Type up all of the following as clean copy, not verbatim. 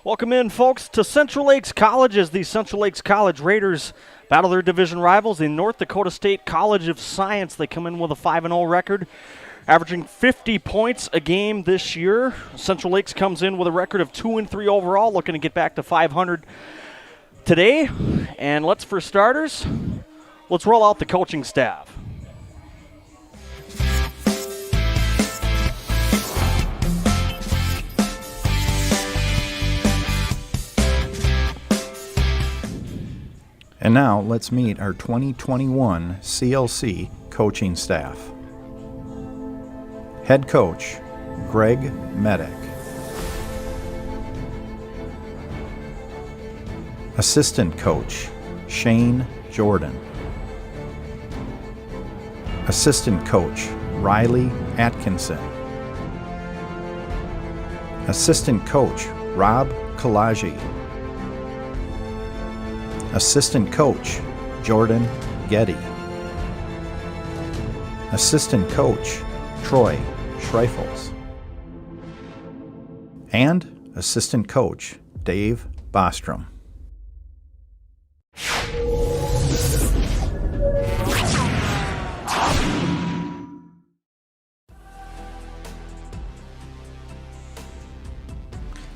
Welcome in, folks, to Central Lakes College as the Central Lakes College Raiders battle their division rivals, the North Dakota State College of Science. They come in with a 5-0 record, averaging 50 points a game this year. Central Lakes comes in with a record of 2-3 overall, looking to get back to 500 today. And for starters, let's roll out the coaching staff. And now let's meet our 2021 CLC coaching staff. Head coach, Greg Medic. Assistant coach, Shane Jordan. Assistant coach, Riley Atkinson. Assistant coach, Rob Kalaji. Assistant coach, Jordan Getty. Assistant coach, Troy Schreifels. And assistant coach, Dave Bostrom.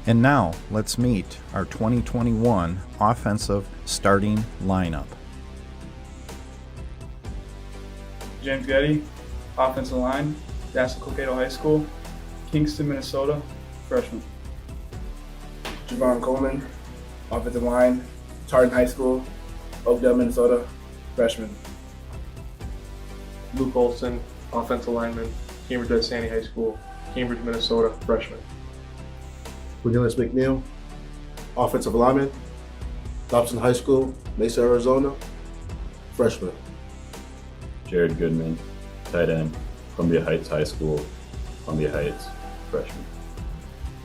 And now, let's meet our 2021 offensive starting lineup. James Getty, offensive line, Cokato High School, Kingston, Minnesota, freshman. Javon Coleman, offensive line, Tartan High School, Oakdale, Minnesota, freshman. Luke Olson, offensive lineman, Cambridge Sandy High School, Cambridge, Minnesota, freshman. Cornelius McNeil, offensive lineman, Dobson High School, Mesa, Arizona, freshman. Jared Goodman, tight end, Columbia Heights High School, Columbia Heights, freshman.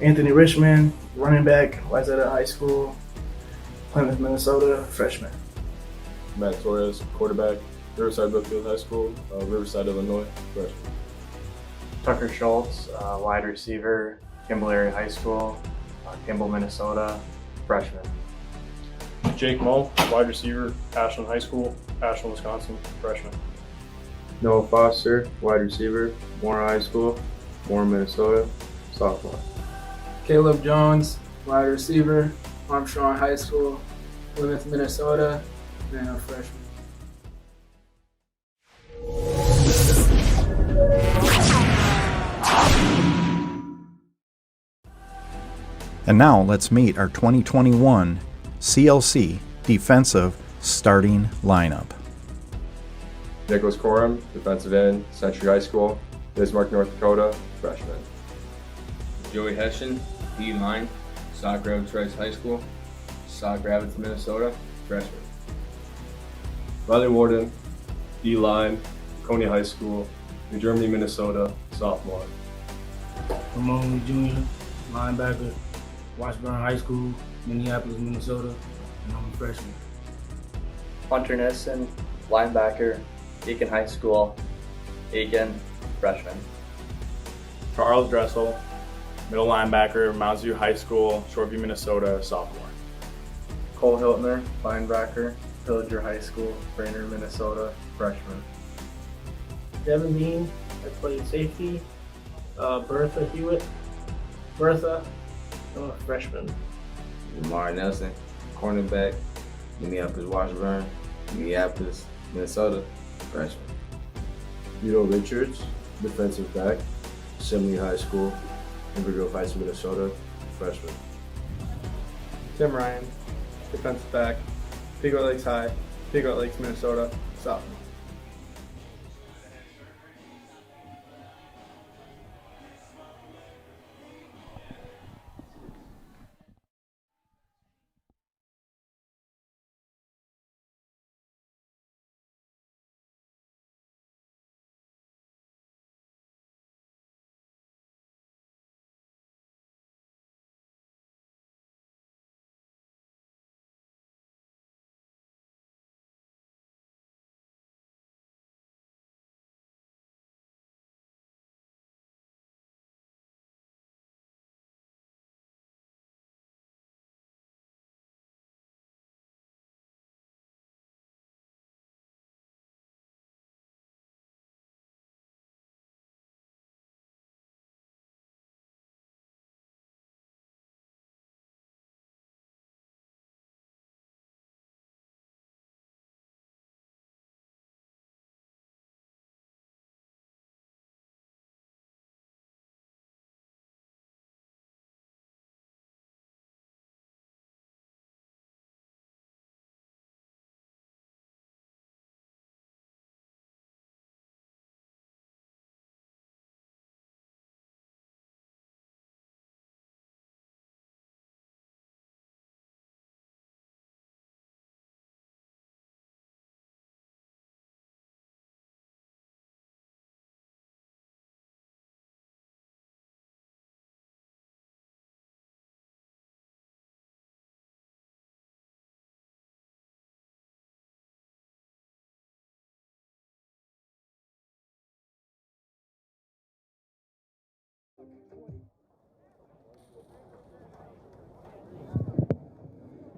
Anthony Richmond, running back, Wildcats High School, Plymouth, Minnesota, freshman. Matt Torres, quarterback, Riverside Brookfield High School, Riverside, Illinois, freshman. Tucker Schultz, wide receiver, Kimball Area High School, Kimball, Minnesota, freshman. Jake Moe, wide receiver, Ashland High School, Ashland, Wisconsin, freshman. Noah Foster, wide receiver, Moore High School, Moore, Minnesota, sophomore. Caleb Jones, wide receiver, Armstrong High School, Plymouth, Minnesota, and a freshman. And now let's meet our 2021 CLC defensive starting lineup. Nicholas Corum, defensive end, Century High School, Bismarck, North Dakota, freshman. Joey Hessian, D-line, Sauk Rapids Rice High School, Sauk Rapids, Minnesota, freshman. Riley Warden, D-line, Coney High School, New Germany, Minnesota, sophomore. Ramon Jr., linebacker, Washburn High School, Minneapolis, Minnesota, and I'm a freshman. Hunter Nissen, linebacker, Aiken High School, Aiken, freshman. Charles Dressel, middle linebacker, Mounds View High School, Shoreview, Minnesota, sophomore. Cole Hiltner, linebacker, Pillager High School, Brainerd, Minnesota, freshman. Devin Bean, I played safety. Bertha Hewitt, I'm a freshman. Lamar Nelson, cornerback, Minneapolis, Washburn, Minneapolis, Minnesota, freshman. Vito Richards, defensive back, Assembly High School, Invergrove Heights, Minnesota, freshman. Tim Ryan, defensive back, Pigot Lakes High, Pigot Lakes, Minnesota, sophomore.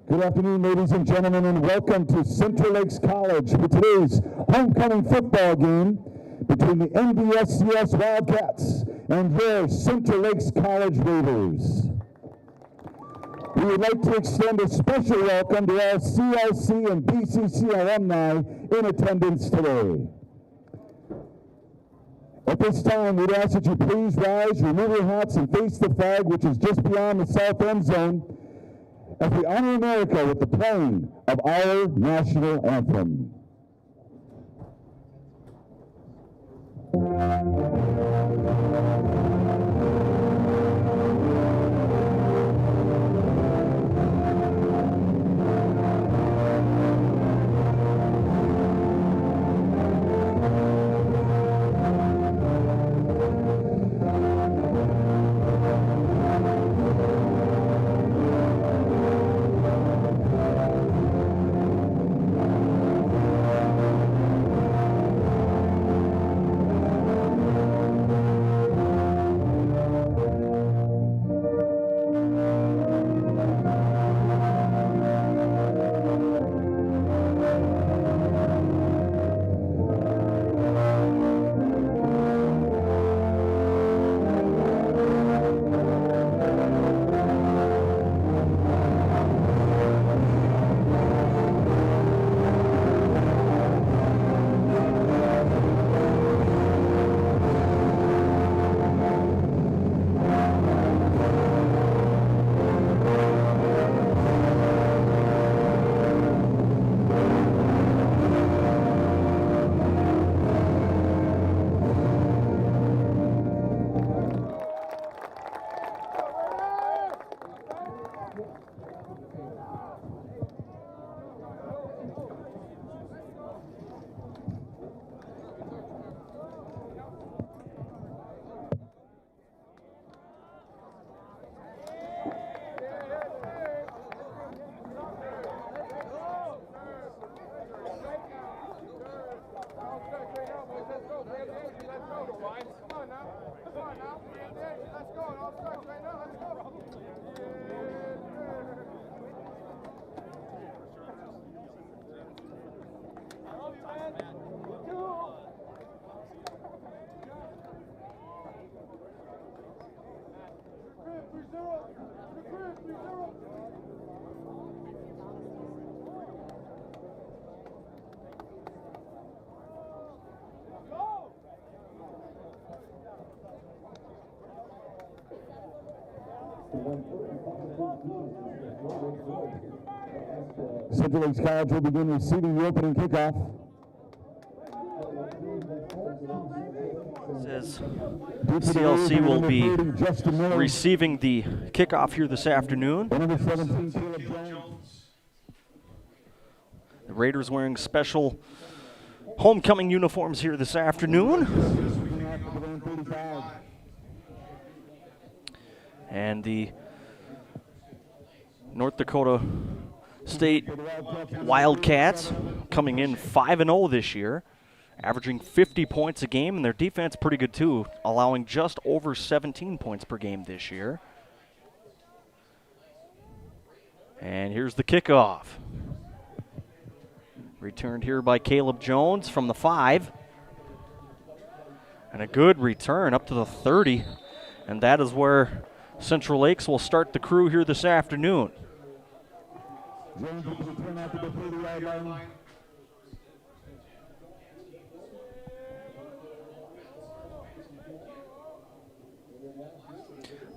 Good afternoon, ladies and gentlemen, and welcome to Central Lakes College for today's homecoming football game between the NDSCS Wildcats and their Central Lakes College Raiders. We would like to extend a special welcome to all CLC and BCC alumni in attendance today. At this time, we'd ask that you please rise, remove your hats, and face the flag, which is just beyond the south end zone, as we honor America with the playing of our national anthem. Central Lakes College will begin receiving the opening kickoff. Says CLC will be receiving the kickoff here this afternoon. The Raiders wearing special homecoming uniforms here this afternoon. And the North Dakota State Wildcats coming in 5-0 this year, averaging 50 points a game, and their defense pretty good too, allowing just over 17 points per game this year. And here's the kickoff. Returned here by Caleb Jones from the 5. And a good return up to the 30. And that is where Central Lakes will start the crew here this afternoon.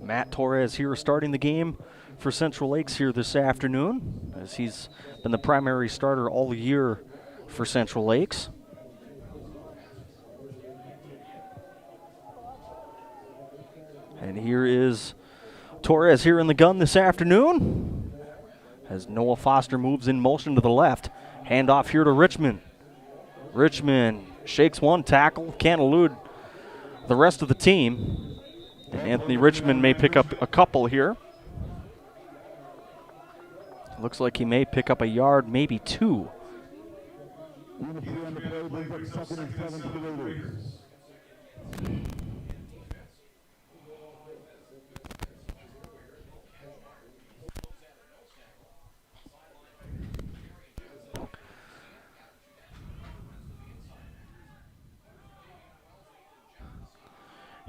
Matt Torres here starting the game for Central Lakes here this afternoon, as he's been the primary starter all year for Central Lakes. And here is Torres here in the gun this afternoon, as Noah Foster moves in motion to the left. Handoff here to Richmond. Richmond shakes one tackle, can't elude the rest of the team. And Anthony Richmond may pick up a couple here. Looks like he may pick up a yard, maybe 2.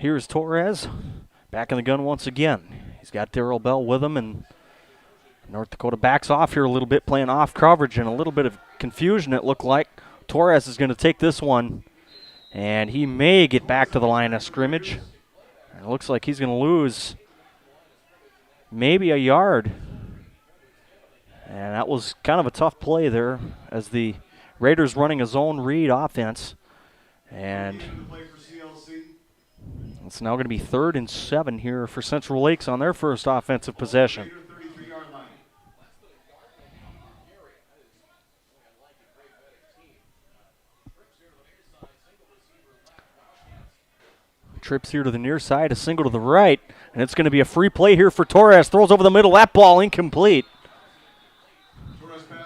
Here's Torres, back in the gun once again. He's got Darrell Bell with him, and North Dakota backs off here a little bit, playing off coverage, and a little bit of confusion it looked like. Torres is going to take this one, and he may get back to the line of scrimmage. It looks like he's going to lose maybe a yard. And that was kind of a tough play there as the Raiders running a zone read offense. And it's now going to be 3rd and 7 here for Central Lakes on their first offensive possession. Trips here to the near side, a single to the right, and it's going to be a free play here for Torres. Throws over the middle, that ball incomplete.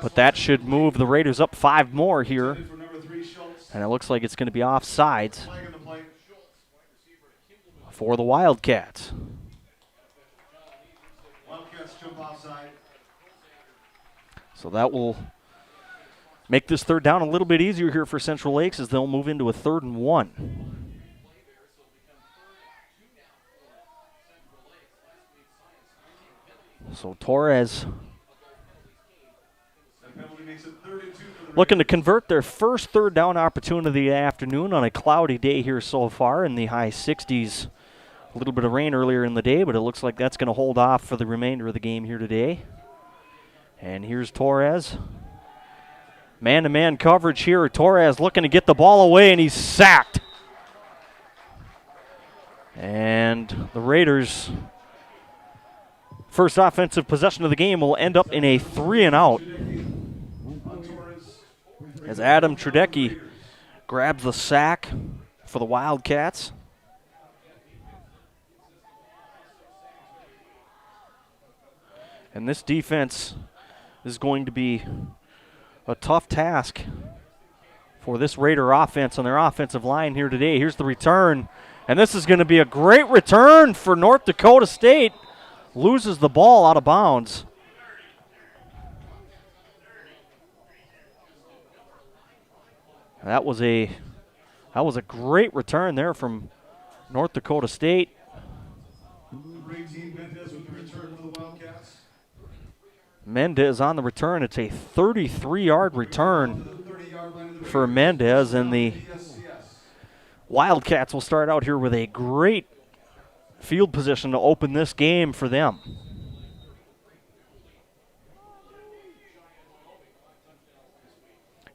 But that should move the Raiders up 5 more here. And it looks like it's going to be offsides for the Wildcats. So that will make this 3rd down a little bit easier here for Central Lakes as they'll move into a 3rd and 1. So Torres looking to convert their first 3rd down opportunity of the afternoon on a cloudy day here so far in the high 60s. A little bit of rain earlier in the day, but it looks like that's going to hold off for the remainder of the game here today. And here's Torres. Man-to-man coverage here. Torres looking to get the ball away, and he's sacked. And the Raiders' first offensive possession of the game will end up in a 3-and-out. As Adam Trudecki grabs the sack for the Wildcats. And this defense is going to be a tough task for this Raider offense on their offensive line here today. Here's the return, and this is going to be a great return for North Dakota State. Loses the ball out of bounds. That was a great return there from North Dakota State. Mendez on the return. It's a 33-yard return for Mendez, and the Wildcats will start out here with a great field position to open this game for them.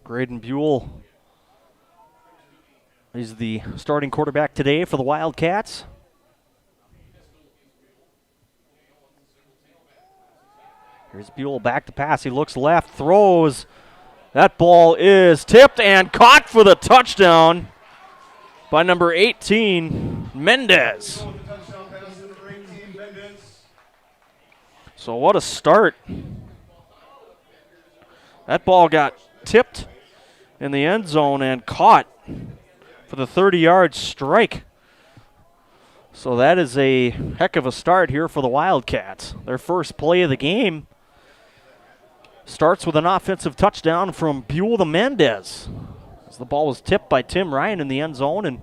Graydon Buell is the starting quarterback today for the Wildcats. Here's Buell back to pass. He looks left, throws. That ball is tipped and caught for the touchdown by number 18, Mendez. So what a start. That ball got tipped in the end zone and caught for the 30-yard strike. So that is a heck of a start here for the Wildcats. Their first play of the game starts with an offensive touchdown from Buell to Mendez. As the ball was tipped by Tim Ryan in the end zone, and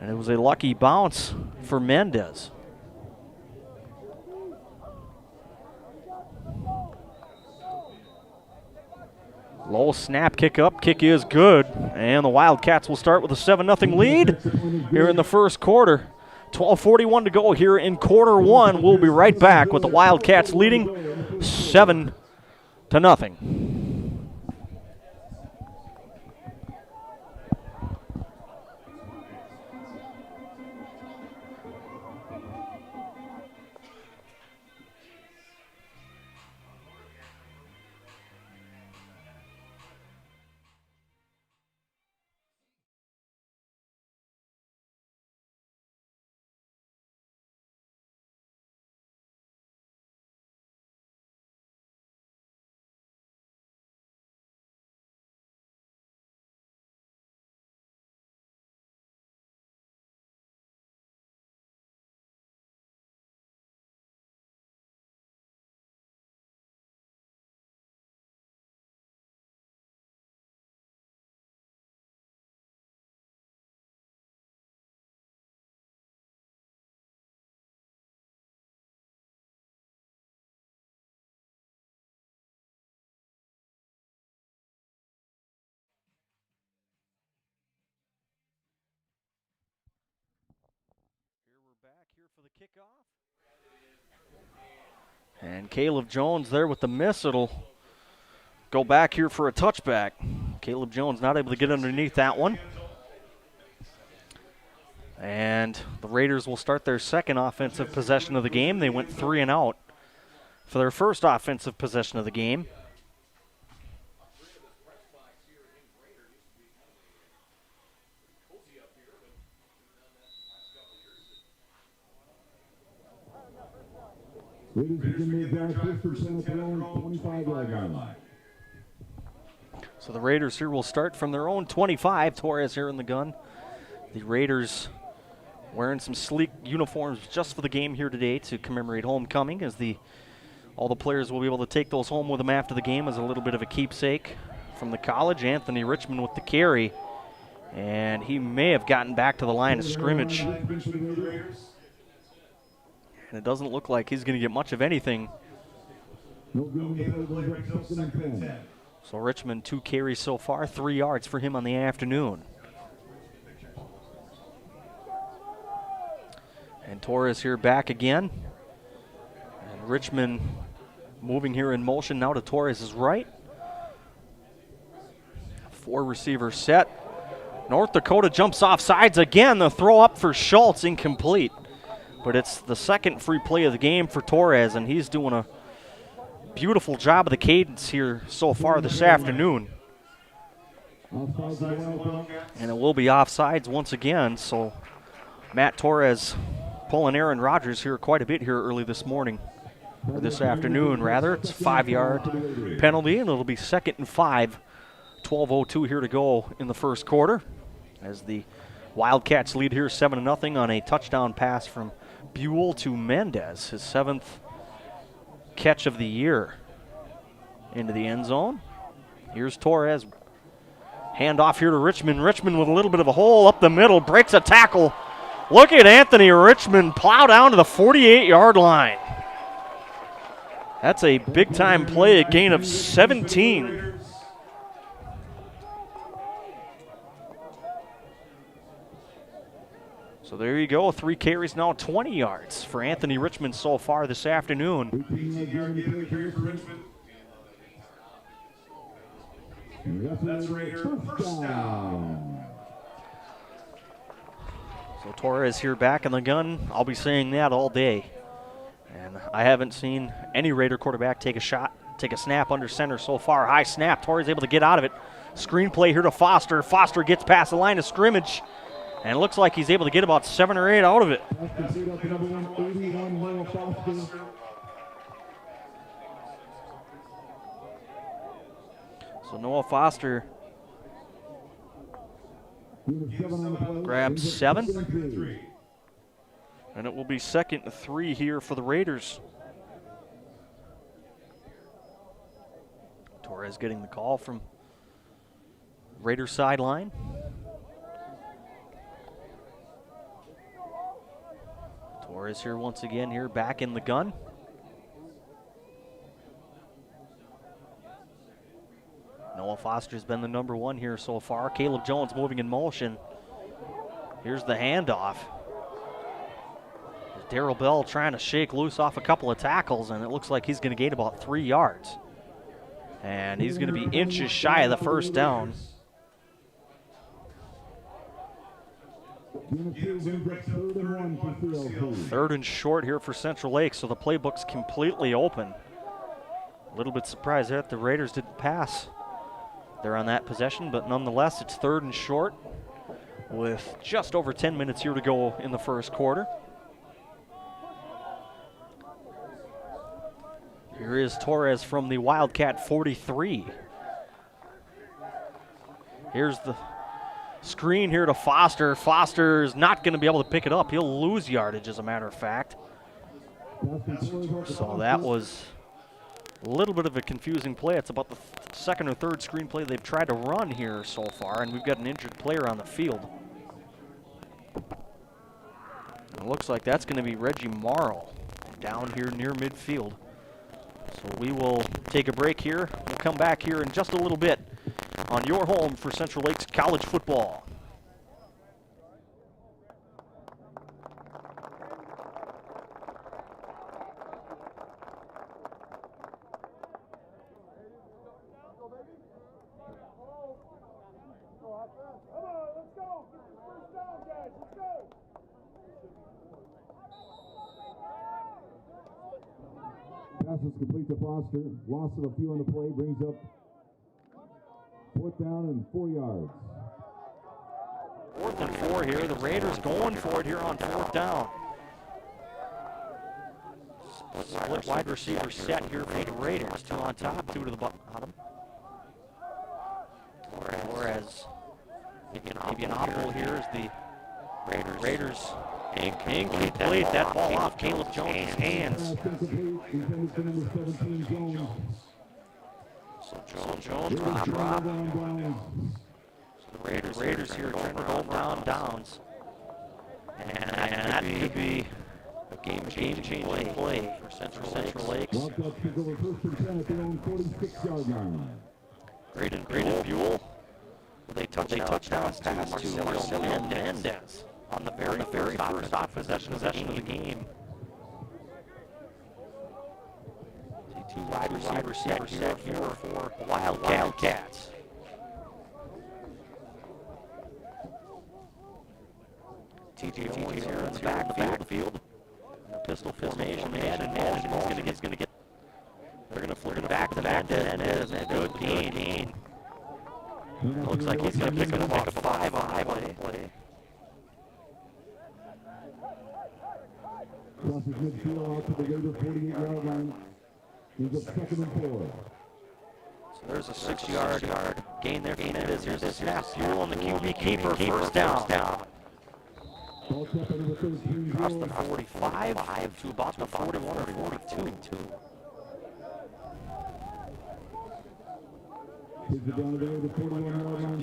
it was a lucky bounce for Mendez. Low snap, kick up, kick is good, and the Wildcats will start with a 7-0 lead here in the first quarter. 12:41 to go here in quarter one. We'll be right back with the Wildcats leading 7-0. for the kickoff. And Caleb Jones there with the miss. It'll go back here for a touchback. Caleb Jones not able to get underneath that one. And the Raiders will start their second offensive possession of the game. They went 3 and out for their first offensive possession of the game. So the Raiders here will start from their own 25. Torres here in the gun. The Raiders wearing some sleek uniforms just for the game here today to commemorate homecoming, as all the players will be able to take those home with them after the game as a little bit of a keepsake from the college. Anthony Richmond with the carry, and he may have gotten back to the line of scrimmage. And it doesn't look like he's going to get much of anything. So Richmond 2 carries so far, 3 yards for him on the afternoon. And Torres here back again. And Richmond moving here in motion now to Torres' right. 4 receivers set. North Dakota jumps off sides again. The throw up for Schultz, incomplete. But it's the second free play of the game for Torres, and he's doing a beautiful job of the cadence here so far this afternoon. And it will be offsides once again, so Matt Torres pulling Aaron Rodgers here quite a bit here early this morning, or this afternoon rather. It's a 5-yard penalty, and it'll be 2nd and 5. 12:02 here to go in the first quarter, as the Wildcats lead here 7-0 on a touchdown pass from Buell to Mendez, his 7th catch of the year into the end zone. Here's Torres. Hand off here to Richmond. Richmond with a little bit of a hole up the middle, breaks a tackle. Look at Anthony Richmond plow down to the 48-yard line. That's a big-time play, a gain of 17. So there you go, 3 carries now, 20 yards for Anthony Richmond so far this afternoon. That's Raider first down. So Torres here back in the gun. I'll be saying that all day. And I haven't seen any Raider quarterback take a snap under center so far. High snap, Torres able to get out of it. Screen play here to Foster. Foster gets past the line of scrimmage. And it looks like he's able to get about 7 or 8 out of it. So Noah Foster grabs 7. And it will be 2nd and 3 here for the Raiders. Torres getting the call from Raiders sideline. Torres here once again here back in the gun. Noah Foster's been the number 1 here so far. Caleb Jones moving in motion. Here's the handoff. Darrell Bell trying to shake loose off a couple of tackles, and it looks like he's going to gain about 3 yards. And he's going to be inches shy of the first down. Third and short here for Central Lakes, so the playbook's completely open. A little bit surprised that the Raiders didn't pass there on that possession, but nonetheless, it's 3rd and short with just over 10 minutes here to go in the first quarter. Here is Torres from the Wildcat 43. Here's the screen here to Foster. Foster's not going to be able to pick it up. He'll lose yardage, as a matter of fact. So that was a little bit of a confusing play. It's about the 2nd or 3rd screen play they've tried to run here so far, and we've got an injured player on the field. It looks like that's going to be Reggie Morrow down here near midfield. So we will take a break here. We'll come back here in just a little bit on your home for Central Lakes College football. Pass is complete to Foster. Loss of a few on the play brings up 4th down and 4 yards. 4th and 4 here. The Raiders going for it here on 4th down. Split wide receiver set here for the Raiders. 2 on top, 2 to the bottom. Whereas maybe an opal here is the Raiders incomplete. That ball off Caleb Jones' hands. So Jones drop. So the Raiders here trying to roll down downs. And that could be a game-changing play for Central Lakes. Graydon Buell with a touchdown pass to Marcelo Mendez on the very first possession of the game. Two wide receiver set here for the Wildcats. TJ Owens here in the backfield. Pistol formation, and he's gonna get. They're gonna flip it back to Mendez. Good gain. Looks like he's gonna pick up a 5 on play. Crosses midfield out to the Raider 48-yard line. He's up 2nd and 4. So there's a 6-yard gain there for Mendez. Here's a snap. Buell on the QB keeper. First down. Across the 45 to about the 41 or 42.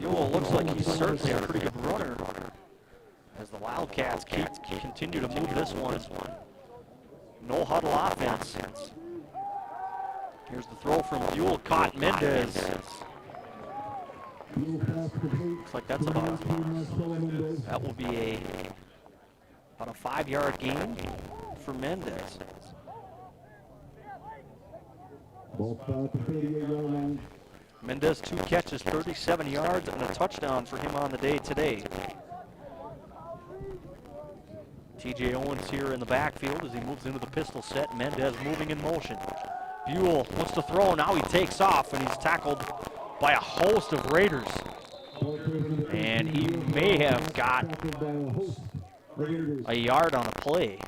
Buell looks like he's certainly a pretty good runner. As the Wildcats continue to move this one. No huddle offense. Here's the throw from Buell, caught Mendez. Looks like that's that will be about a 5-yard gain for Mendez. Mendez 2 catches, 37 yards, and a touchdown for him on the day today. TJ Owens here in the backfield as he moves into the pistol set. Mendez moving in motion. Buell wants to throw. Now he takes off, and he's tackled by a host of Raiders. And he may have got a yard on a play.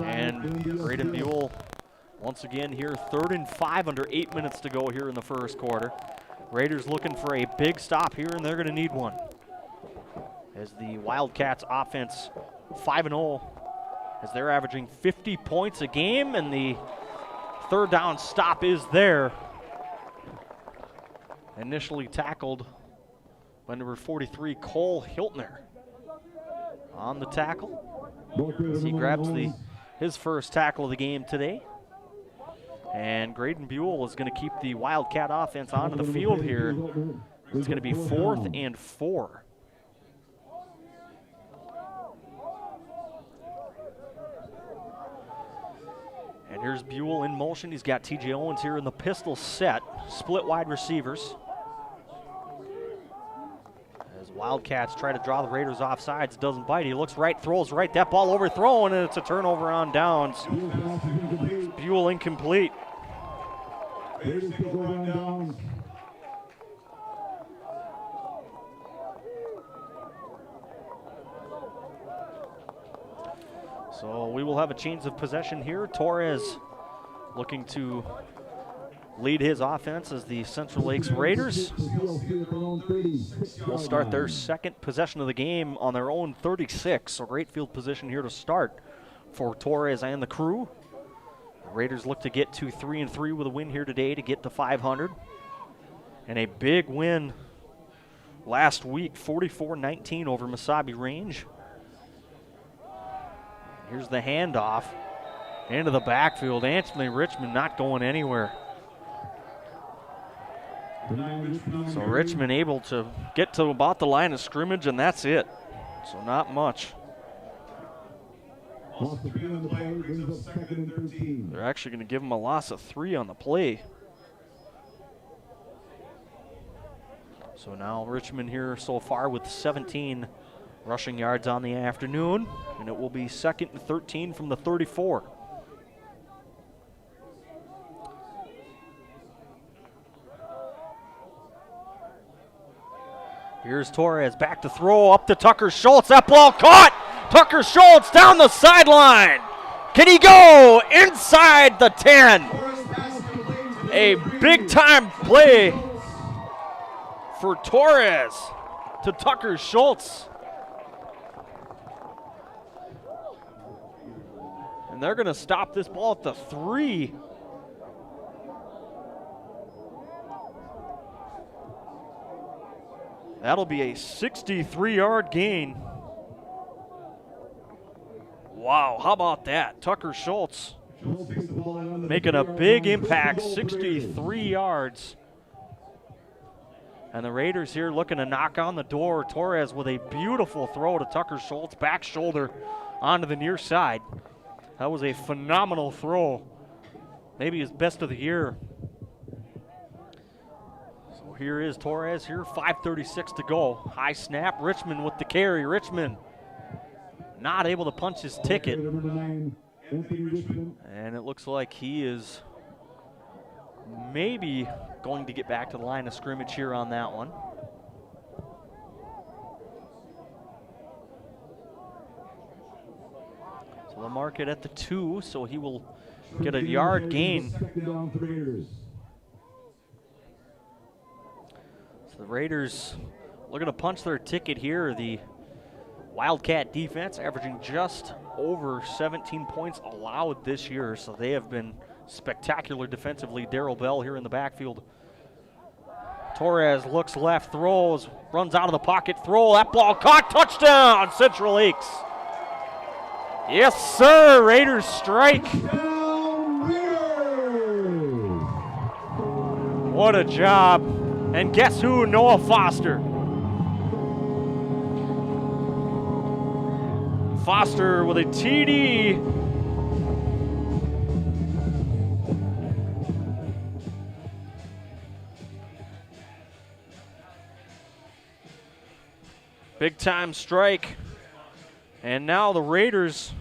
And Graydon Buell once again here, 3rd and 5 under 8 minutes to go here in the first quarter. Raiders looking for a big stop here, and they're going to need one. As the Wildcats offense 5-0, as they're averaging 50 points a game, and the 3rd down stop is there. Initially tackled by number 43, Cole Hiltner, on the tackle. As he grabs his first tackle of the game today. And Graydon Buell is going to keep the Wildcat offense onto the field here. It's going to be 4th and 4. And here's Buell in motion. He's got TJ Owens here in the pistol set. Split wide receivers. As Wildcats try to draw the Raiders off sides, doesn't bite. He looks right, throws right. That ball overthrown, and it's a turnover on downs. Buell incomplete. So we will have a change of possession here. Torres looking to lead his offense as the Central Lakes Raiders will start their second possession of the game on their own 36. So great field position here to start for Torres and the crew. The Raiders look to get to 3-3 with a win here today to get to 500. And a big win last week, 44-19 over Mesabi Range. Here's the handoff into the backfield. Anthony Richmond not going anywhere. So Richmond able to get to about the line of scrimmage, and that's it. So not much. They're actually going to give him a loss of 3 on the play. So now Richmond here so far with 17 rushing yards on the afternoon, and it will be 2nd and 13 from the 34. Here's Torres back to throw up to Tucker Schultz. That ball caught. Tucker Schultz down the sideline. Can he go inside the 10? A big time play for Torres to Tucker Schultz. And they're going to stop this ball at the 3. That'll be a 63-yard gain. Wow, how about that? Tucker Schultz making a big impact, 63 yards. And the Raiders here looking to knock on the door. Torres with a beautiful throw to Tucker Schultz, back shoulder onto the near side. That was a phenomenal throw. Maybe his best of the year. So here is Torres here, 5:36 to go. High snap, Richmond with the carry. Richmond not able to punch his ticket. And it looks like he is maybe going to get back to the line of scrimmage here on that one. So they'll mark it at the 2, so he will get a yard gain. So the Raiders looking to punch their ticket here. The Wildcat defense averaging just over 17 points allowed this year, so they have been spectacular defensively. Darrell Bell here in the backfield. Torres looks left, throws, runs out of the pocket, throw, that ball caught, touchdown, Central Lakes. Yes, sir, Raiders strike. What a job. And guess who? Noah Foster. Foster with a TD. Big time strike. And now the Raiders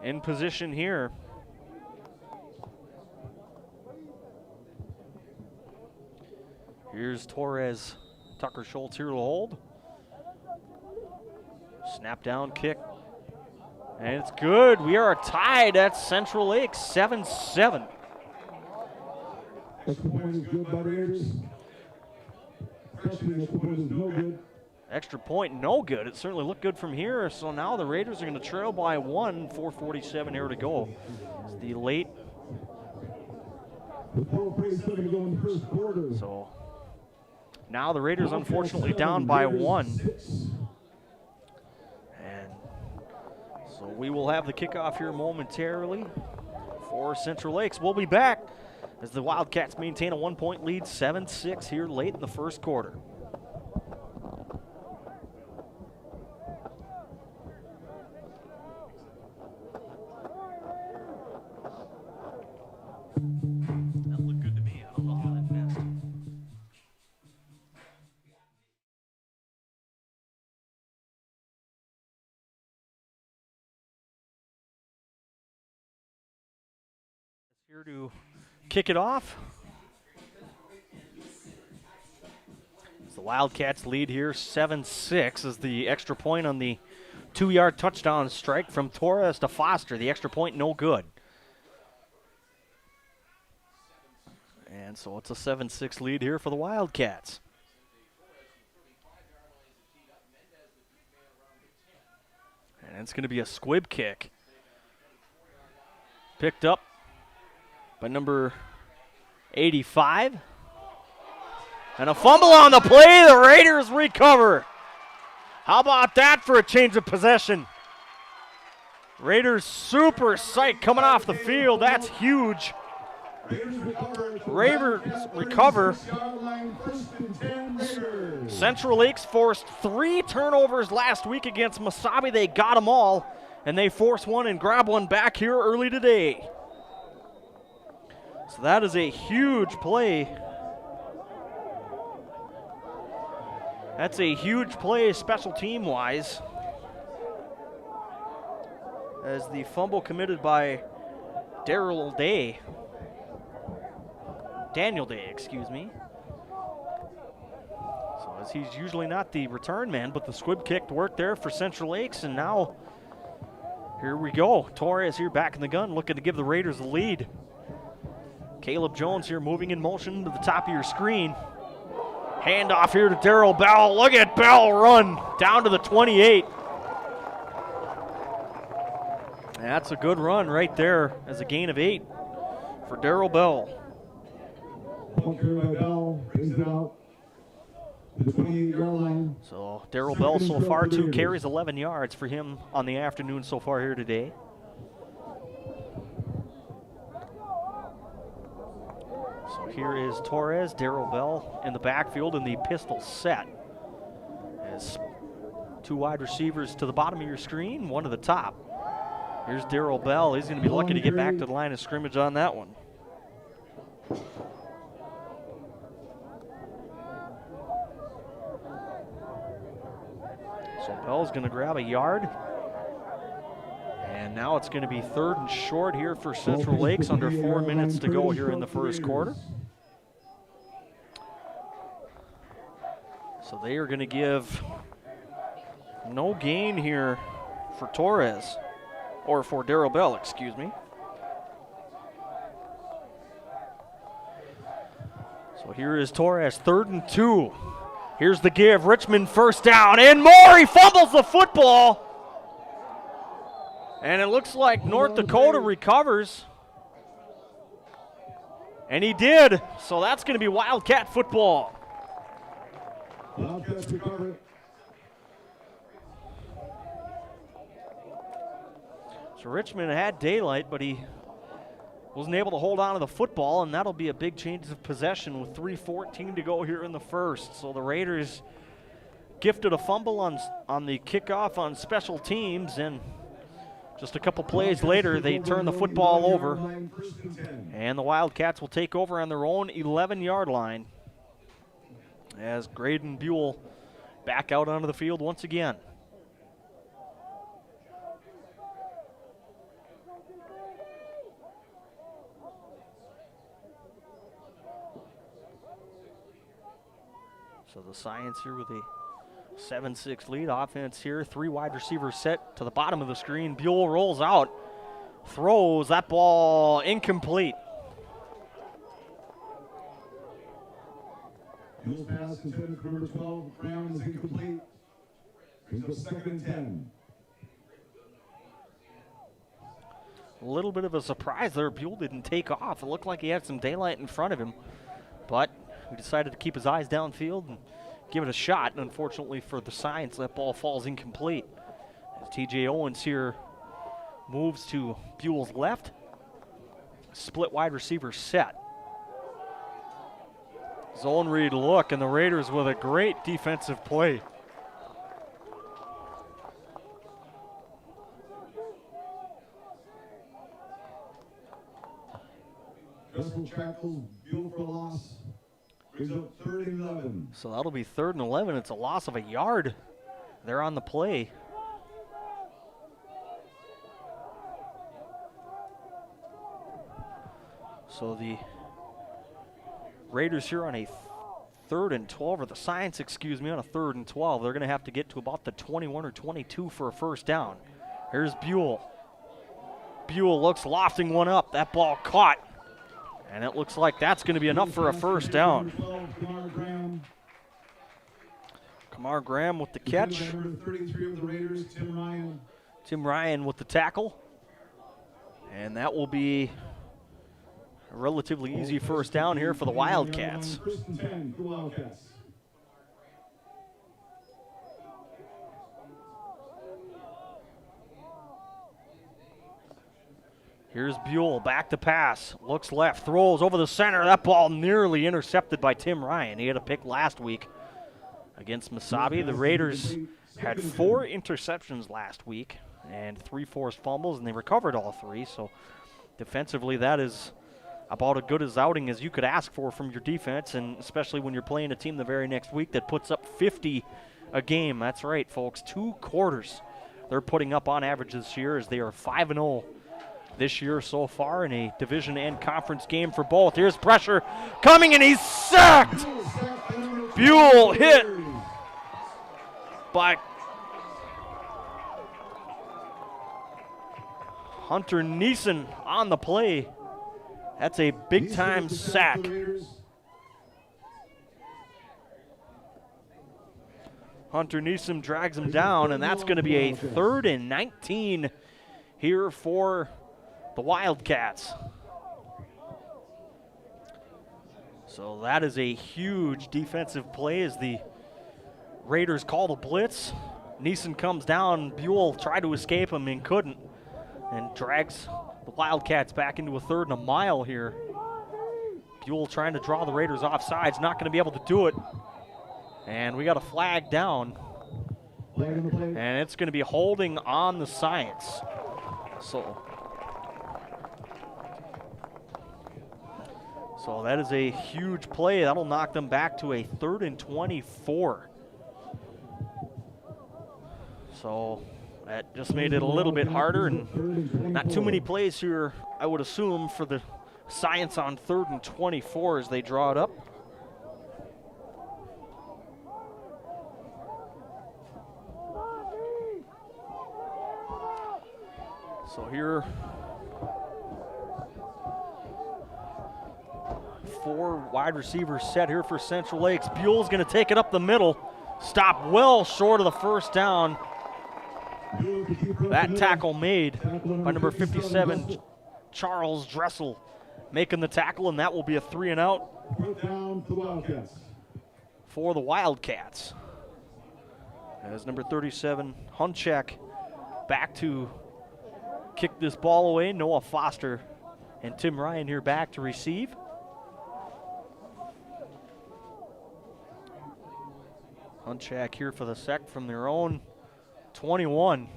in position here. Here's Torres, Tucker Schultz here to hold. Snap down kick. And it's good. We are tied at Central Lakes, 7-7. Extra point is good by the Raiders. Extra point is no good. Extra point, no good. It certainly looked good from here. So now the Raiders are going to trail by 1, 4:47 here to go. It's the late. So now the Raiders unfortunately down by 1. And so we will have the kickoff here momentarily for Central Lakes. We'll be back as the Wildcats maintain a 1-point lead, 7-6 here late in the first quarter. That looked good to me. I don't know how that missed. Here to kick it off. As the Wildcats lead here 7-6 as the extra point on the 2-yard touchdown strike from Torres to Foster. The extra point no good. And so it's a 7-6 lead here for the Wildcats. And it's going to be a squib kick. Picked up by number 85. And a fumble on the play. The Raiders recover. How about that for a change of possession? Raiders super psyched coming off the field. That's huge. Raiders recover. Central Lakes forced 3 turnovers last week against Mesabi. They got them all, and they force one and grab one back here early today. So that is a huge play. That's a huge play special team wise. As the fumble committed by Daniel Day, excuse me. So as he's usually not the return man, but the squib kick worked there for Central Lakes, and now here we go. Torres here back in the gun, looking to give the Raiders the lead. Caleb Jones here moving in motion to the top of your screen. Handoff here to Darrell Bell. Look at Bell run down to the 28. That's a good run right there as a gain of 8 for Darrell Bell. So Darrell Bell so far 2 carries, 11 yards for him on the afternoon so far here today. So here is Torres, Darrell Bell in the backfield in the pistol set. As 2 wide receivers to the bottom of your screen, 1 to the top. Here's Darrell Bell. He's going to be lucky to get back to the line of scrimmage on that one. So Bell's going to grab a yard. And now it's going to be 3rd and short here for Central Lakes, under 4 minutes to go here in the first quarter. So they are going to give no gain here for Torres, or for Darrell Bell, excuse me. So here is Torres, 3rd and 2. Here's the give, Richmond first down, and more, he fumbles the football. And it looks like North Dakota recovers. And he did, so that's going to be Wildcat football. Wildcats recover. So Richmond had daylight, but he wasn't able to hold on to the football, and that'll be a big change of possession with 3:14 to go here in the first. So the Raiders gifted a fumble on the kickoff on special teams, and just a couple plays later, they turn the football over, and the Wildcats will take over on their own 11-yard line as Graydon Buell back out onto the field once again. So the Science here with a 7-6 lead. Offense here, 3 wide receivers set to the bottom of the screen. Buell rolls out, throws that ball incomplete. Buell pass intended for number 12. Brown is incomplete. Brings up 2nd and 10. A little bit of a surprise there. Buell didn't take off. It looked like he had some daylight in front of him, but he decided to keep his eyes downfield and give it a shot. And unfortunately for the Science, that ball falls incomplete. As TJ Owens here moves to Buell's left. Split wide receiver set. Zone read look, and the Raiders with a great defensive play. Double tackles, Buell for loss. Brings up 3rd and 11. So that'll be 3rd and 11. It's a loss of a yard there on the play. So the Raiders here on a 3rd and 12, or the Science, excuse me, on a 3rd and 12. They're going to have to get to about the 21 or 22 for a first down. Here's Buell. Buell looks, lofting one up. That ball caught. And it looks like that's going to be enough for a first down. Kamar Graham with the catch. Number 33 of the Raiders, Tim Ryan. Tim Ryan with the tackle. And that will be a relatively easy first down here for the Wildcats. Here's Buell, back to pass, looks left, throws over the center. That ball nearly intercepted by Tim Ryan. He had a pick last week against Masabi. The Raiders had 4 interceptions last week and 3 forced fumbles, and they recovered all 3. So defensively, that is about as good as outing as you could ask for from your defense, and especially when you're playing a team the very next week that puts up 50 a game. That's right, folks. 2 quarters they're putting up on average this year, as they are 5-0 this year so far in a division and conference game for both. Here's pressure coming, and he's sacked. Buell hit by Hunter Neeson on the play. That's a big-time sack. Hunter Neeson drags him down, and that's going to be a 3rd and 19 here for the Wildcats. So that is a huge defensive play as the Raiders call the blitz. Neeson comes down. Buell tried to escape him and couldn't, and drags the Wildcats back into a 3rd and a mile here. Buell trying to draw the Raiders off sides, not going to be able to do it. And we got a flag down. And it's going to be holding on the Science. So that is a huge play. That'll knock them back to a 3rd and 24. So that just made it a little bit harder, and not too many plays here, I would assume, for the Science on 3rd and 24 as they draw it up. So here, 4 wide receivers set here for Central Lakes. Buell's going to take it up the middle. Stop well short of the first down. That tackle made by number 57, Charles Dressel, making the tackle, and that will be a 3 and out for the Wildcats. As number 37, Hunchak, back to kick this ball away. Noah Foster and Tim Ryan here back to receive. Hunchak here for the sec from their own 21.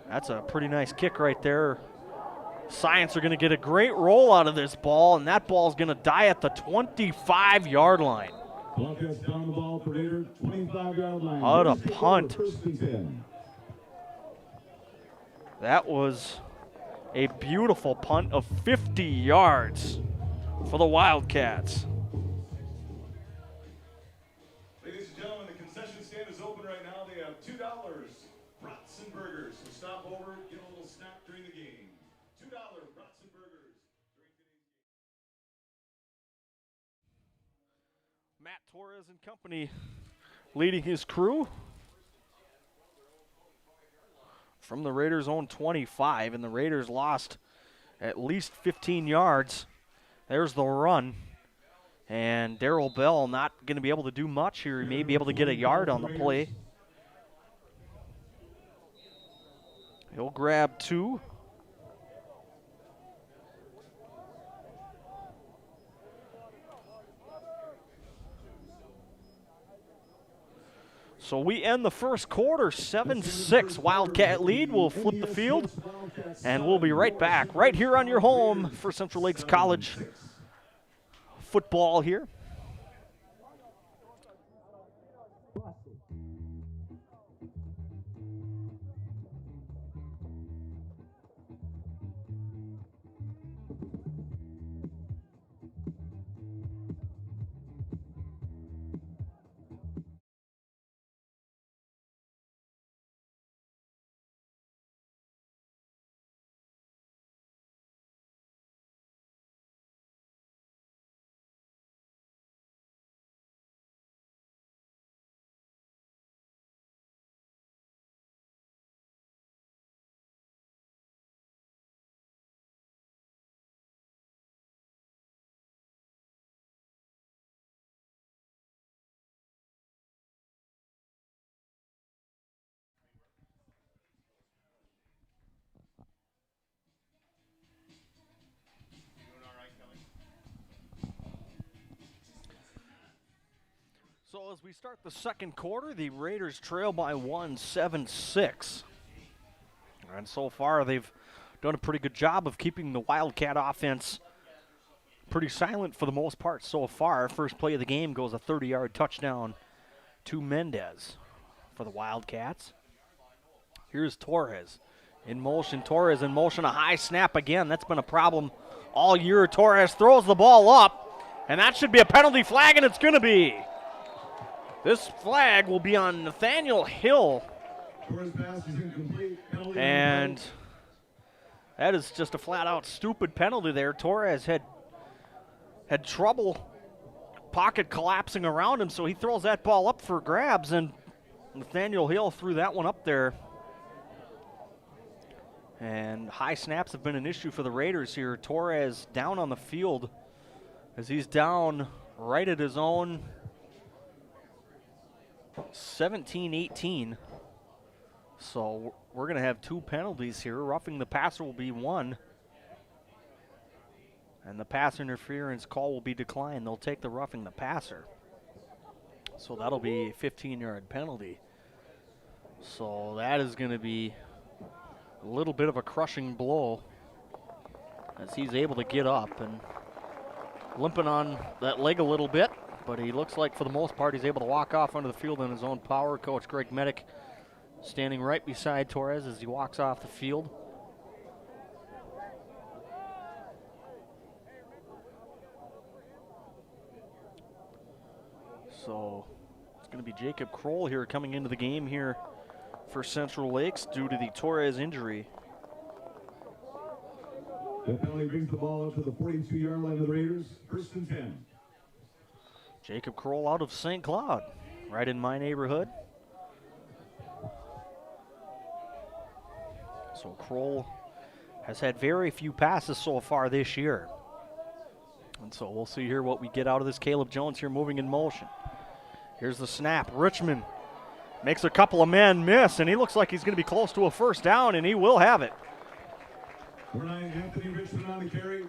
That's a pretty nice kick right there. Science are going to get a great roll out of this ball, and that ball is going to die at the 25-yard line. What a punt. That was a beautiful punt of 50 yards for the Wildcats. Ladies and gentlemen, the concession stand is open right now. They have $2 brats and burgers. So stop over, get a little snack during the game. $2 brats and burgers. Matt Torres and company leading his crew from the Raiders' own 25, and the Raiders lost at least 15 yards. There's the run, and Darryl Bell not going to be able to do much here. He may be able to get a yard on the play. He'll grab 2. So we end the first quarter 7-6. Wildcat lead. We'll flip the field, and we'll be right back right here on your home for Central Lakes College football here. So as we start the second quarter, the Raiders trail by 1, 7-6. And so far they've done a pretty good job of keeping the Wildcat offense pretty silent for the most part so far. First play of the game goes a 30-yard touchdown to Mendez for the Wildcats. Here's Torres in motion. Torres in motion, a high snap again. That's been a problem all year. Torres throws the ball up, and that should be a penalty flag, and it's going to be. This flag will be on Nathaniel Hill. And that is just a flat-out stupid penalty there. Torres had trouble pocket collapsing around him, so he throws that ball up for grabs, and Nathaniel Hill threw that one up there. And high snaps have been an issue for the Raiders here. Torres down on the field as he's down right at his own 17-18. So we're going to have 2 penalties here. Roughing the passer will be 1. And the pass interference call will be declined. They'll take the roughing the passer. So that'll be a 15-yard penalty. So that is going to be a little bit of a crushing blow as he's able to get up and limping on that leg a little bit. But he looks like for the most part he's able to walk off onto the field on his own power. Coach Greg Medic standing right beside Torres as he walks off the field. So it's going to be Jacob Kroll here coming into the game here for Central Lakes due to the Torres injury. The penalty brings the ball up to the 42-yard line of the Raiders. 1st and 10. Jacob Kroll out of St. Cloud, right in my neighborhood. So Kroll has had very few passes so far this year. And so we'll see here what we get out of this. Caleb Jones here moving in motion. Here's the snap. Richmond makes a couple of men miss, and he looks like he's going to be close to a first down, and he will have it. Number 9, Anthony Richmond on the carry.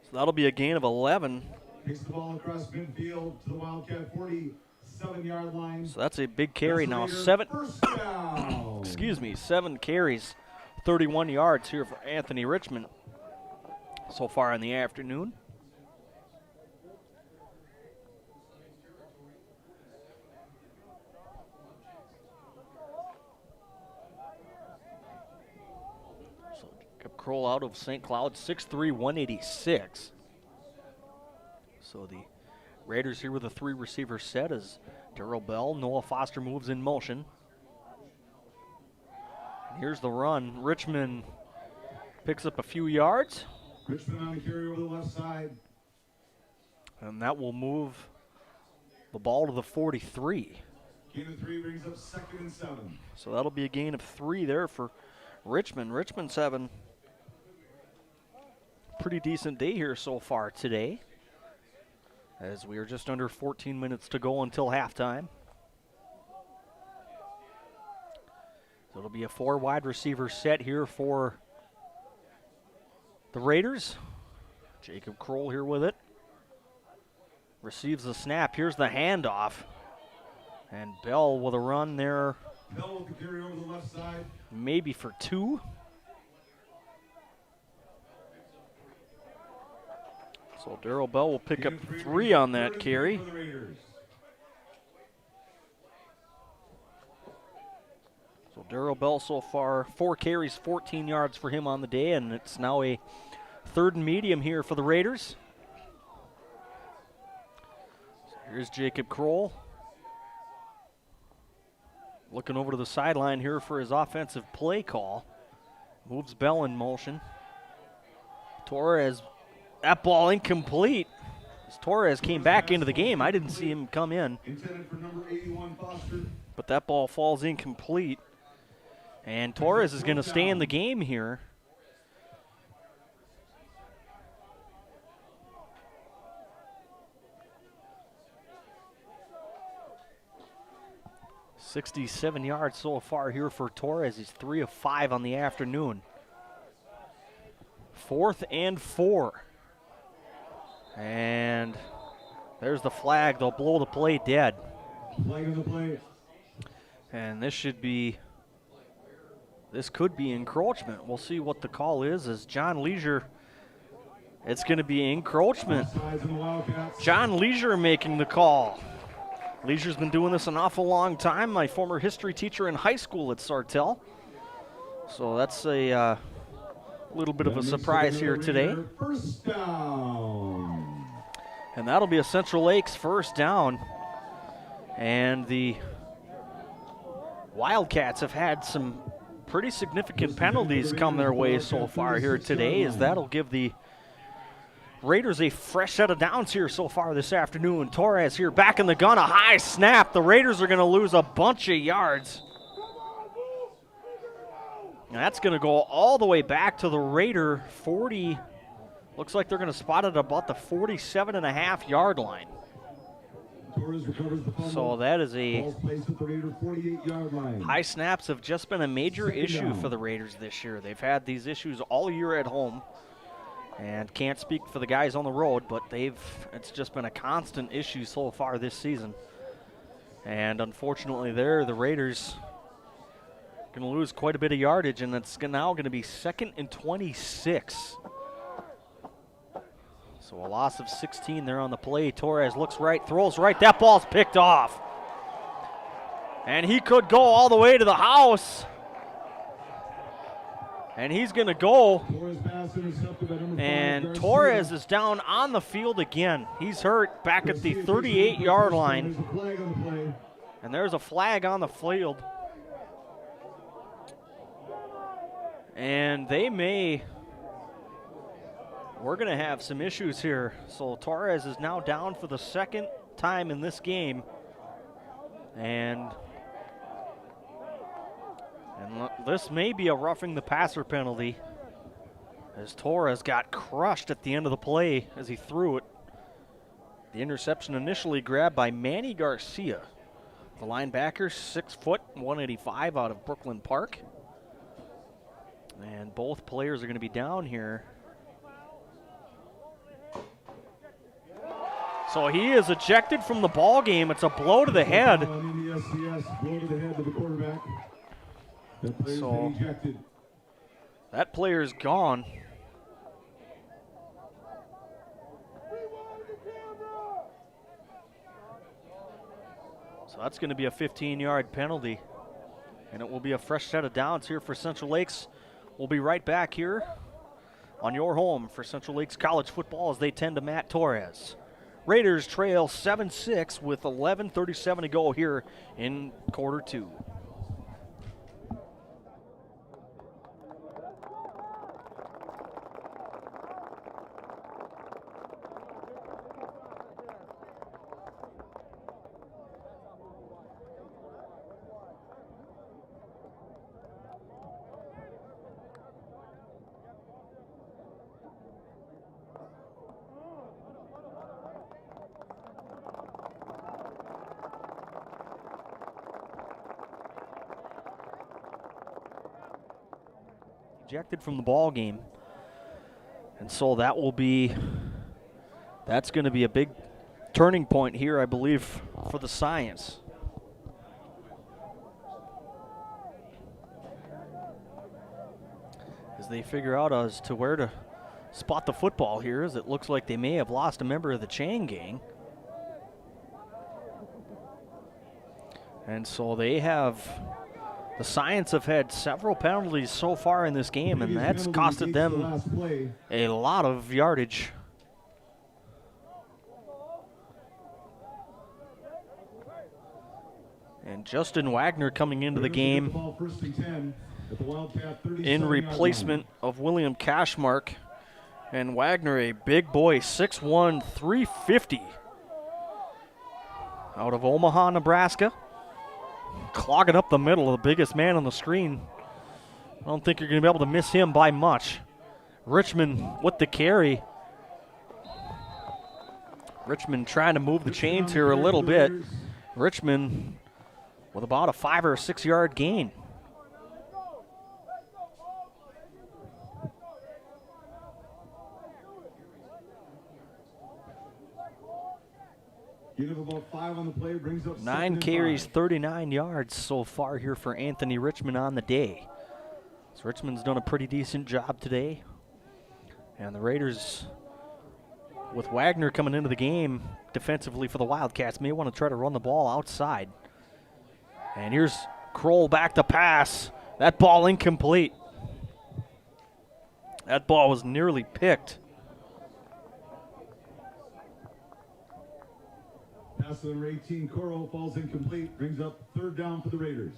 So that'll be a gain of 11. Takes the ball across midfield to the Wildcat 47-yard line. So that's a big carry now. 7 carries, 31 yards here for Anthony Richmond so far in the afternoon. So Jacob Kroll out of St. Cloud, 6'3", 186. So the Raiders here with a 3-receiver set as Darrell Bell, Noah Foster moves in motion. Here's the run. Richmond picks up a few yards. Richmond on the carry over the left side. And that will move the ball to the 43. Gain of 3 brings up 2nd and 7. So that'll be a gain of 3 there for Richmond. Richmond's having a pretty decent day here so far today, as we are just under 14 minutes to go until halftime. So it'll be a 4 wide receiver set here for the Raiders. Jacob Kroll here with it. Receives the snap. Here's the handoff. And Bell with a run there. Bell with the carry over the left side. Maybe for 2. So Darrell Bell will pick up 3 on that carry. So Darrell Bell so far, 4 carries, 14 yards for him on the day, and it's now a 3rd and medium here for the Raiders. So here's Jacob Kroll. Looking over to the sideline here for his offensive play call. Moves Bell in motion. Torres, that ball incomplete. As Torres came back into the game, I didn't see him come in. Intended for number 81, Foster. But that ball falls incomplete. And Torres is going to stay in the game here. .67 yards so far here for Torres. He's 3 of 5 on the afternoon. 4th and 4. And there's the flag. They'll blow the play dead. Flag on the play. And this could be encroachment. We'll see what the call is as John Leisure It's going to be encroachment. John Leisure making the call. Leisure's been doing this an awful long time. My former history teacher in high school at Sartell. So that's a little bit of a surprise here today. First down. And that'll be a Central Lakes first down. And the Wildcats have had some pretty significant penalties come their way so far here today, as that'll give the Raiders a fresh set of downs here so far this afternoon. Torres here back in the gun, a high snap. The Raiders are going to lose a bunch of yards. And that's going to go all the way back to the Raider 40. Looks like they're going to spot it about the 47.5-yard line. So that is a high snaps have just been a major issue for the Raiders this year. They've had these issues all year at home, and can't speak for the guys on the road, but it's just been a constant issue so far this season. And unfortunately the Raiders going to lose quite a bit of yardage, and it's now going to be 2nd and 26. So a loss of 16 there on the play. Torres looks right, throws right. That ball's picked off. And he could go all the way to the house. And he's going to go. And Torres is down on the field again. He's hurt back at the 38-yard line. And there's a flag on the field. And we're going to have some issues here. So Torres is now down for the second time in this game. And this may be a roughing the passer penalty, as Torres got crushed at the end of the play as he threw it. The interception initially grabbed by Manny Garcia, the linebacker, 6 foot, 185 out of Brooklyn Park. And both players are going to be down here. So he is ejected from the ball game. It's a blow to the head. Blow to the head to the quarterback. So that player's gone. So that's going to be a 15-yard penalty. And it will be a fresh set of downs here for Central Lakes. We'll be right back here on your home for Central Lakes College football as they tend to Matt Torres. Raiders trail 7-6 with 11:37 to go here in quarter 2. Ejected from the ball game, and so that's going to be a big turning point here, I believe, for the Science. As they figure out as to where to spot the football here, as it looks like they may have lost a member of the chain gang. And so the Science have had several penalties so far in this game, and that's costed them a lot of yardage. And Justin Wagner coming into the game in replacement of William Cashmark. And Wagner, a big boy, 6'1", 350, out of Omaha, Nebraska. Clogging up the middle, the biggest man on the screen. I don't think you're going to be able to miss him by much. Richmond with the carry. Richmond trying to move the chains here a little bit. Richmond with about a 5 or 6 yard gain. Give about 5 on the play, brings up 9 carries, 39 yards so far here for Anthony Richmond on the day. So Richmond's done a pretty decent job today. And the Raiders with Wagner coming into the game defensively for the Wildcats, may want to try to run the ball outside. And here's Kroll back to pass. That ball incomplete. That ball was nearly picked. Pass to number 18, Coro, falls incomplete, brings up third down for the Raiders.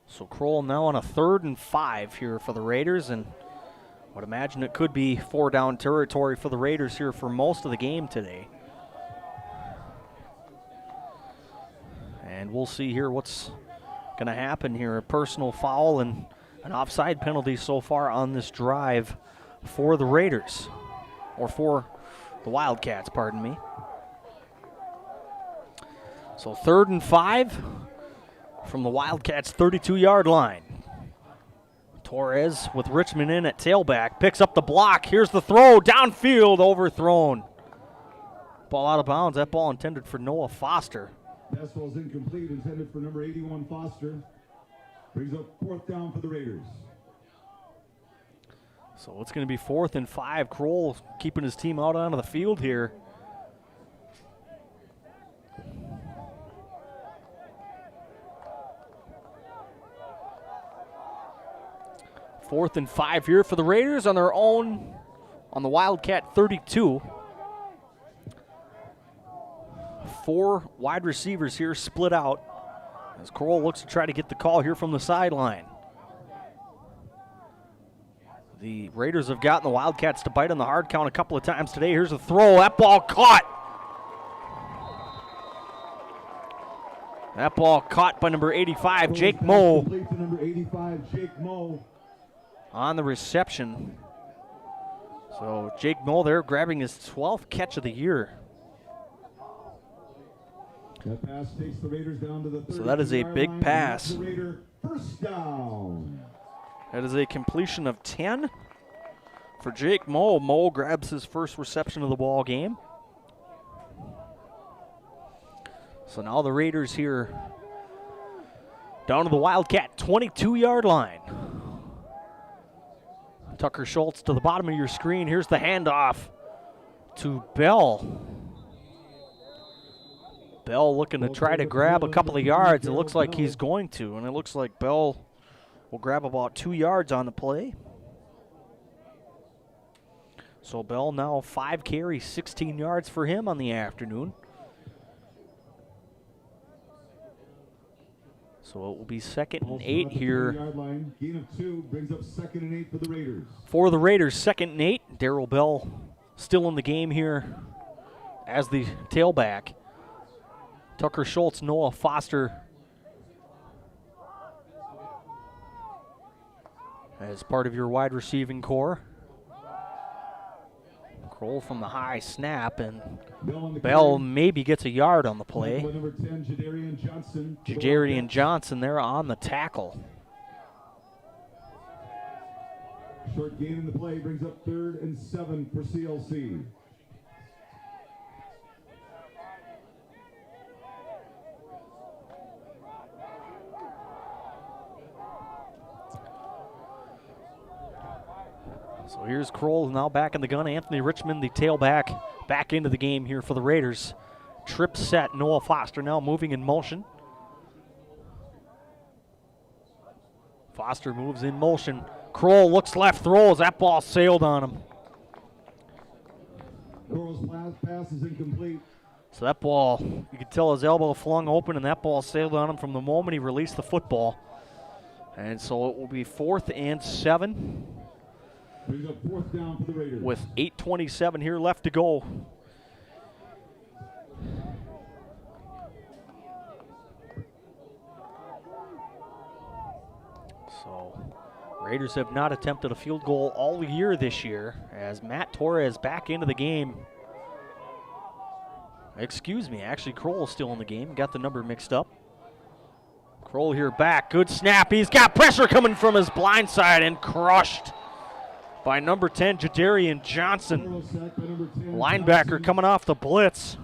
So Kroll now on a 3rd and 5 here for the Raiders, and I would imagine it could be 4-down territory for the Raiders here for most of the game today. And we'll see here what's going to happen here. A personal foul and an offside penalty so far on this drive for the Raiders, or for the Wildcats, pardon me. So 3rd and 5 from the Wildcats' 32-yard line. Torres with Richmond in at tailback, picks up the block. Here's the throw, downfield, overthrown. Ball out of bounds. That ball intended for Noah Foster. Pass ball's incomplete, intended for number 81, Foster. Brings up 4th down for the Raiders. So it's going to be 4th and 5. Kroll keeping his team out onto the field here. Fourth and 5 here for the Raiders on their own, on the Wildcat 32. 4 wide receivers here split out as Kroll looks to try to get the call here from the sideline. The Raiders have gotten the Wildcats to bite on the hard count a couple of times today. Here's a throw. That ball caught. That ball caught by number 85, Jake Moe. Number 85, Jake Moe. On the reception. So Jake Moe there grabbing his 12th catch of the year. That pass takes the Raiders down to the So that is a big pass. First down. That is a completion of 10 for Jake Moe. Moe grabs his first reception of the ball game. So now the Raiders here down to the Wildcat 22-yard line. Tucker Schultz to the bottom of your screen. Here's the handoff to Bell. Bell looking to try to grab a couple of yards. It looks like he's going to, and it looks like Bell will grab about 2 yards on the play. So Bell now 5 carries, 16 yards for him on the afternoon. So it will be 2nd and 8 here. Gain of 2 brings up 2nd and 8 for the Raiders. For the Raiders, 2nd and 8. Darrell Bell still in the game here as the tailback. Tucker Schultz, Noah Foster as part of your wide receiving core. Kroll from the high snap, and Bell maybe gets a yard on the play. Number 10, Jadarian Johnson there on the tackle. Short gain in the play brings up 3rd and 7 for CLC. So here's Kroll now back in the gun. Anthony Richmond, the tailback, back into the game here for the Raiders. Trip set. Noah Foster now moving in motion. Foster moves in motion. Kroll looks left, throws. That ball sailed on him. Kroll's pass is incomplete. So that ball, you could tell his elbow flung open, and that ball sailed on him from the moment he released the football. And so it will be 4th and 7. Brings up 4th down for the Raiders. With 8:27 here left to go. So Raiders have not attempted a field goal all year this year as Matt Torres back into the game. Excuse me, actually Kroll still in the game. Got the number mixed up. Kroll here back. Good snap. He's got pressure coming from his blind side and crushed by number 10, Jadarian Johnson. Linebacker coming off the blitz.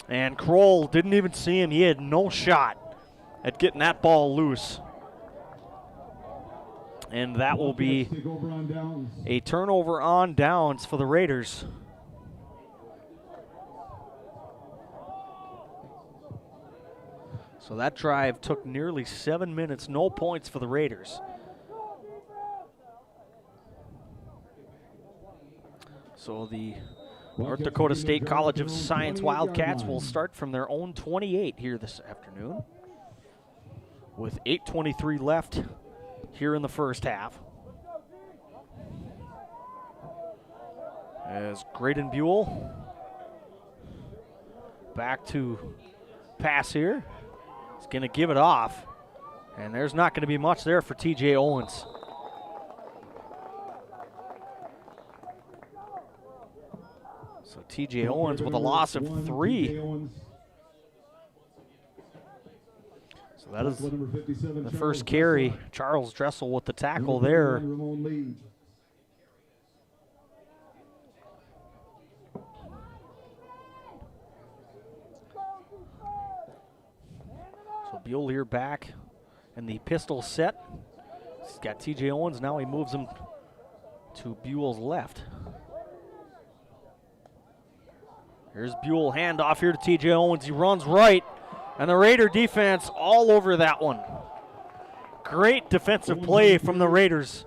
And Kroll didn't even see him. He had no shot at getting that ball loose. And that will be a turnover on downs for the Raiders. So that drive took nearly 7 minutes, no points for the Raiders. So the North Dakota State College of Science Wildcats will start from their own 28 here this afternoon with 8:23 left here in the first half. As Graydon Buell back to pass here. He's going to give it off. And there's not going to be much there for TJ Owens. So TJ Owens with a loss of 3. So that is the first carry. Charles Dressel with the tackle there. So Buell here back in the pistol set. He's got TJ Owens. Now he moves him to Buell's left. Here's Buell, handoff here to TJ Owens. He runs right, and the Raider defense all over that one. Great defensive play from the Raiders.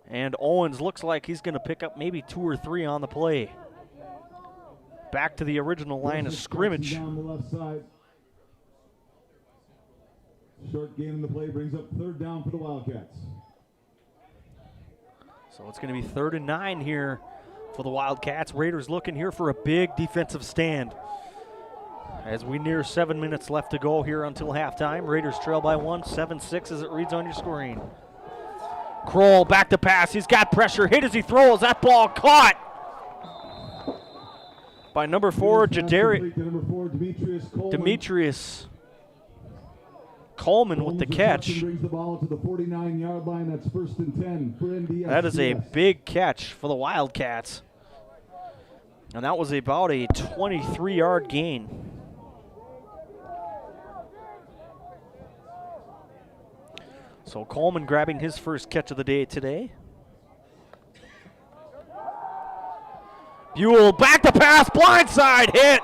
And Owens looks like he's going to pick up maybe 2 or 3 on the play. Back to the original line of scrimmage. Down the left side. Short gain in the play brings up 3rd down for the Wildcats. So it's going to be 3rd and 9 here for the Wildcats. Raiders looking here for a big defensive stand. As we near 7 minutes left to go here until halftime. Raiders trail by 1, 7-6 as it reads on your screen. Kroll back to pass. He's got pressure. Hit as he throws. That ball caught by number 4, Demetrius Coleman with the catch. Brings the ball to the 49-yard line. That's 1st and 10 for NDSCS. That is a big catch for the Wildcats. And that was about a 23-yard gain. So Coleman grabbing his first catch of the day today. Buell back to pass, blindside hit.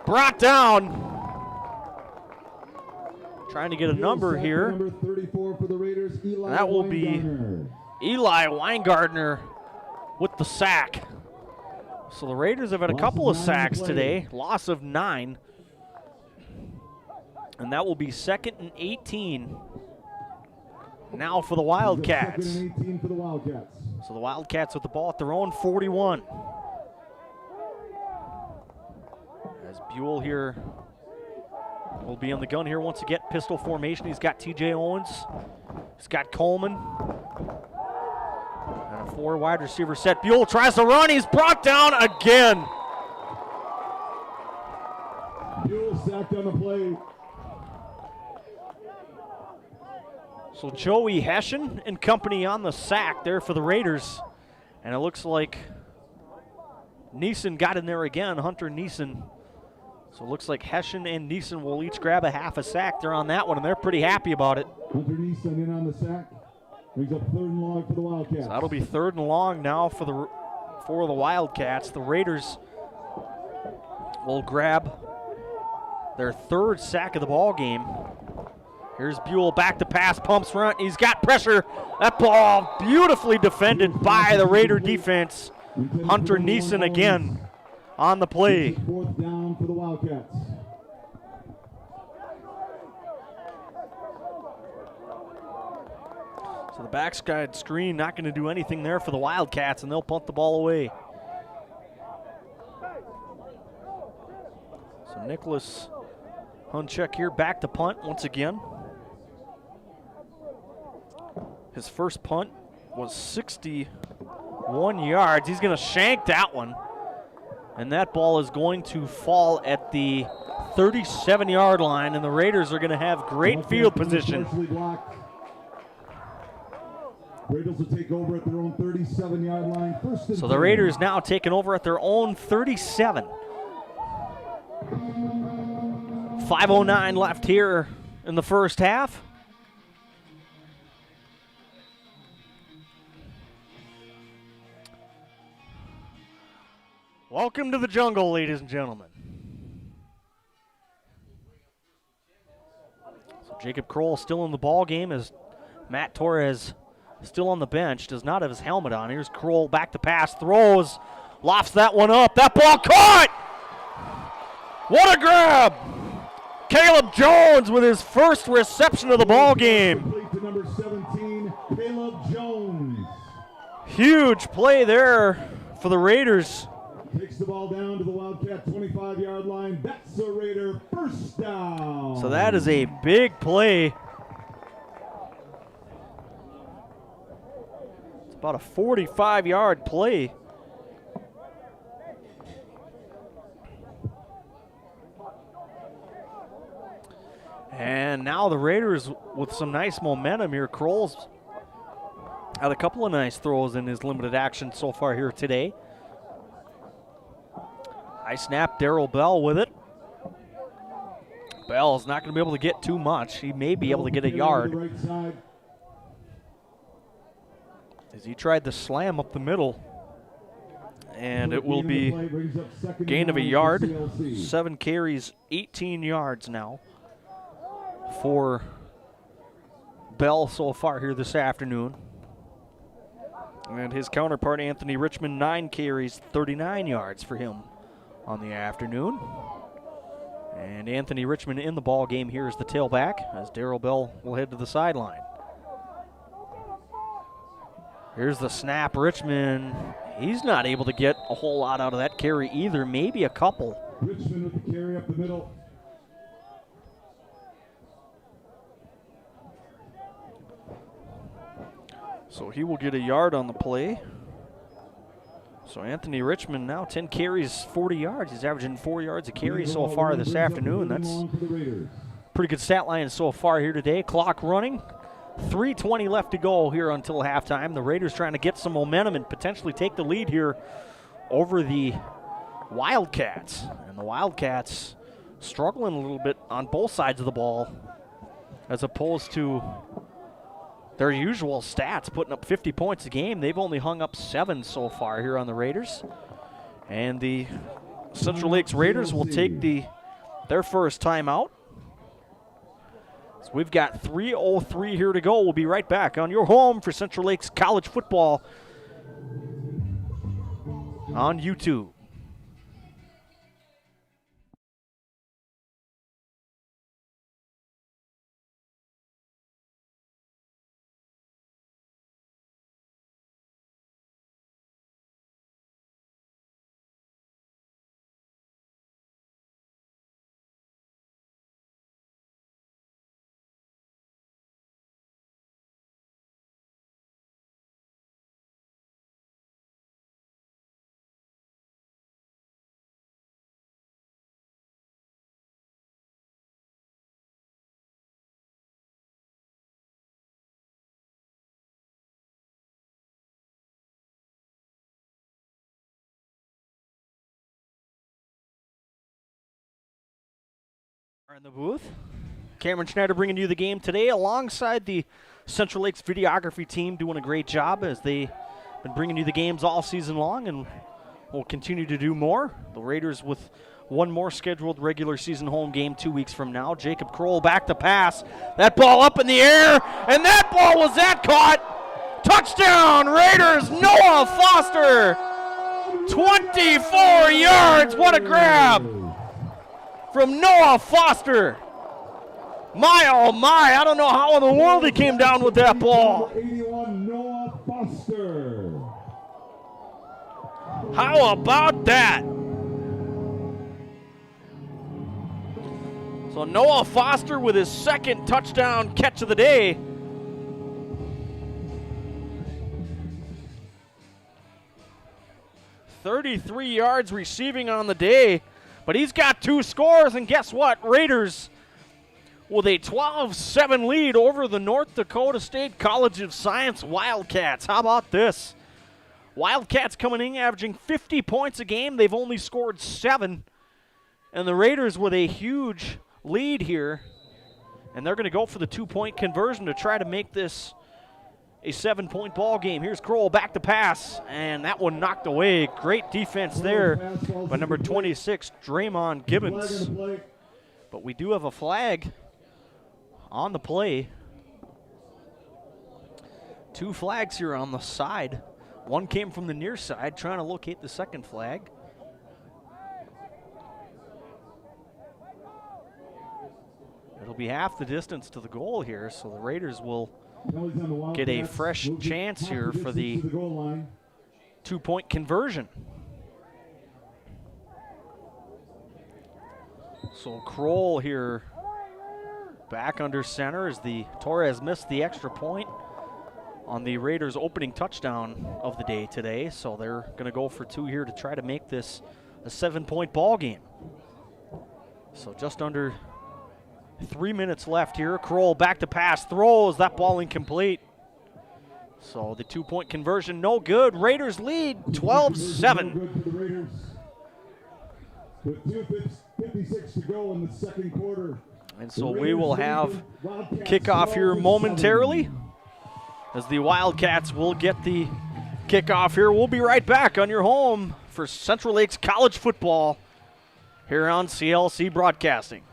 Brought down. Trying to get a number here. Number 34 for the Raiders, And that will be Eli Weingartner with the sack. So the Raiders have had a couple of sacks today. Loss of 9. And that will be 2nd and 18 now for the Wildcats. 2nd and 18 for the Wildcats. So the Wildcats with the ball at their own 41. As Buell here will be on the gun here once again. Pistol formation. He's got TJ Owens. He's got Coleman. And a 4 wide receiver set. Buell tries to run. He's brought down again. Buell sacked on the play. So Joey Hessian and company on the sack there for the Raiders. And it looks like Neeson got in there again, Hunter Neeson. So it looks like Hessian and Neeson will each grab a half a sack there on that one, and they're pretty happy about it. Hunter Neeson in on the sack. Brings up 3rd and long for the Wildcats. So that'll be 3rd and long now for the Wildcats. The Raiders will grab their 3rd sack of the ball game. Here's Buell back to pass, pumps front. He's got pressure. That ball beautifully defended by the Raider defense. Hunter Neeson again on the play. 4th down for the Wildcats. So the backside screen not going to do anything there for the Wildcats, and they'll punt the ball away. So Nicholas Hunchek here back to punt once again. His first punt was 61 yards. He's going to shank that one. And that ball is going to fall at the 37-yard line, and the Raiders are going to have great field position. Raiders will take over at their own 37-yard line. So the Raiders now taking over at their own 37. 5:09 left here in the first half. Welcome to the jungle, ladies and gentlemen. Jacob Kroll still in the ball game as Matt Torres still on the bench, does not have his helmet on. Here's Kroll back to pass, throws, lofts that one up. That ball caught! What a grab! Caleb Jones with his first reception of the ball game. Complete to number 17, Caleb Jones. Huge play there for the Raiders. Takes the ball down to the Wildcat 25-yard line. That's a Raider first down. So that is a big play. It's about a 45-yard play. And now the Raiders with some nice momentum here. Kroll's had a couple of nice throws in his limited action so far here today. High snap, Darryl Bell with it. Bell's not going to be able to get too much. He may be able to get a yard. As he tried to slam up the middle. And it will be gain of a yard. 7 carries, 18 yards now for Bell so far here this afternoon. And his counterpart, Anthony Richmond, 9 carries, 39 yards for him on the afternoon. And Anthony Richmond in the ball game here is the tailback as Darryl Bell will head to the sideline. Here's the snap. Richmond, he's not able to get a whole lot out of that carry either, maybe a couple. Richmond with the carry up the middle. So he will get a yard on the play. So Anthony Richmond now 10 carries, 40 yards. He's averaging 4 yards a carry so far this afternoon. That's pretty good stat line so far here today. Clock running. 3:20 left to go here until halftime. The Raiders trying to get some momentum and potentially take the lead here over the Wildcats. And the Wildcats struggling a little bit on both sides of the ball as opposed to their usual stats, putting up 50 points a game. They've only hung up 7 so far here on the Raiders. And the Central Lakes Raiders will take their first timeout. So we've got 3:03 here to go. We'll be right back on your home for Central Lakes College football on YouTube. In the booth, Cameron Schneider bringing you the game today alongside the Central Lakes videography team, doing a great job as they've been bringing you the games all season long and will continue to do more. The Raiders with one more scheduled regular season home game 2 weeks from now. Jacob Kroll back to pass. That ball up in the air, and that ball was caught. Touchdown, Raiders, Noah Foster. 24 yards, what a grab from Noah Foster. My, oh my, I don't know how in the world he came down with that ball. 81, Noah Foster. How about that? So Noah Foster with his second touchdown catch of the day. $33 yards receiving on the day. But he's got 2 scores, and guess what? Raiders with a 12-7 lead over the North Dakota State College of Science Wildcats. How about this? Wildcats coming in averaging 50 points a game. They've only scored 7. And the Raiders with a huge lead here. And they're going to go for the 2-point conversion to try to make this a 7-point ball game. Here's Kroll back to pass, and that one knocked away. Great defense there by number 26, Draymond Gibbons. But we do have a flag on the play. 2 flags here on the side. One came from the near side, trying to locate the second flag. It'll be half the distance to the goal here, so the Raiders will get a fresh chance here for the 2-point conversion. So Kroll here back under center as the Torres missed the extra point on the Raiders' opening touchdown of the day today. So they're going to go for 2 here to try to make this a 7-point ball game. So just under 3 minutes left here. Kroll back to pass, throws, that ball incomplete. So the 2-point conversion, no good. Raiders lead 12-7. With 2:56 to go in the second quarter. And so we will have kickoff here momentarily as the Wildcats will get the kickoff here. We'll be right back on your home for Central Lakes College football here on CLC Broadcasting.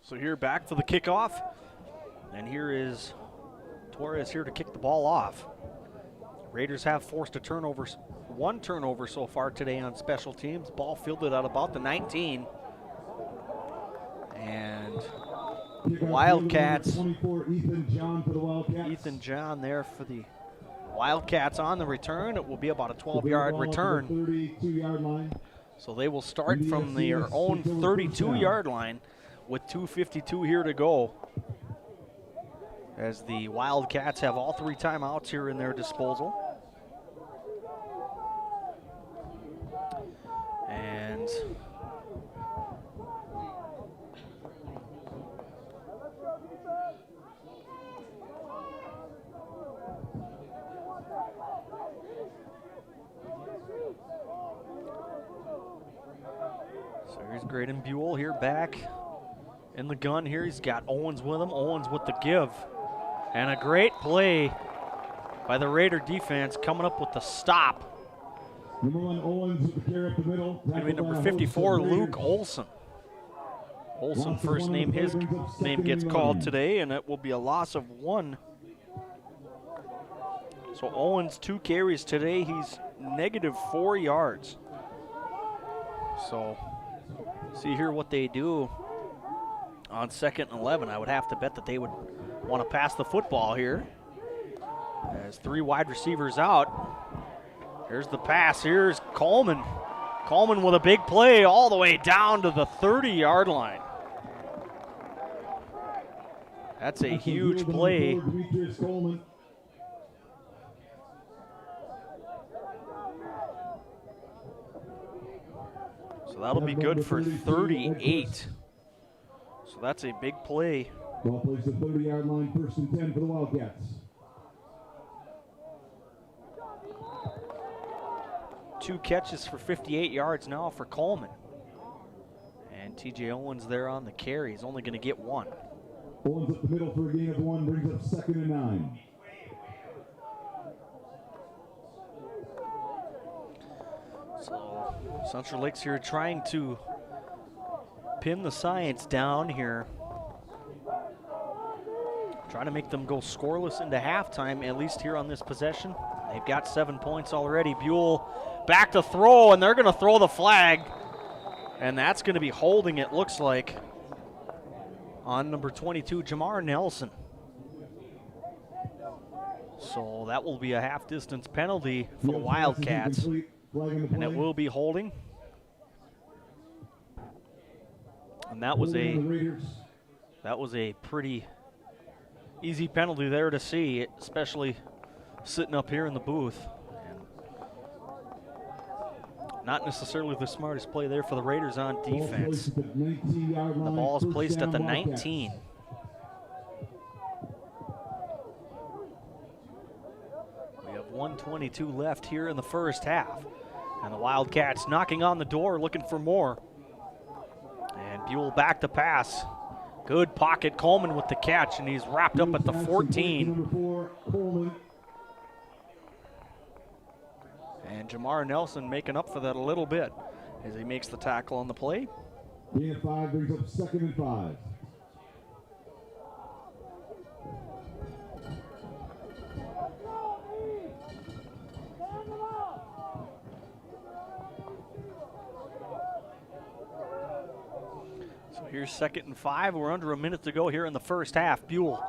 So here back for the kickoff, and here is Torres here to kick the ball off. Raiders have forced a turnover, 1 turnover so far today on special teams. Ball fielded at about the 19. And Wildcats, Ethan John there for the Wildcats on the return. It will be about a 12-yard return. So they will start from their own 32-yard line with 2:52 here to go, as the Wildcats have all 3 timeouts here in their disposal. And so here's Graydon Buell here back in the gun here. He's got Owens with him. Owens with the give. And a great play by the Raider defense coming up with the stop. Number 1, Owens with the carry up the middle. Going to be number 54, Luke Olson. Olson first name, his name gets called today, and it will be a loss of 1. So Owens 2 carries today. He's -4 yards. So see here what they do on 2nd and 11. I would have to bet that they would want to pass the football here. As 3 wide receivers out. Here's the pass. Here's Coleman. Coleman with a big play all the way down to the 30-yard line. That's a huge play. So that'll be good for 38. So that's a big play. Ball plays the 30-yard line, 1st and 10 for the Wildcats. 2 catches for 58 yards now for Coleman. And TJ Owens there on the carry. He's only going to get 1. Owens up the middle for a gain of 1, brings up 2nd and 9. So Central Lakes here trying to pin the Science down here. Trying to make them go scoreless into halftime, at least here on this possession. They've got 7 points already. Buell back to throw, and they're going to throw the flag. And that's going to be holding, it looks like, on number 22, Jamar Nelson. So that will be a half-distance penalty for the Wildcats, and it will be holding. And that was a pretty easy penalty there to see, especially sitting up here in the booth. Not necessarily the smartest play there for the Raiders on defense. The ball is placed at the 19. We have 1:22 left here in the first half. And the Wildcats knocking on the door, looking for more. And Buell back to pass. Good pocket, Coleman with the catch, and he's wrapped up at the 14. And Jamar Nelson making up for that a little bit as he makes the tackle on the play. Gain of 5 brings up 2nd and 5. So here's 2nd and 5. We're under a minute to go here in the first half. Buell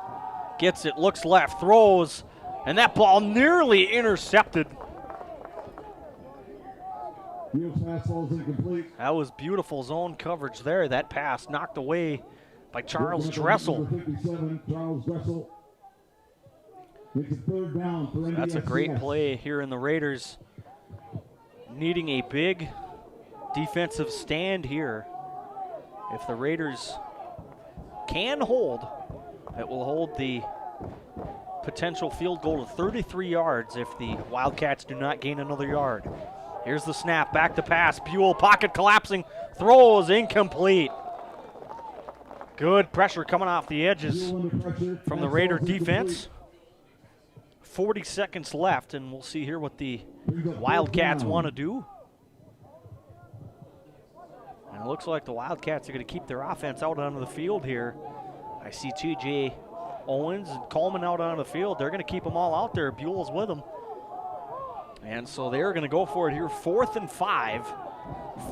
gets it, looks left, throws, and that ball nearly intercepted. That was beautiful zone coverage there. That pass knocked away by Charles Dressel. That's a great play here in the Raiders, needing a big defensive stand here. If the Raiders can hold, it will hold the potential field goal to 33 yards if the Wildcats do not gain another yard. Here's the snap, back to pass. Buell, pocket collapsing, throws incomplete. Good pressure coming off the edges from the Raider defense. 40 seconds left, and we'll see here what the Wildcats want to do. And it looks like the Wildcats are going to keep their offense out onto the field here. I see T.J. Owens and Coleman out onto the field. They're going to keep them all out there. Buell's with them. And so they're going to go for it here, 4th and 5.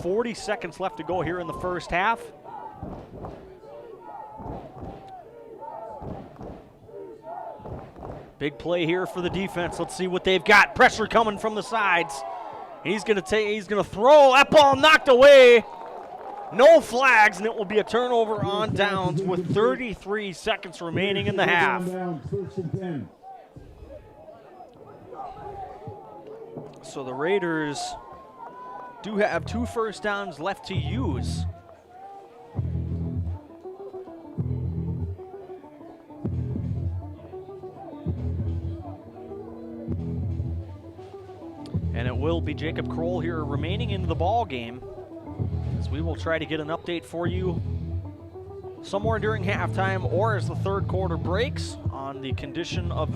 40 seconds left to go here in the first half. Big play here for the defense. Let's see what they've got. Pressure coming from the sides. He's going to throw. That ball knocked away. No flags, and it will be a turnover on downs with 33 seconds remaining in the half. So the Raiders do have 2 first downs left to use. And it will be Jacob Kroll here remaining in the ball game, as we will try to get an update for you somewhere during halftime or as the third quarter breaks on the condition of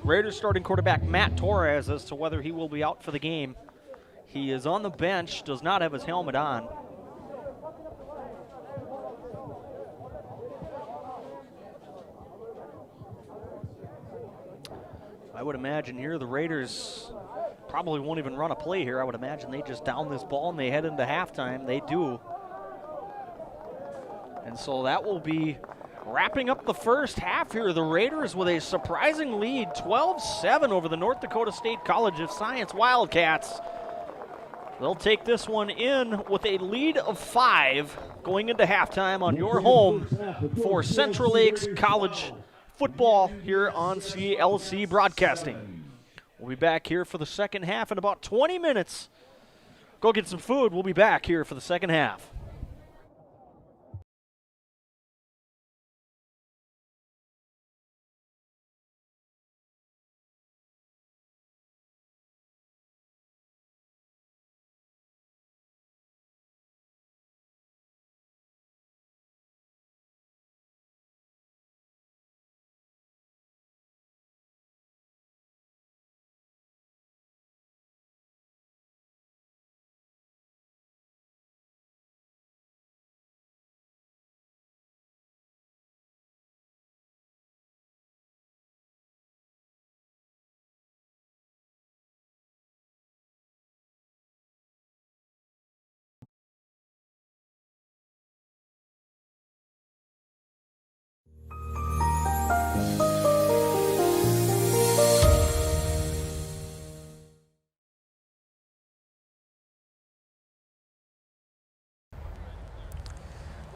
Raiders starting quarterback Matt Torres as to whether he will be out for the game. He is on the bench, does not have his helmet on. I would imagine here the Raiders probably won't even run a play here. I would imagine they just down this ball and they head into halftime. They do. And so that will be wrapping up the first half here. The Raiders with a surprising lead, 12-7 over the North Dakota State College of Science Wildcats. They'll take this one in with a lead of 5 going into halftime on your home for Central Lakes College football here on CLC Broadcasting. We'll be back here for the second half in about 20 minutes. Go get some food. We'll be back here for the second half.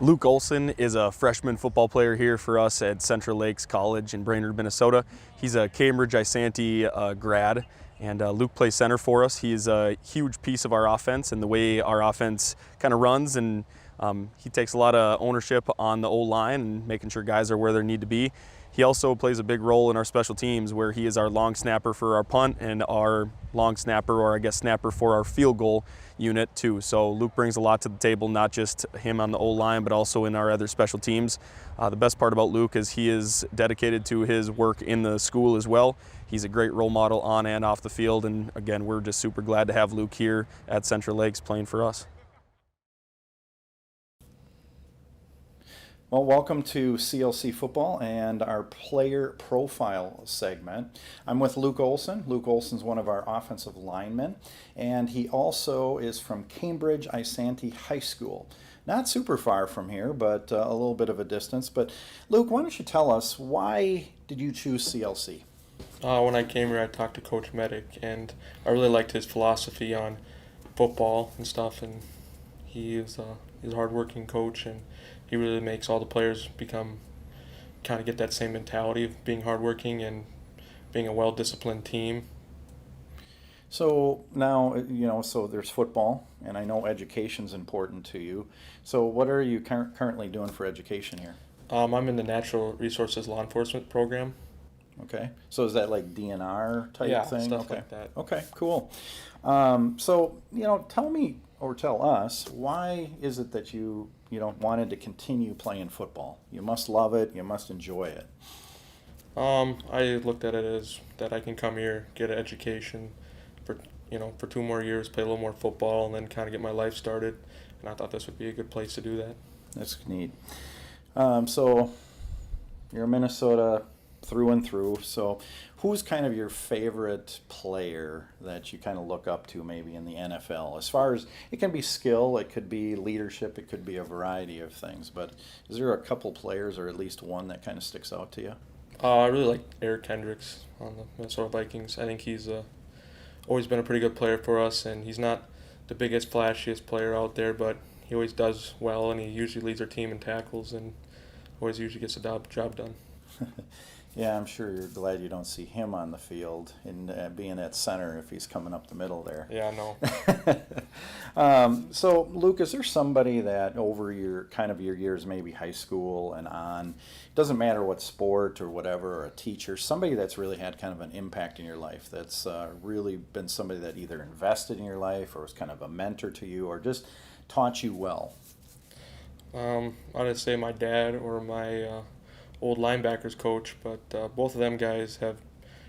Luke Olson is a freshman football player here for us at Central Lakes College in Brainerd, Minnesota. He's a Cambridge-Isanti grad, and Luke plays center for us. He is a huge piece of our offense and the way our offense kind of runs, and he takes a lot of ownership on the O-line and making sure guys are where they need to be. He also plays a big role in our special teams, where he is our long snapper for our punt and our long snapper, or I guess snapper, for our field goal unit too. So Luke brings a lot to the table, not just him on the O-line, but also in our other special teams. The best part about Luke is he is dedicated to his work in the school as well. He's a great role model on and off the field, and again, we're just super glad to have Luke here at Central Lakes playing for us. Well, welcome to CLC Football and our player profile segment. I'm with Luke Olson. Luke Olson's one of our offensive linemen, and he also is from Cambridge-Isanti High School. Not super far from here, but a little bit of a distance. But Luke, why don't you tell us, why did you choose CLC? When I came here, I talked to Coach Medic, and I really liked his philosophy on football and stuff, and he's a hard-working coach, and he really makes all the players kind of get that same mentality of being hardworking and being a well-disciplined team. So now, so there's football, and I know education's important to you. So what are you currently doing for education here? I'm in the Natural Resources Law Enforcement program. Okay. So is that like DNR type thing? Yeah, stuff like that. Okay, cool. So, tell me, or tell us, why is it that you wanted to continue playing football? You must love it. You must enjoy it. I looked at it as that I can come here, get an education for 2 more years, play a little more football, and then kind of get my life started. And I thought this would be a good place to do that. That's neat. So you're a Minnesota through and through. So who's kind of your favorite player that you kind of look up to maybe in the NFL? As far as, it can be skill, it could be leadership, it could be a variety of things. But is there a couple players, or at least one, that kind of sticks out to you? I really like Eric Hendricks on the Minnesota Vikings. I think he's always been a pretty good player for us, and he's not the biggest, flashiest player out there, but he always does well, and he usually leads our team in tackles and always usually gets the job done. Yeah, I'm sure you're glad you don't see him on the field and being at center if he's coming up the middle there. Yeah, I know. So, Luke, is there somebody that over your years, maybe high school and on, doesn't matter what sport or whatever, or a teacher, somebody that's really had kind of an impact in your life, that's really been somebody that either invested in your life or was kind of a mentor to you or just taught you well? I'd say my dad or my old linebackers coach, but both of them guys have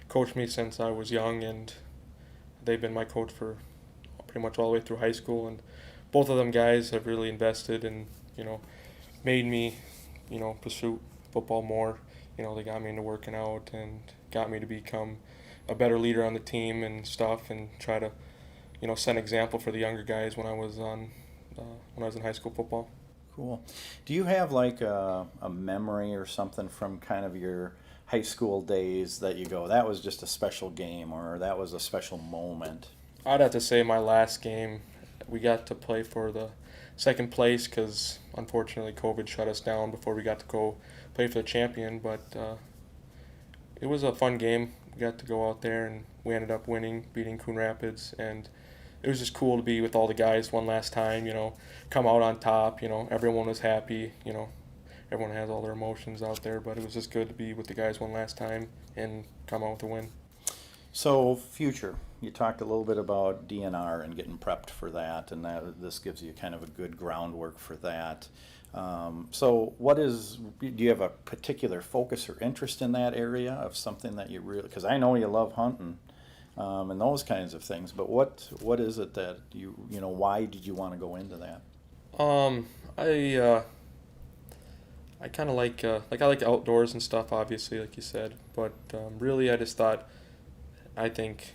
coached me since I was young, and they've been my coach for pretty much all the way through high school, and both of them guys have really invested and made me pursue football more. They got me into working out and got me to become a better leader on the team and stuff, and try to set an example for the younger guys when I was in high school football. Cool. Do you have like a memory or something from kind of your high school days that you go, that was just a special game, or that was a special moment? I'd have to say my last game, we got to play for the second place because unfortunately COVID shut us down before we got to go play for the champion, but it was a fun game. We got to go out there and we ended up winning, beating Coon Rapids, and it was just cool to be with all the guys one last time, come out on top, everyone was happy, everyone has all their emotions out there, but it was just good to be with the guys one last time and come out with a win. So, future, you talked a little bit about DNR and getting prepped for that, and this gives you kind of a good groundwork for that. So do you have a particular focus or interest in that area of something that you really, because I know you love hunting, and those kinds of things, but what is it that why did you want to go into that? I kind of like I like outdoors and stuff, obviously, like you said, but really I just thought, I think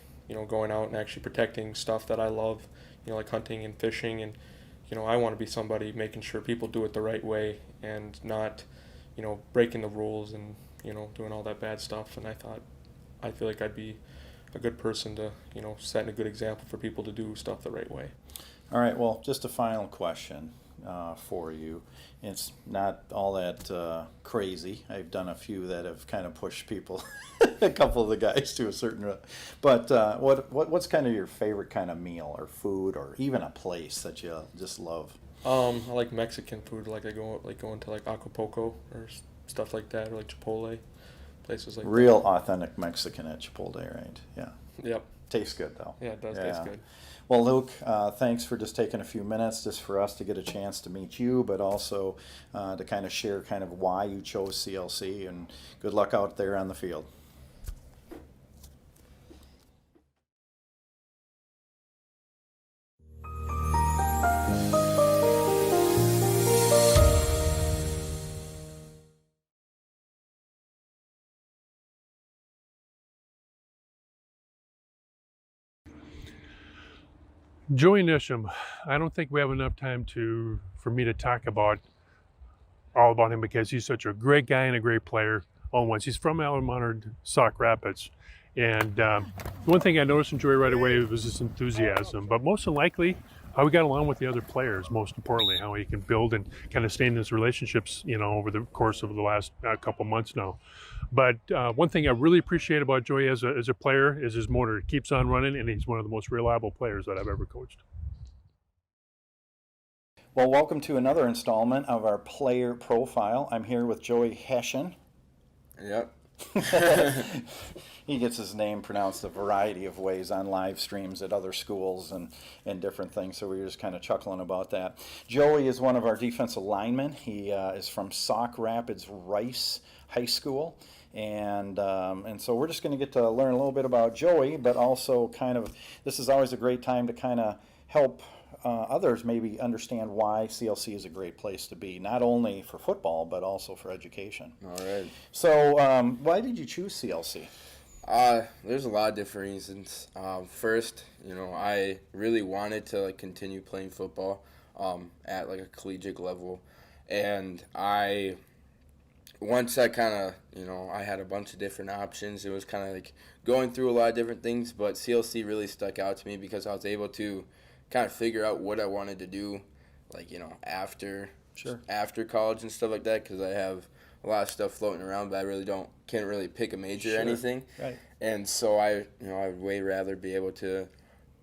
going out and actually protecting stuff that I love, like hunting and fishing, and I want to be somebody making sure people do it the right way and not breaking the rules and doing all that bad stuff. And I feel like I'd be a good person to, setting a good example for people to do stuff the right way. All right, well, just a final question. for you. It's not all that crazy. I've done a few that have kind of pushed people, a couple of the guys to a certain. But what's kind of your favorite kind of meal or food or even a place that you just love? I like Mexican food. Like going to like Acapulco or stuff like that, or like Chipotle, places like Real authentic Mexican at Chipotle, right? Yeah. Yep. Tastes good though. Yeah, it does taste good. Well, Luke, thanks for just taking a few minutes just for us to get a chance to meet you, but also to kind of share kind of why you chose CLC, and good luck out there on the field. Joey Nisham, I don't think we have enough time for me to talk all about him because he's such a great guy and a great player all at once. He's from Alameda, Sauk Rapids. And one thing I noticed in Joey right away was his enthusiasm, but most likely how he got along with the other players, most importantly, how he can build and kind of stay in these relationships, over the course of the last couple months now. But one thing I really appreciate about Joey as a player is his motor. It keeps on running, and he's one of the most reliable players that I've ever coached. Well, welcome to another installment of our player profile. I'm here with Joey Hession. Yep. He gets his name pronounced a variety of ways on live streams at other schools and different things, so we were just kind of chuckling about that. Joey is one of our defensive linemen. He is from Sauk Rapids Rice High School, and so we're just going to get to learn a little bit about Joey, but also kind of, this is always a great time to kind of help others maybe understand why CLC is a great place to be, not only for football, but also for education. All right. So why did you choose CLC? There's a lot of different reasons. First, I really wanted to continue playing football at a collegiate level, and once I kind of, I had a bunch of different options. It was kind of going through a lot of different things, but CLC really stuck out to me because I was able to kind of figure out what I wanted to do, after college and stuff like that, because I have a lot of stuff floating around, but I can't really pick a major or anything. Right. And so I would way rather be able to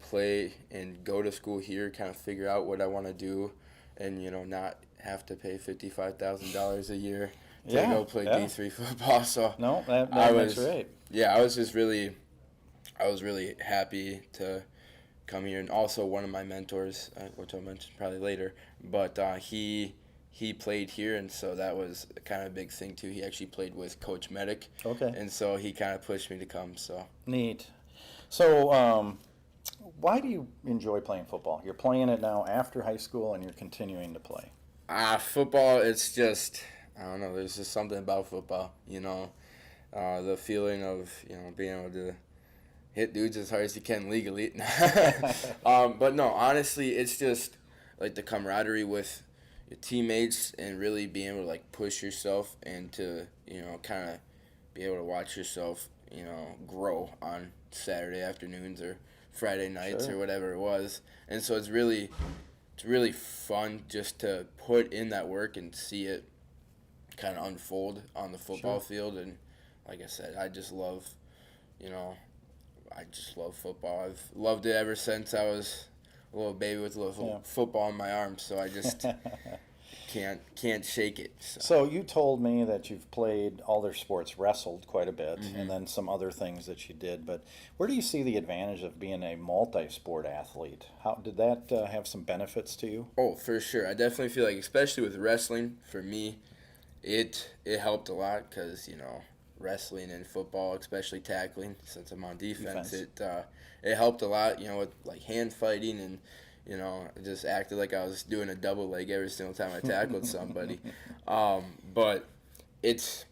play and go to school here, kind of figure out what I want to do, and not have to pay $55,000 a year to go play D3 football. So no, that's right. Yeah, I was really happy to come here, and also one of my mentors, which I'll mention probably later, but he played here, and so that was kind of a big thing too. He actually played with Coach Medic. Okay. And so he kind of pushed me to come. So neat. So why do you enjoy playing football? You're playing it now after high school, and you're continuing to play. Football, it's just, I don't know, there's just something about football, the feeling of, being able to hit dudes as hard as you can legally. But no, honestly, it's just the camaraderie with your teammates and really being able to push yourself and to, kind of be able to watch yourself, grow on Saturday afternoons or Friday nights or whatever it was. And so it's really fun just to put in that work and see it kind of unfold on the football field. And like I said, I just love football. I've loved it ever since I was a little baby with a little football in my arms, so I just can't shake it. So you told me that you've played all their sports, wrestled quite a bit, Mm-hmm. and then some other things that you did, but where do you see the advantage of being a multi-sport athlete? How did that have some benefits to you? Oh, for sure. I definitely feel especially with wrestling, for me, it helped a lot because, wrestling and football, especially tackling, since I'm on defense. It helped a lot, with hand fighting, and I just acted like I was doing a double leg every single time I tackled somebody. But it's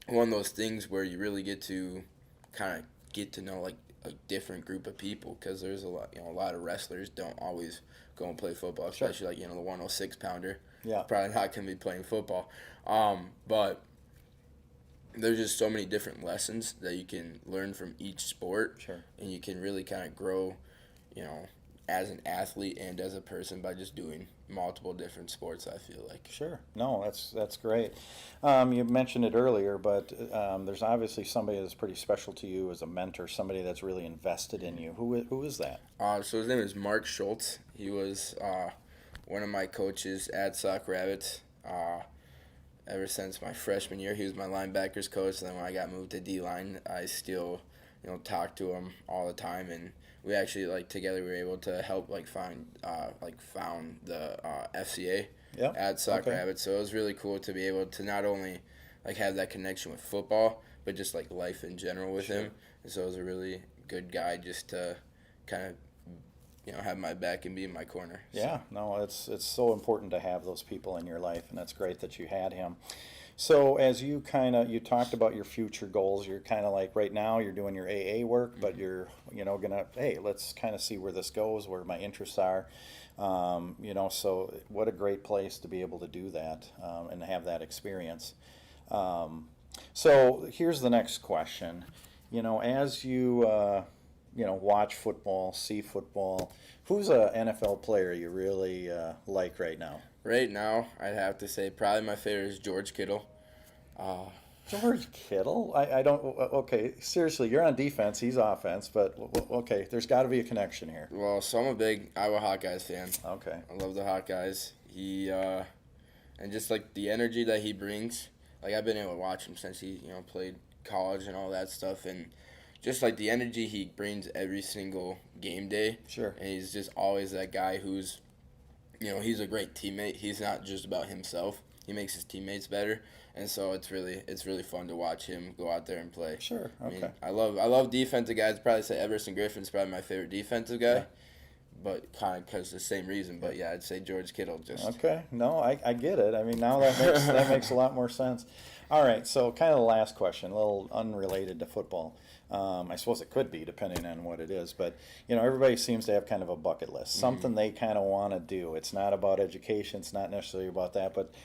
one of those things where you really get to kind of get to know a different group of people, because there's a lot of wrestlers don't always go and play football, especially the 106 pounder. Yeah, probably not gonna be playing football. But there's just so many different lessons that you can learn from each sport, and you can really kind of grow, as an athlete and as a person by just doing multiple different sports, I feel like. Sure. No, that's great. You mentioned it earlier, but there's obviously somebody that's pretty special to you as a mentor, somebody that's really invested in you. Who is that? So his name is Mark Schultz. He was one of my coaches at Sauk Rabbits. Ever since my freshman year, he was my linebackers coach. And then when I got moved to D-line, I still, talk to him all the time. And we actually, together we were able to help, found the FCA at Sauk Rabbits. So it was really cool to be able to not only, have that connection with football, but just, life in general with him. And so it was a really good guy just to kind of, have my back and be in my corner. Yeah, no, it's so important to have those people in your life, and that's great that you had him. So as you talked about your future goals, you're kind of right now you're doing your AA work, but you're, gonna, hey, let's kind of see where this goes, where my interests are. So what a great place to be able to do that and have that experience. So here's the next question. As you watch football, see football, who's a NFL player you really like right now? Right now, I'd have to say probably my favorite is George Kittle. George Kittle? I don't, okay, seriously, you're on defense, he's offense, but okay, there's got to be a connection here. Well, so I'm a big Iowa Hawkeyes fan. Okay. I love the Hawkeyes. He, and just the energy that he brings, I've been able to watch him since he, played college and all that stuff, and just the energy he brings every single game day. Sure. And he's just always that guy who's, he's a great teammate. He's not just about himself. He makes his teammates better. And so it's really fun to watch him go out there and play. Sure. Okay. I love defensive guys. I'd probably say Everson Griffin's probably my favorite defensive guy. Yeah. But kind of because of the same reason. But yeah, I'd say George Kittle just. Okay. No, I get it. I mean, now that makes a lot more sense. All right. So kind of the last question, a little unrelated to football. I suppose it could be, depending on what it is. But, everybody seems to have kind of a bucket list, something they kind of want to do. It's not about education. It's not necessarily about that. But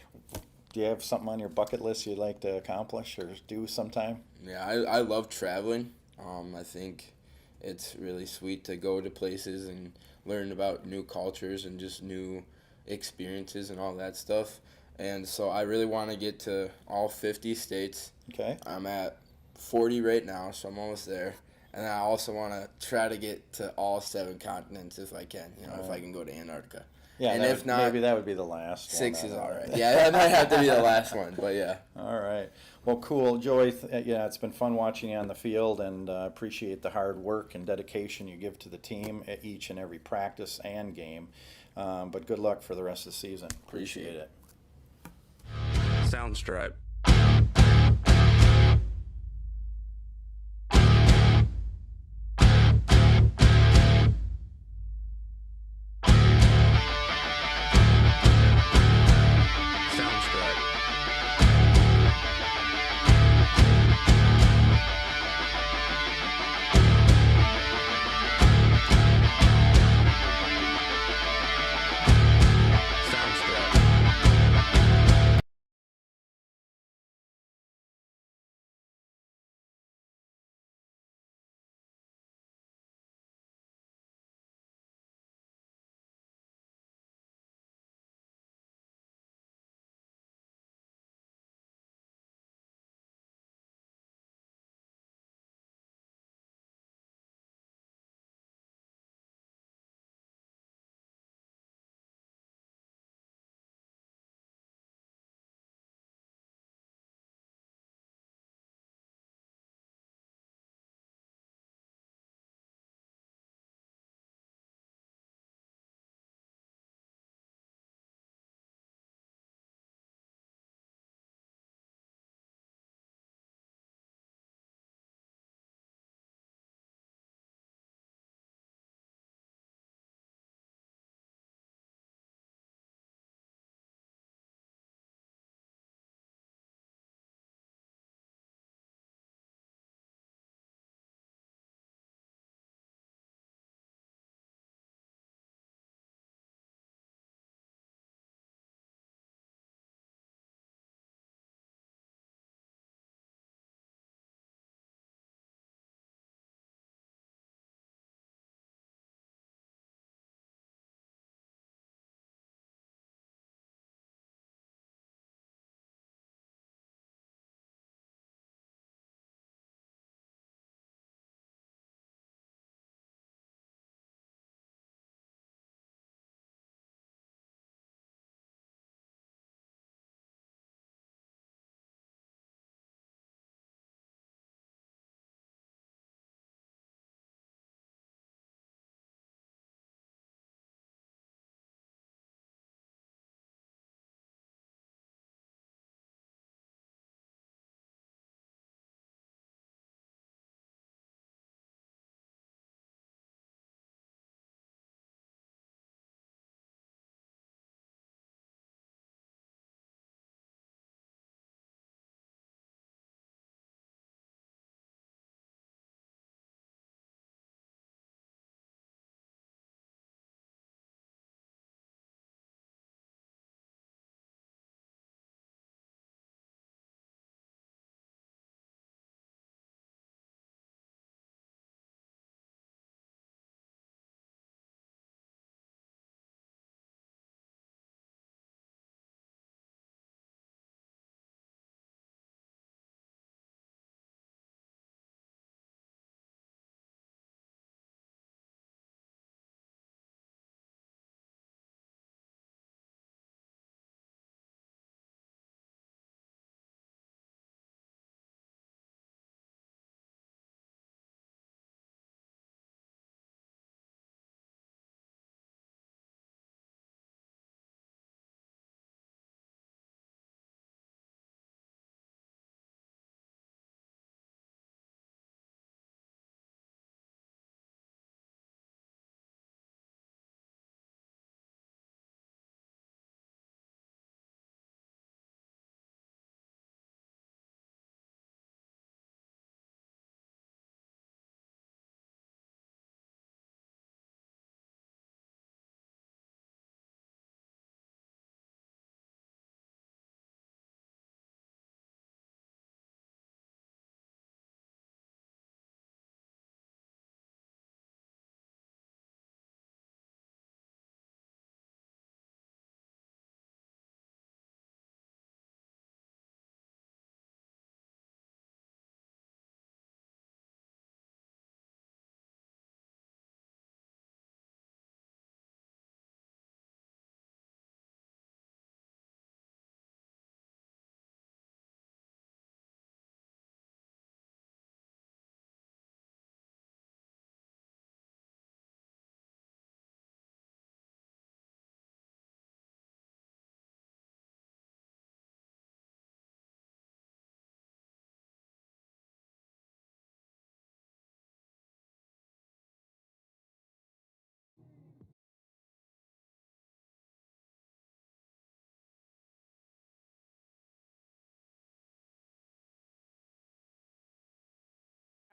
do you have something on your bucket list you'd like to accomplish or do sometime? Yeah, I love traveling. I think it's really sweet to go to places and learn about new cultures and just new experiences and all that stuff. And so I really want to get to all 50 states. Okay. I'm at 40 right now, so I'm almost there. And I also want to try to get to all 7 continents if I can, if I can go to Antarctica. Yeah, and if not, maybe that would be the last 6 one. is all right. Yeah, that might have to be the last one, but yeah. All right. Well, cool. Joey, it's been fun watching you on the field, and appreciate the hard work and dedication you give to the team at each and every practice and game. But good luck for the rest of the season. Appreciate it. Soundstripe.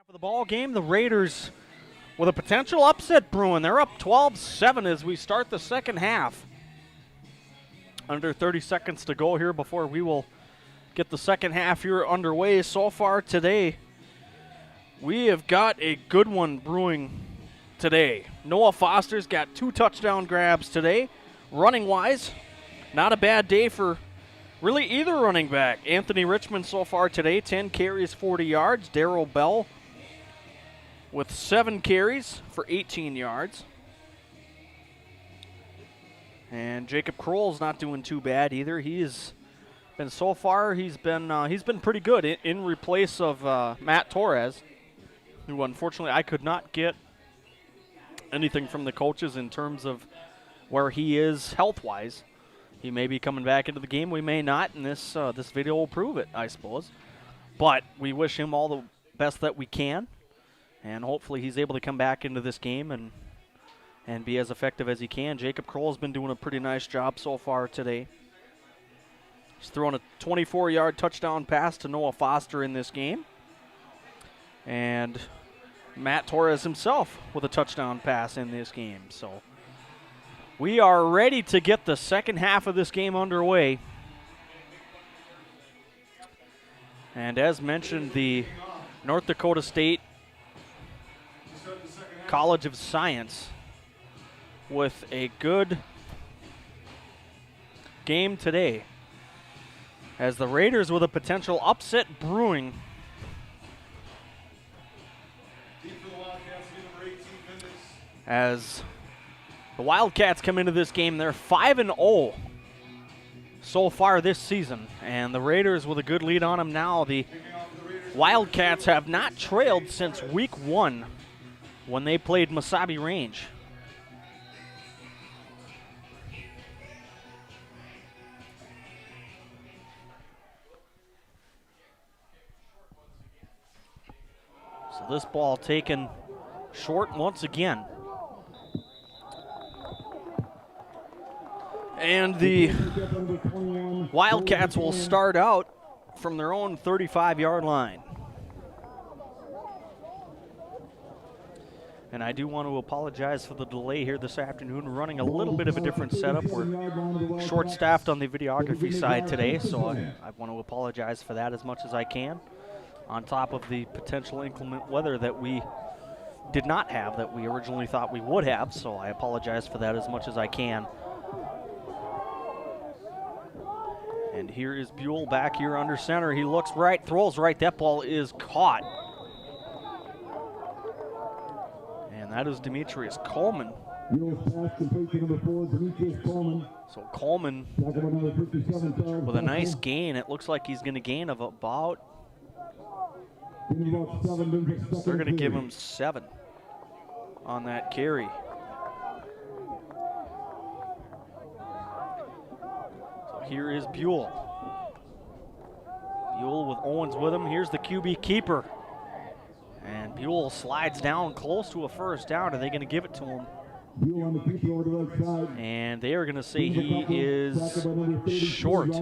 For the ball game, the Raiders with a potential upset brewing. They're up 12-7 as we start the second half. Under 30 seconds to go here before we will get the second half here underway. So far today, we have got a good one brewing today. Noah Foster's got 2 touchdown grabs today. Running-wise, not a bad day for really either running back. Anthony Richmond so far today, 10 carries, 40 yards. Darrell Bell with 7 carries for 18 yards. And Jacob Kroll's not doing too bad either. He's been so far, he's been pretty good in replace of Matt Torres, who unfortunately I could not get anything from the coaches in terms of where he is health-wise. He may be coming back into the game, we may not, and this video will prove it, I suppose. But we wish him all the best that we can, and hopefully he's able to come back into this game and be as effective as he can. Jacob Kroll's been doing a pretty nice job so far today. He's thrown a 24-yard touchdown pass to Noah Foster in this game. And Matt Torres himself with a touchdown pass in this game. So we are ready to get the second half of this game underway. And as mentioned, the North Dakota State College of Science with a good game today, as the Raiders with a potential upset brewing. As the Wildcats come into this game, they're 5-0 so far this season, and the Raiders with a good lead on them now. The Wildcats have not trailed since week 1 when they played Mesabi Range. So this ball taken short once again. And the Wildcats will start out from their own 35-yard line. And I do want to apologize for the delay here this afternoon. We're running a little bit of a different setup. We're short-staffed on the videography side today, so I want to apologize for that as much as I can, on top of the potential inclement weather that we did not have, that we originally thought we would have, so I apologize for that as much as I can. And here is Buell back here under center. He looks right, throws right. That ball is caught. And that is Demetrius Coleman. So Coleman with a nice gain. It looks like he's going to gain of about, they're going to give him 7 on that carry. Here is Buell. Buell with Owens with him. Here's the QB keeper. And Buell slides down close to a first down. Are they going to give it to him? And they are going to say he is short.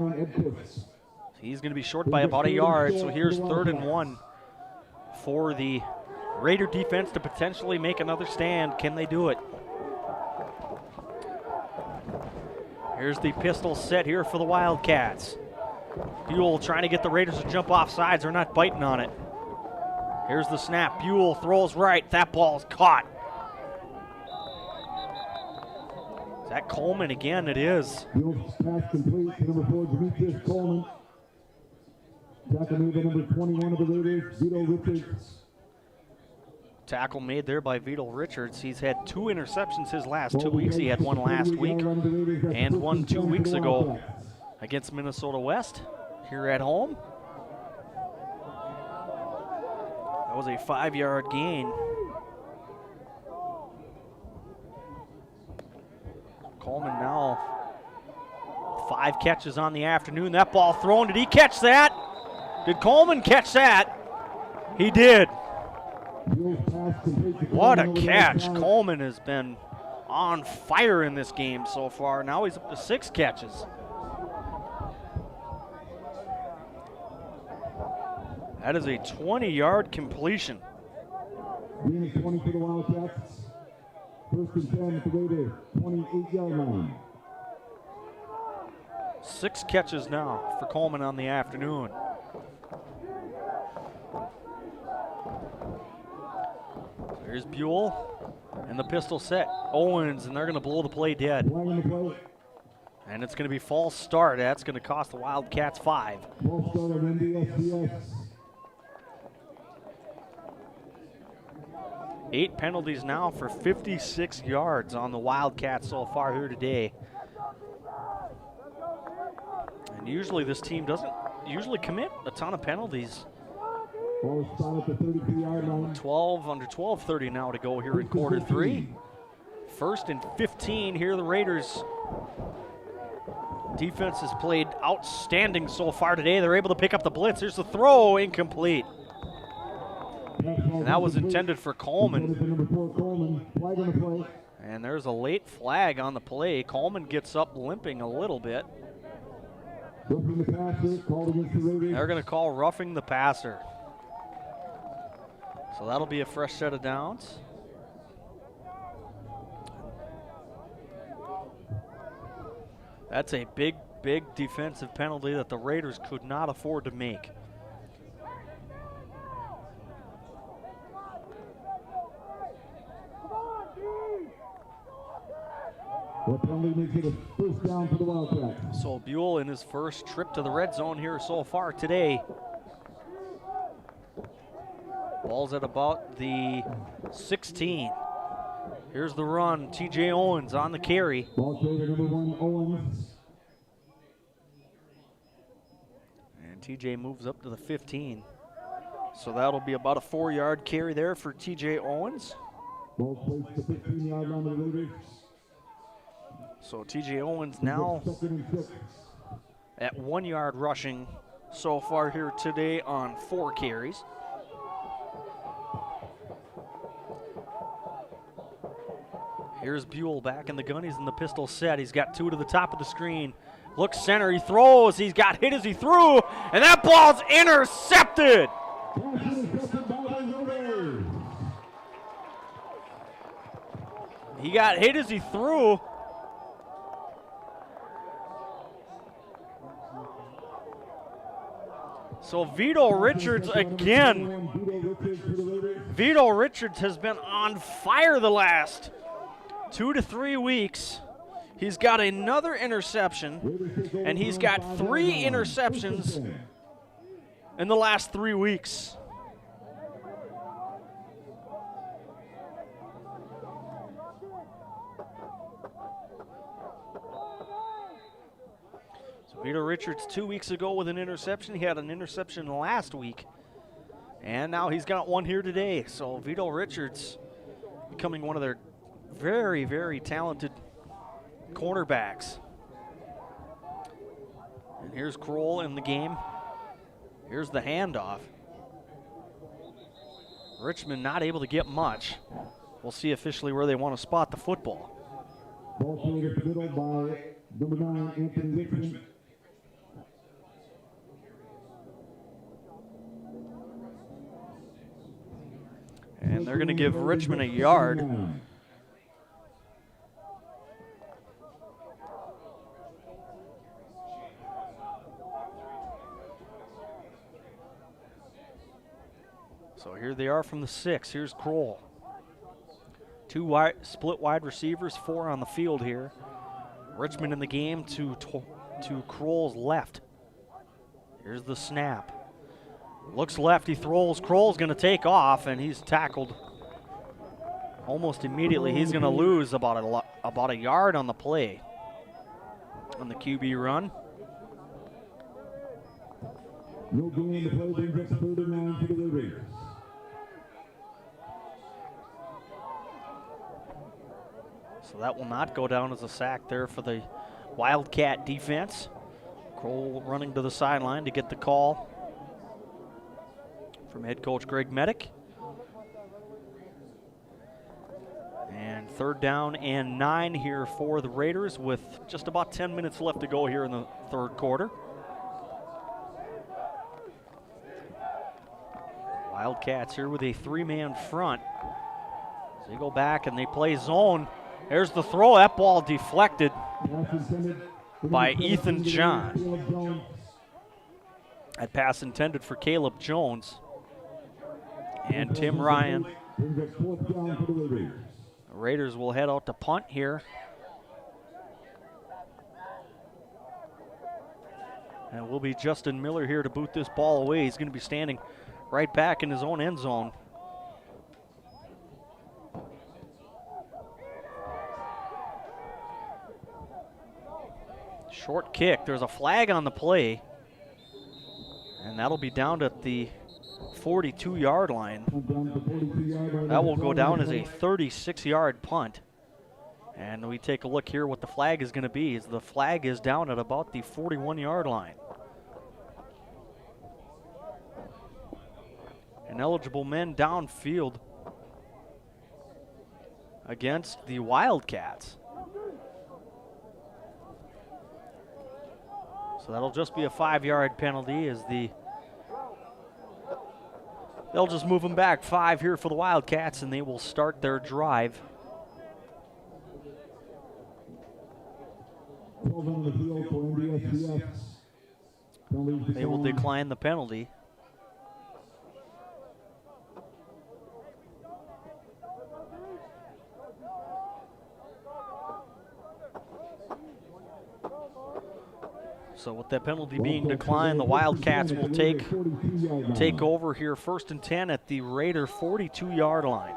He's going to be short by about a yard. So here's 3rd and 1 for the Raider defense to potentially make another stand. Can they do it? Here's the pistol set here for the Wildcats. Buell trying to get the Raiders to jump off sides. They're not biting on it. Here's the snap. Buell throws right. That ball's caught. Is that Coleman again? It is. Buell's pass complete to number 4, Demetrius Coleman. Tackle made by number 21 of the Raiders, Vito Richards. Tackle made there by Vito Richards. He's had 2 interceptions his last 2 weeks. He had one last week and one 2 weeks ago against Minnesota West here at home. That was a 5-yard gain. Coleman now 5 catches on the afternoon. That ball thrown. Did he catch that? Did Coleman catch that? He did. What a catch. Coleman has been on fire in this game so far. Now he's up to 6 catches. That is a 20-yard completion. Gain of 20 for the Wildcats. First and 10 at the Raider 28-yard line. 6 catches now for Coleman on the afternoon. Here's Buell and the pistol set. Owens, and they're going to blow the play dead. And it's going to be false start. That's going to cost the Wildcats 5. False start on NDSCS. 8 penalties now for 56 yards on the Wildcats so far here today. And usually this team doesn't usually commit a ton of penalties. Ball spot at the 33-yard line. 12:30 now to go here in quarter 3. First and 15 here, the Raiders. Defense has played outstanding so far today. They're able to pick up the blitz. There's the throw, incomplete. And that was intended for Coleman. And there's a late flag on the play. Coleman gets up limping a little bit. They're going to call roughing the passer. So that'll be a fresh set of downs. That's a big, big defensive penalty that the Raiders could not afford to make. That penalty makes it a first down for the Wildcats. So Buell in his first trip to the red zone here so far today. Ball's at about the 16. Here's the run. TJ Owens on the carry. Ball carrier number 1, Owens. And TJ moves up to the 15. So that'll be about a 4-yard carry there for TJ Owens. Ball placed the 15-yard line of the Raiders. So TJ Owens now at 1 yard rushing so far here today on 4 carries. Here's Buell back in the gun. He's in the pistol set. He's got 2 to the top of the screen. Looks center. He throws. He's got hit as he threw. And that ball's intercepted. He got hit as he threw. So Vito Richards again. Vito Richards has been on fire the last 2 to 3 weeks. He's got another interception, and he's got 3 interceptions in the last 3 weeks. So Vito Richards 2 weeks ago with an interception. He had an interception last week, and now he's got one here today. So Vito Richards becoming one of their very, very talented cornerbacks. And here's Kroll in the game. Here's the handoff. Richmond not able to get much. We'll see officially where they want to spot the football. Ball played at the middle by number 9, Anthony Richmond. And they're going to give Richmond a yard. So here they are from the 6. Here's Kroll. 2 split wide receivers, 4 on the field here. Richmond in the game to Kroll's left. Here's the snap. Looks left, he throws. Kroll's going to take off, and he's tackled almost immediately. He's going to lose about a yard on the play on the QB run. No gain, the play brings us 39 for the Raiders. So that will not go down as a sack there for the Wildcat defense. Kroll running to the sideline to get the call from head coach Greg Medic. And 3rd down and 9 here for the Raiders with just about 10 minutes left to go here in the 3rd quarter. Wildcats here with a 3-man front. So they go back and they play zone. There's the throw. That ball deflected by Ethan John. That pass intended for Caleb Jones. And Tim Ryan. The Raiders will head out to punt here. And it will be Justin Miller here to boot this ball away. He's going to be standing right back in his own end zone. Short kick. There's a flag on the play. And that'll be down at the 42-yard line. That will go down as a 36-yard punt. And we take a look here what the flag is going to be. The flag is down at about the 41-yard line. Ineligible men downfield against the Wildcats. So that'll just be a 5-yard penalty as they'll just move them back 5 here for the Wildcats, and they will start their drive. They will decline the penalty. So with that penalty being declined, the Wildcats will take over here 1st and 10 at the Raider 42-yard line.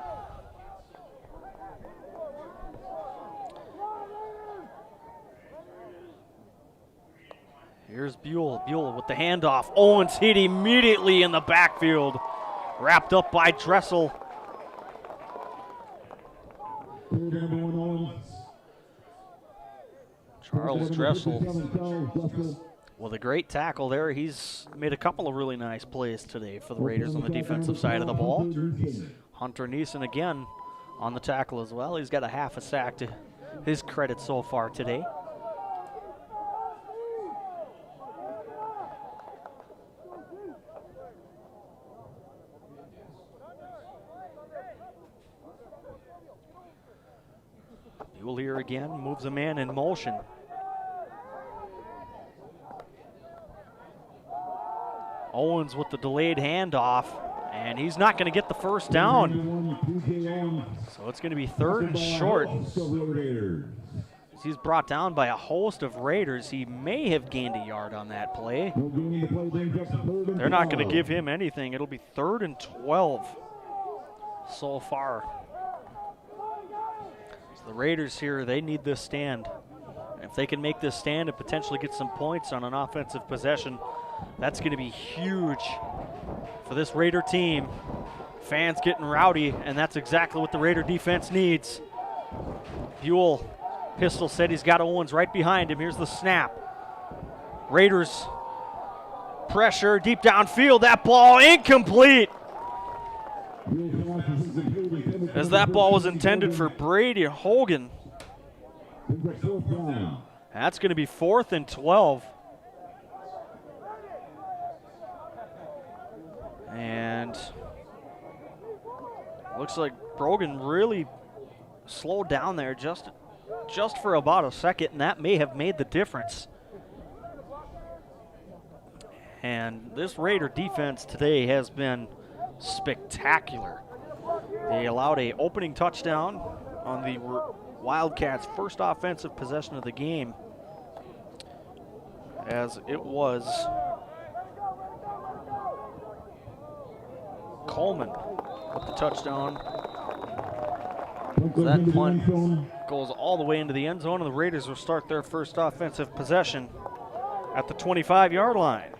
Here's Buell. Buell with the handoff. Owens hit immediately in the backfield. Wrapped up by Dressel. Charles Dressel with a great tackle there. He's made a couple of really nice plays today for the Raiders on the defensive side of the ball. Hunter Neeson again on the tackle as well. He's got a half a sack to his credit so far today. Buell here again, moves a man in motion. Owens with the delayed handoff, and he's not going to get the first down. So it's going to be 3rd and short. He's brought down by a host of Raiders. He may have gained a yard on that play. They're not going to give him anything. It'll be 3rd and 12 so far. So the Raiders here, they need this stand. If they can make this stand and potentially get some points on an offensive possession, that's going to be huge for this Raider team. Fans getting rowdy, and that's exactly what the Raider defense needs. Buell, pistol set, he's got Owens right behind him. Here's the snap. Raiders pressure deep downfield. That ball incomplete. As that ball was intended for Brady Hogan. That's going to be 4th and 12. And looks like Brogan really slowed down there just for about a second, and that may have made the difference. And this Raider defense today has been spectacular. They allowed an opening touchdown on the Wildcats' first offensive possession of the game, as it was Coleman with the touchdown. So that punt goes all the way into the end zone, and the Raiders will start their first offensive possession at the 25-yard line.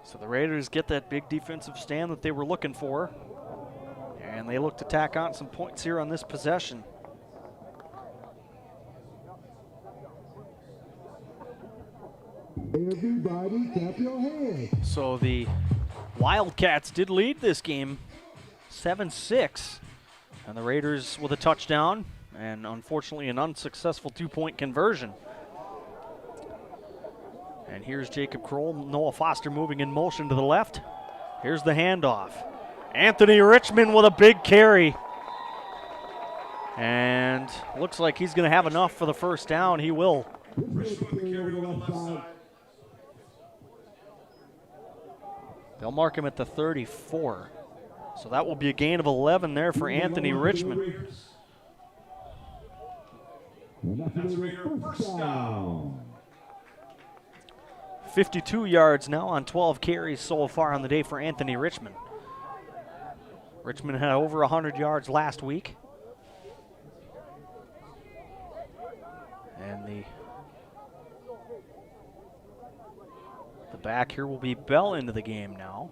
So the Raiders get that big defensive stand that they were looking for, and they look to tack on some points here on this possession. Everybody clap your hands. So the Wildcats did lead this game 7-6, and the Raiders with a touchdown and unfortunately an unsuccessful 2-point conversion. And here's Jacob Kroll. Noah Foster moving in motion to the left. Here's the handoff. Anthony Richmond with a big carry. And looks like he's going to have enough for the first down. He will. They'll mark him at the 34. So that will be a gain of 11 there for Anthony Richmond. That's Raider first down. 52 yards now on 12 carries so far on the day for Anthony Richmond. Richmond had over 100 yards last week. And the back here will be Bell into the game now.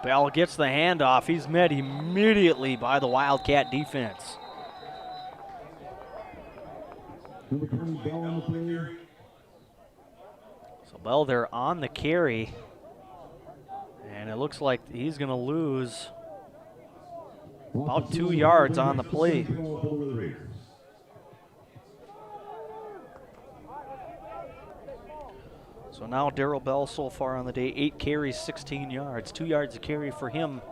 Bell gets the handoff. He's met immediately by the Wildcat defense. So Bell there on the carry. And it looks like he's going to lose about 2 yards on the play. So now Darryl Bell so far on the day, 8 carries, 16 yards. 2 yards a carry for him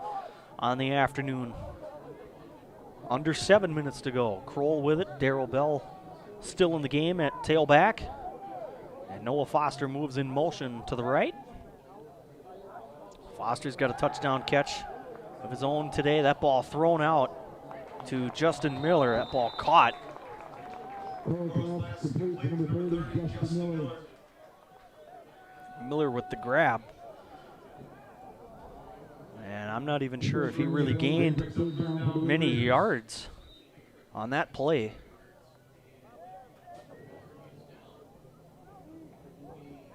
on the afternoon. Under 7 minutes to go. Kroll with it. Darryl Bell still in the game at tailback. And Noah Foster moves in motion to the right. Foster's got a touchdown catch of his own today. That ball thrown out to Justin Miller. That ball caught. Miller with the grab. And I'm not even sure if he really gained many yards on that play.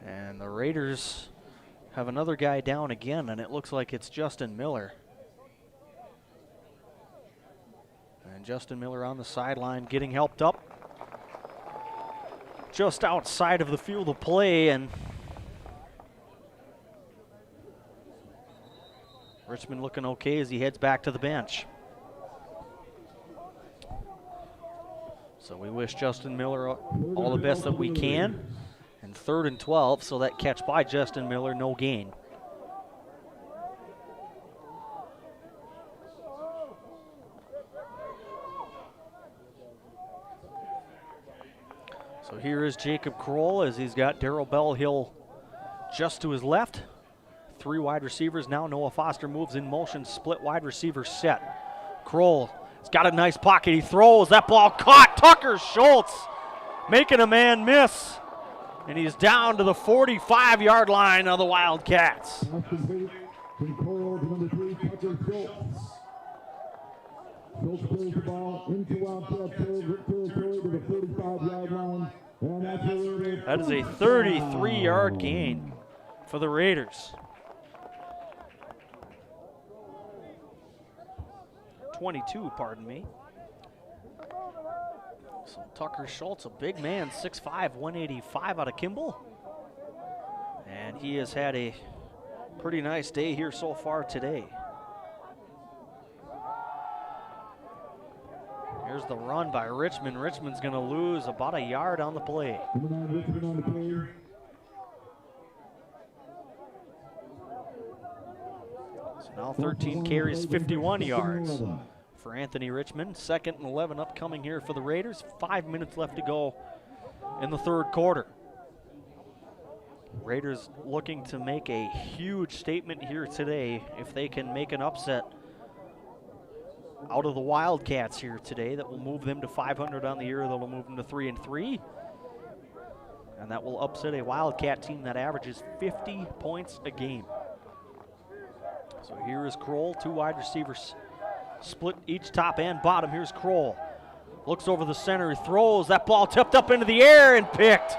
And the Raiders have another guy down again, and it looks like it's Justin Miller. And Justin Miller on the sideline getting helped up. Just outside of the field of play, and Richmond looking okay as he heads back to the bench. So we wish Justin Miller all the best that we can. And 3rd and 12, so that catch by Justin Miller, no gain. So here is Jacob Kroll as he's got Darryl Bell Hill just to his left. 3 wide receivers now. Noah Foster moves in motion, split wide receiver set. Kroll has got a nice pocket. He throws. That ball caught. Tucker Schultz making a man miss. And he's down to the 45-yard line of the Wildcats. That is a 33-yard gain for the Raiders. 22, pardon me. So Tucker Schultz, a big man, 6'5", 185 out of Kimball. And he has had a pretty nice day here so far today. Here's the run by Richmond. Richmond's going to lose about a yard on the play. So now 13 carries, 51 yards for Anthony Richmond. 2nd and 11 upcoming here for the Raiders. 5 minutes left to go in the 3rd quarter. Raiders looking to make a huge statement here today if they can make an upset out of the Wildcats here today. That will move them to 500 on the year. That will move them to 3-3. And that will upset a Wildcat team that averages 50 points a game. So here is Kroll, 2 wide receivers split each top and bottom. Here's Kroll. Looks over the center, he throws. That ball tipped up into the air and picked.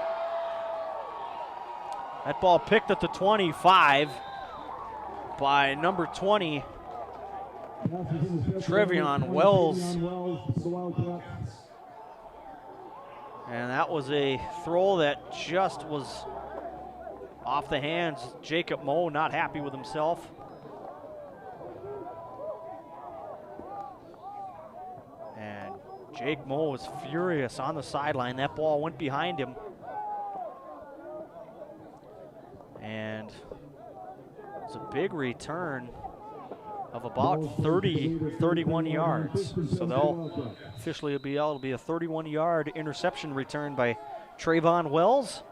That ball picked at the 25 by number 20, Trevion Wells. And that was a throw that just was off the hands. Jacob Moe not happy with himself. And Jake Moe was furious on the sideline. That ball went behind him. And it's a big return of about 31 yards. So they'll officially be able to be a 31-yard interception return by Trayvon Wells.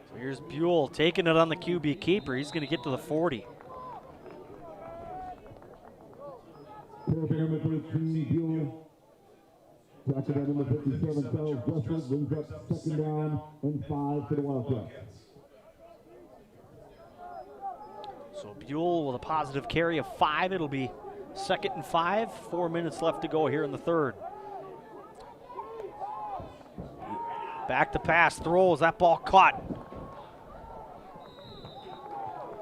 So here's Buell taking it on the QB keeper. He's going to get to the 40. Tackle by number 57, Charles Westwood, brings up 2nd down and 5 for the Wildcats. So Buell with a positive carry of 5. It'll be 2nd and 5. 4 minutes left to go here in the third. Back to pass, throws, that ball caught.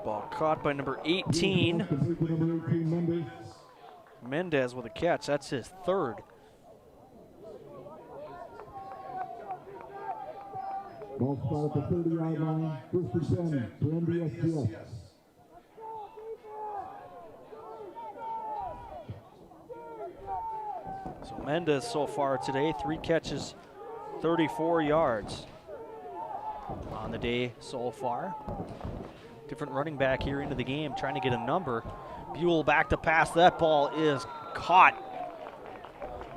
Ball caught by number 18. Mendez with a catch, that's his third. Ball spot at the 30-yard line, 1st and 10 for NDSCS. So Mendez so far today, 3 catches, 34 yards on the day so far. Different running back here into the game, trying to get a number. Buell back to pass. That ball is caught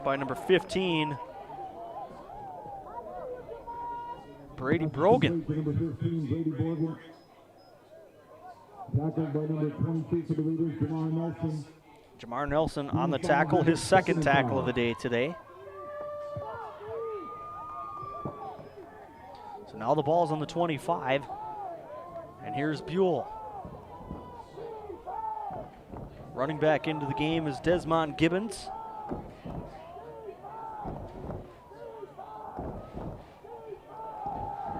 by number 15, Brady Brogan. Number 15, Brady Brogan. Tackled by number 22 for the Raiders, Jamar Nelson. Jamar Nelson on the tackle, his 2nd tackle of the day today. So now the ball's on the 25. And here's Buell. Running back into the game is Desmond Gibbons.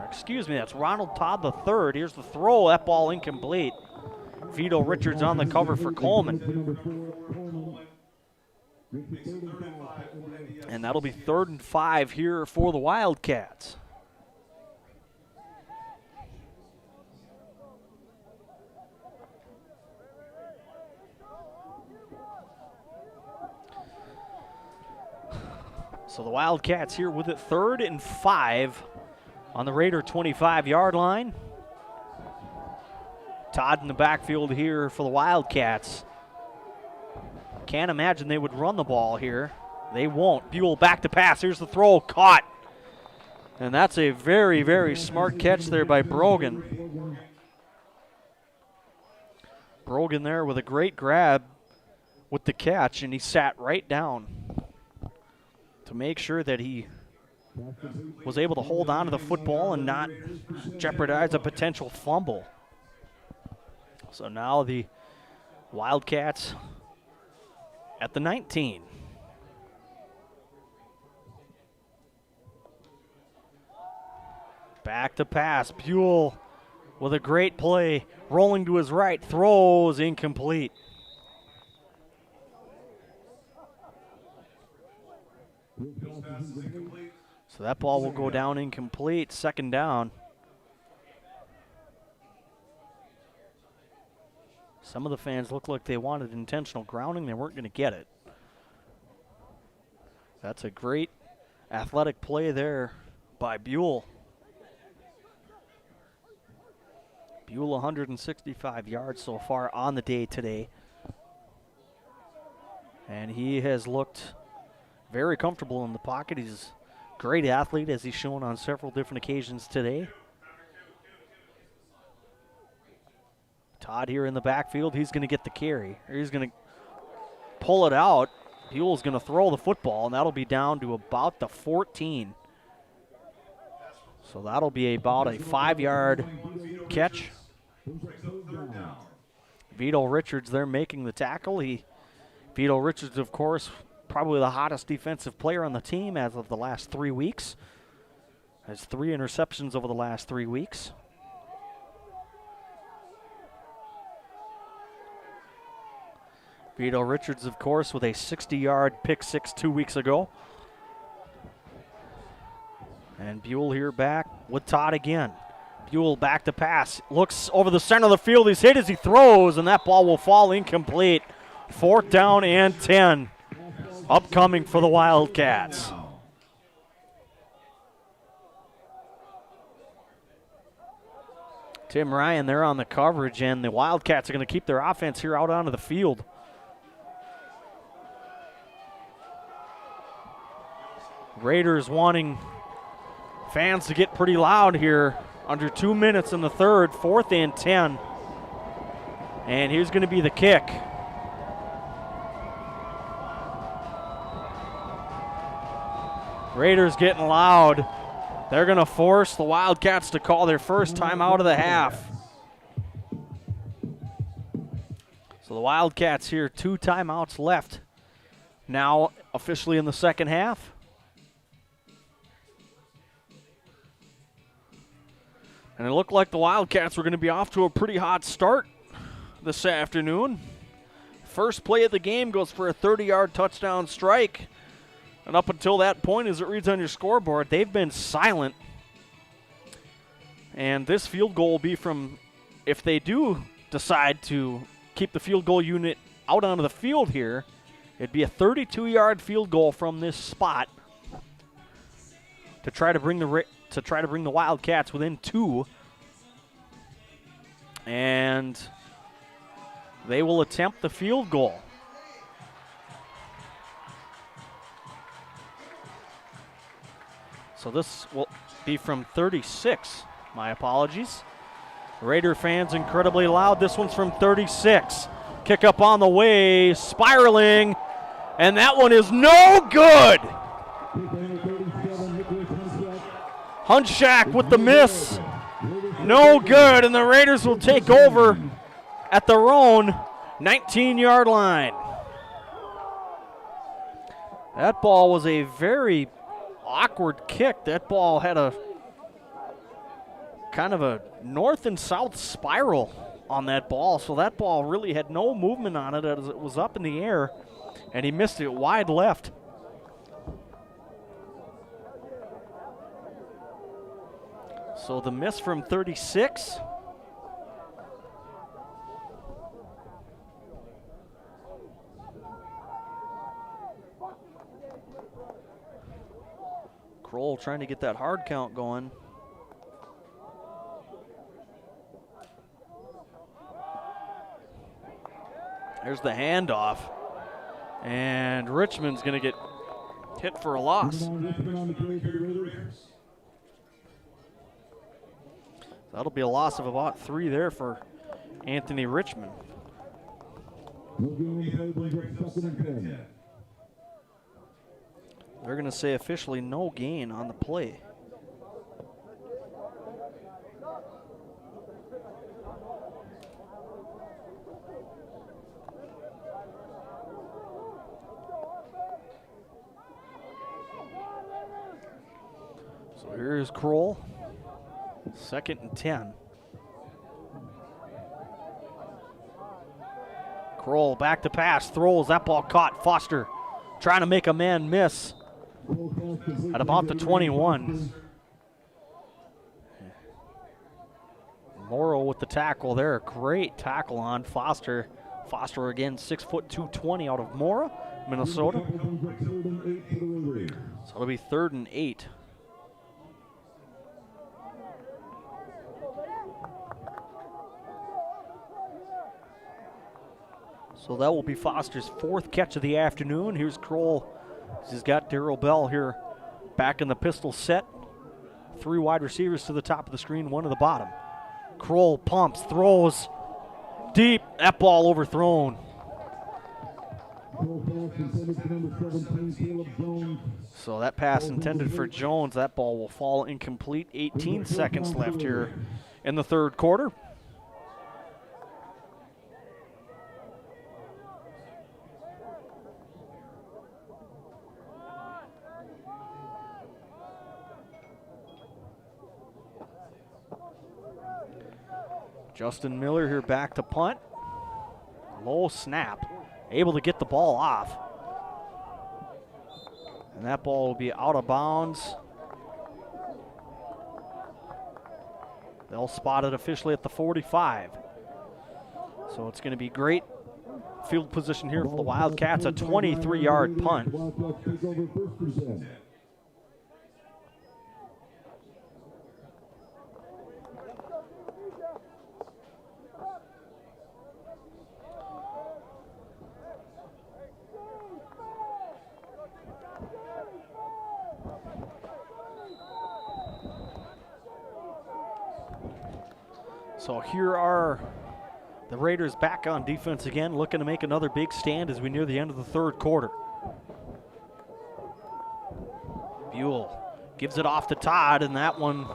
Excuse me, that's Ronald Todd III. Here's the throw, that ball incomplete. Vito Richards on the cover for Coleman. And that'll be 3rd and 5 here for the Wildcats. So the Wildcats here with it 3rd and 5 on the Raider 25-yard line. Todd in the backfield here for the Wildcats. Can't imagine they would run the ball here. They won't. Buell back to pass. Here's the throw, caught. And that's a very, very smart catch there by Brogan. Brogan there with a great grab with the catch, and he sat right down to make sure that he was able to hold on to the football and not jeopardize a potential fumble. So now the Wildcats at the 19. Back to pass. Buell with a great play. Rolling to his right. Throws incomplete. So that ball will go down incomplete. 2nd down. Some of the fans looked like they wanted intentional grounding. They weren't going to get it. That's a great athletic play there by Buell. Buell 165 yards so far on the day today. And he has looked very comfortable in the pocket. He's a great athlete, as he's shown on several different occasions today. Todd here in the backfield. He's going to get the carry. He's going to pull it out. Buell's going to throw the football, and that'll be down to about the 14. So that'll be about a 5-yard catch. Vito Richards there making the tackle. Vito Richards, of course, probably the hottest defensive player on the team as of the last 3 weeks. Has 3 interceptions over the last 3 weeks. Vito Richards, of course, with a 60-yard pick six 2 weeks ago. And Buell here back with Todd again. Buell back to pass. Looks over the center of the field. He's hit as he throws, and that ball will fall incomplete. 4th down and 10 upcoming for the Wildcats. Tim Ryan there on the coverage, and the Wildcats are going to keep their offense here out onto the field. Raiders wanting fans to get pretty loud here. Under 2 minutes in the third, 4th and 10. And here's going to be the kick. Raiders getting loud. They're going to force the Wildcats to call their first timeout of the half. So the Wildcats here, 2 timeouts left. Now officially in the second half. And it looked like the Wildcats were going to be off to a pretty hot start this afternoon. First play of the game goes for a 30-yard touchdown strike. And up until that point, as it reads on your scoreboard, they've been silent. And this field goal will be from, if they do decide to keep the field goal unit out onto the field here, it'd be a 32-yard field goal from this spot to try to bring the Wildcats within 2. And they will attempt the field goal. So this will be from 36. My apologies. Raider fans incredibly loud. This one's from 36. Kick up on the way, spiraling, and that one is no good. Hunchak with the miss. No good, and the Raiders will take over at their own 19-yard line. That ball was a very awkward kick. That ball had a kind of a north and south spiral on that ball, so that ball really had no movement on it as it was up in the air, and he missed it wide left. So the miss from 36. Kroll trying to get that hard count going. There's the handoff. And Richmond's going to get hit for a loss. That'll be a loss of about 3 there for Anthony Richmond. They're going to say officially no gain on the play. So here's Kroll. 2nd and 10. Kroll back to pass, throws, that ball caught. Foster trying to make a man miss at about the 21. Morrow with the tackle there. Great tackle on Foster. Foster again, 6 foot 220 out of Mora, Minnesota. So it'll be 3rd and 8. So that will be Foster's 4th catch of the afternoon. Here's Kroll. He's got Darrell Bell here back in the pistol set. 3 wide receivers to the top of the screen, 1 to the bottom. Kroll pumps, throws deep. That ball overthrown. So that pass intended for Jones. That ball will fall incomplete. 18 seconds left here in the 3rd quarter. Justin Miller here back to punt. Low snap. Able to get the ball off. And that ball will be out of bounds. They'll spot it officially at the 45. So it's going to be great field position here for the Wildcats, a 23-yard punt. So here are the Raiders back on defense again, looking to make another big stand as we near the end of the third quarter. Buell gives it off to Todd, and that one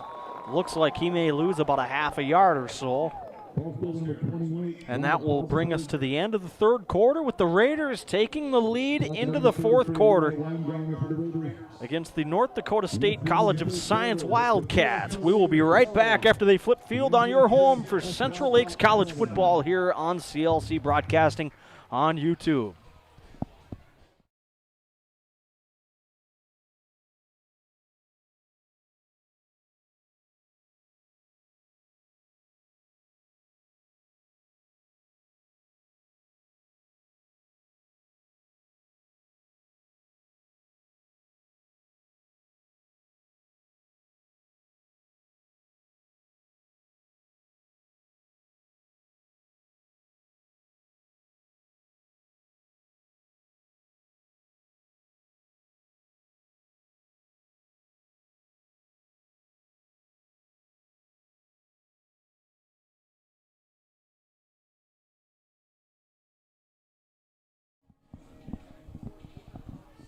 looks like he may lose about a half a yard or so. And that will bring us to the end of the third quarter with the Raiders taking the lead into the fourth quarter against the North Dakota State College of Science Wildcats. We will be right back after they flip field on your home for Central Lakes College football here on CLC Broadcasting on YouTube.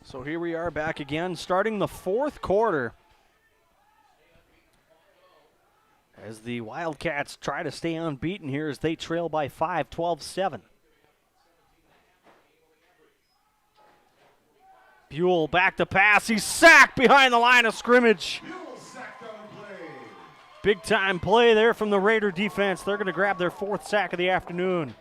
So here we are back again, starting the fourth quarter as the Wildcats try to stay unbeaten here as they trail by 5, 12-7. Buell back to pass. He's sacked behind the line of scrimmage. Big time play there from the Raider defense. They're going to grab their fourth sack of the afternoon.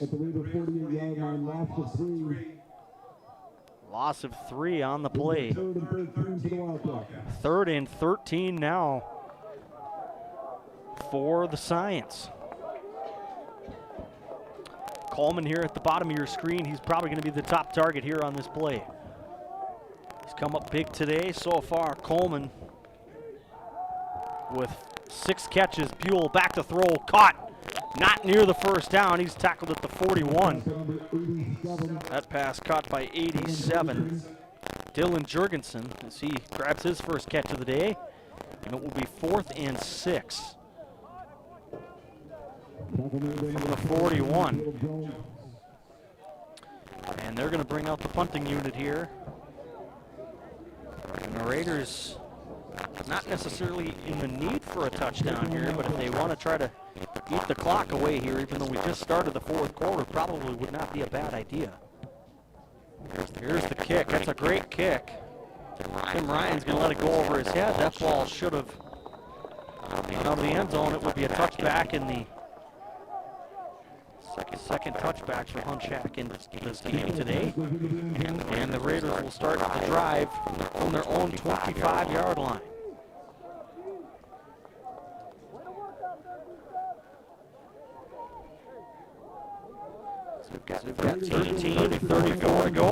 At the Raider 48-yard line, loss of 3. Loss of 3 on the play. 3rd and 13 now for the Science. Coleman here at the bottom of your screen. He's probably going to be the top target here on this play. He's come up big today so far. Coleman with 6 catches. Buell back to throw, caught. Not near the first down. He's tackled at the 41. That pass caught by 87. Dylan Jurgensen as he grabs his first catch of the day. And it will be 4th and 6. From the 41. And they're going to bring out the punting unit here. And the Raiders not necessarily in the need for a touchdown here, but if they want to try to eat the clock away here, even though we just started the fourth quarter, probably would not be a bad idea. Here's the kick. That's a great kick. Tim Ryan's going to let it go over his head. That ball should have gone out of the end zone. It would be a touchback in the second touchback for Hunchak in this game today. And the Raiders will start the drive from their own 25-yard line. We've got 13-34 to go.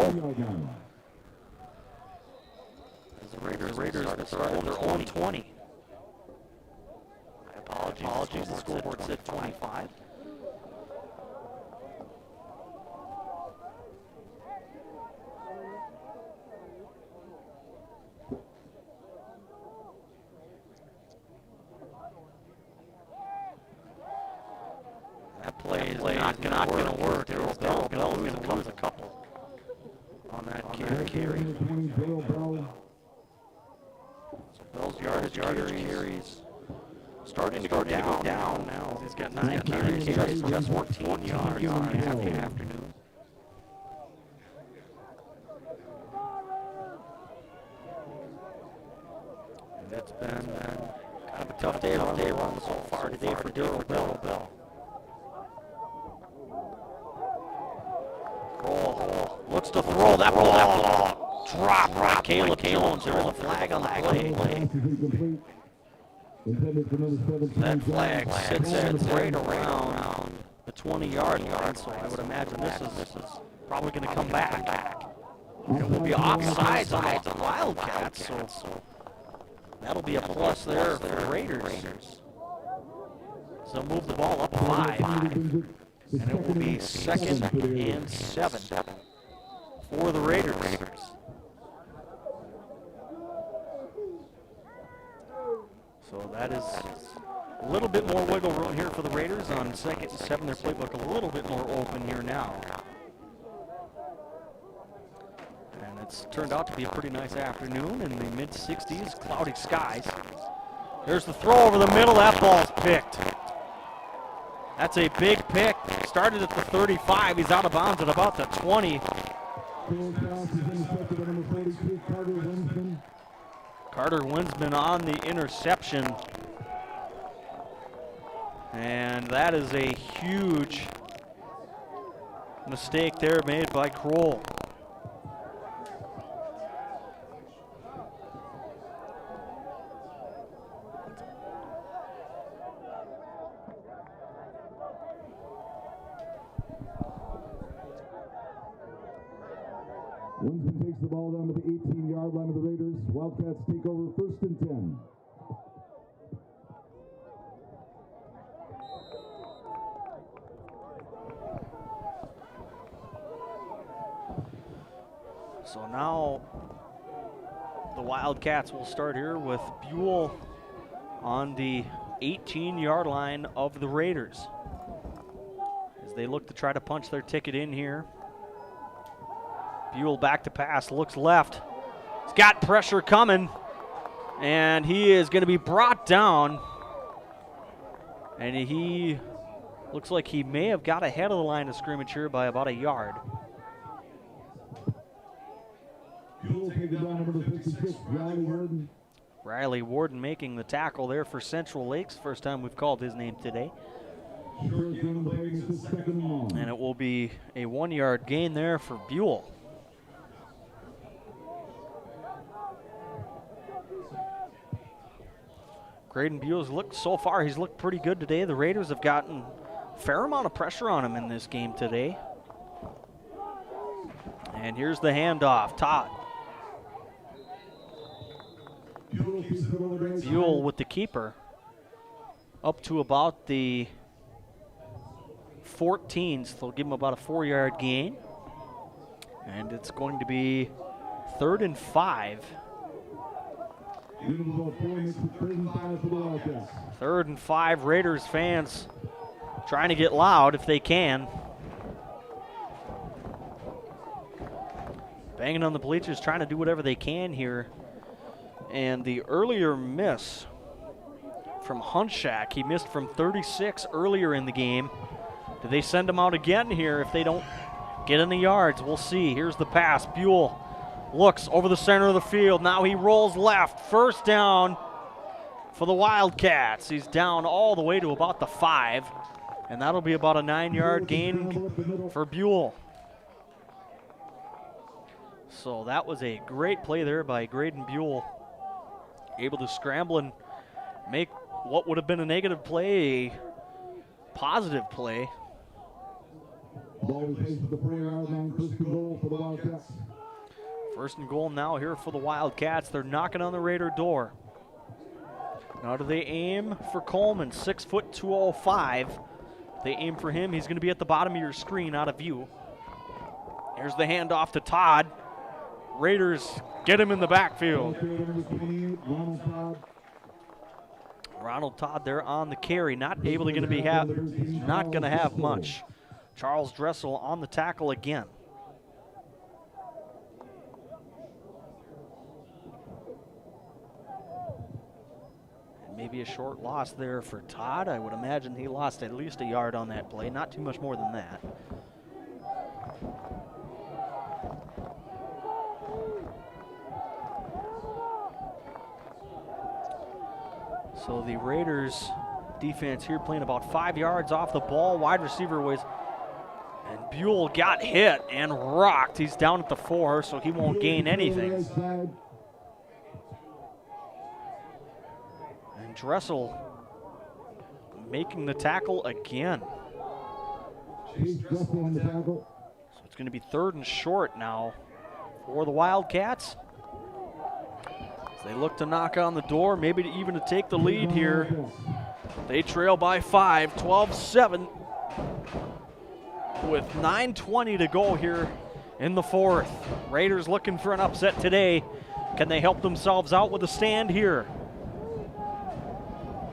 As the Raiders start on their own 20. Apologies, the scoreboard said 25. That play is not going to work. Bell's going to lose a couple on that carry. So Bell's yardage carries starting to go down now. He's got 9 carries, just 14 yards on the afternoon. And it's been kind of a tough day run so far today for Daryl Bell. Looks to throw that ball. Drop. Caleb Jones. There was a flag on the play. That flag sits right around the 20-yard line, so I would imagine this is probably going to come back. And it will be offsides on the Wildcats, so that'll be a plus there for the Raiders. So they'll move the ball up 5, and it will be 2nd and 7 for the Raiders. So that is a little bit more wiggle room here for the Raiders on 2nd and 7. Their playbook a little bit more open here now. And it's turned out to be a pretty nice afternoon in the mid-60s, cloudy skies. There's the throw over the middle. That ball's picked. That's a big pick. Started at the 35. He's out of bounds at about the 20. Carter Winsman on the interception. And that is a huge mistake there made by Kroll. Winsman takes the ball down to the 18-yard line of the Raiders. Wildcats take over 1st and 10. So now the Wildcats will start here with Buell on the 18-yard line of the Raiders as they look to try to punch their ticket in here. Buell back to pass, looks left. He's got pressure coming, and he is going to be brought down. And he looks like he may have got ahead of the line of scrimmage here by about a yard. Riley Warden making the tackle there for Central Lakes. First time we've called his name today. And it will be a 1-yard gain there for Buell. Graydon Buell's looked, so far he's looked pretty good today. The Raiders have gotten a fair amount of pressure on him in this game today. And here's the handoff, Todd. Buell with the keeper up to about the 14, so they'll give him about a 4-yard gain. And it's going to be 3rd and 5. 3rd and 5, Raiders fans trying to get loud if they can. Banging on the bleachers, trying to do whatever they can here. And the earlier miss from Hunchak, he missed from 36 earlier in the game. Do they send him out again here if they don't get in the yards? We'll see. Here's the pass. Buell looks over the center of the field. Now he rolls left. 1st down for the Wildcats. He's down all the way to about the 5. And that'll be about a 9-yard gain for Buell. So that was a great play there by Graydon Buell. Able to scramble and make what would have been a negative play a positive play. First and goal now here for the Wildcats. They're knocking on the Raider door. Now do they aim for Coleman, 6 foot 205. They aim for him. He's going to be at the bottom of your screen out of view. Here's the handoff to Todd. Raiders get him in the backfield. Ronald Todd there on the carry, not able to not going to have much. Charles Dressel on the tackle again. And maybe a short loss there for Todd. I would imagine he lost at least a yard on that play, not too much more than that. So the Raiders defense here playing about 5 yards off the ball. Wide receiver was, and Buell got hit and rocked. He's down at the 4, so he won't gain anything. And Dressel making the tackle again. So it's going to be 3rd and short now for the Wildcats. As they look to knock on the door, maybe even to take the lead here. They trail by 5, 12-7, with 9:20 to go here in the 4th. Raiders looking for an upset today. Can they help themselves out with a stand here?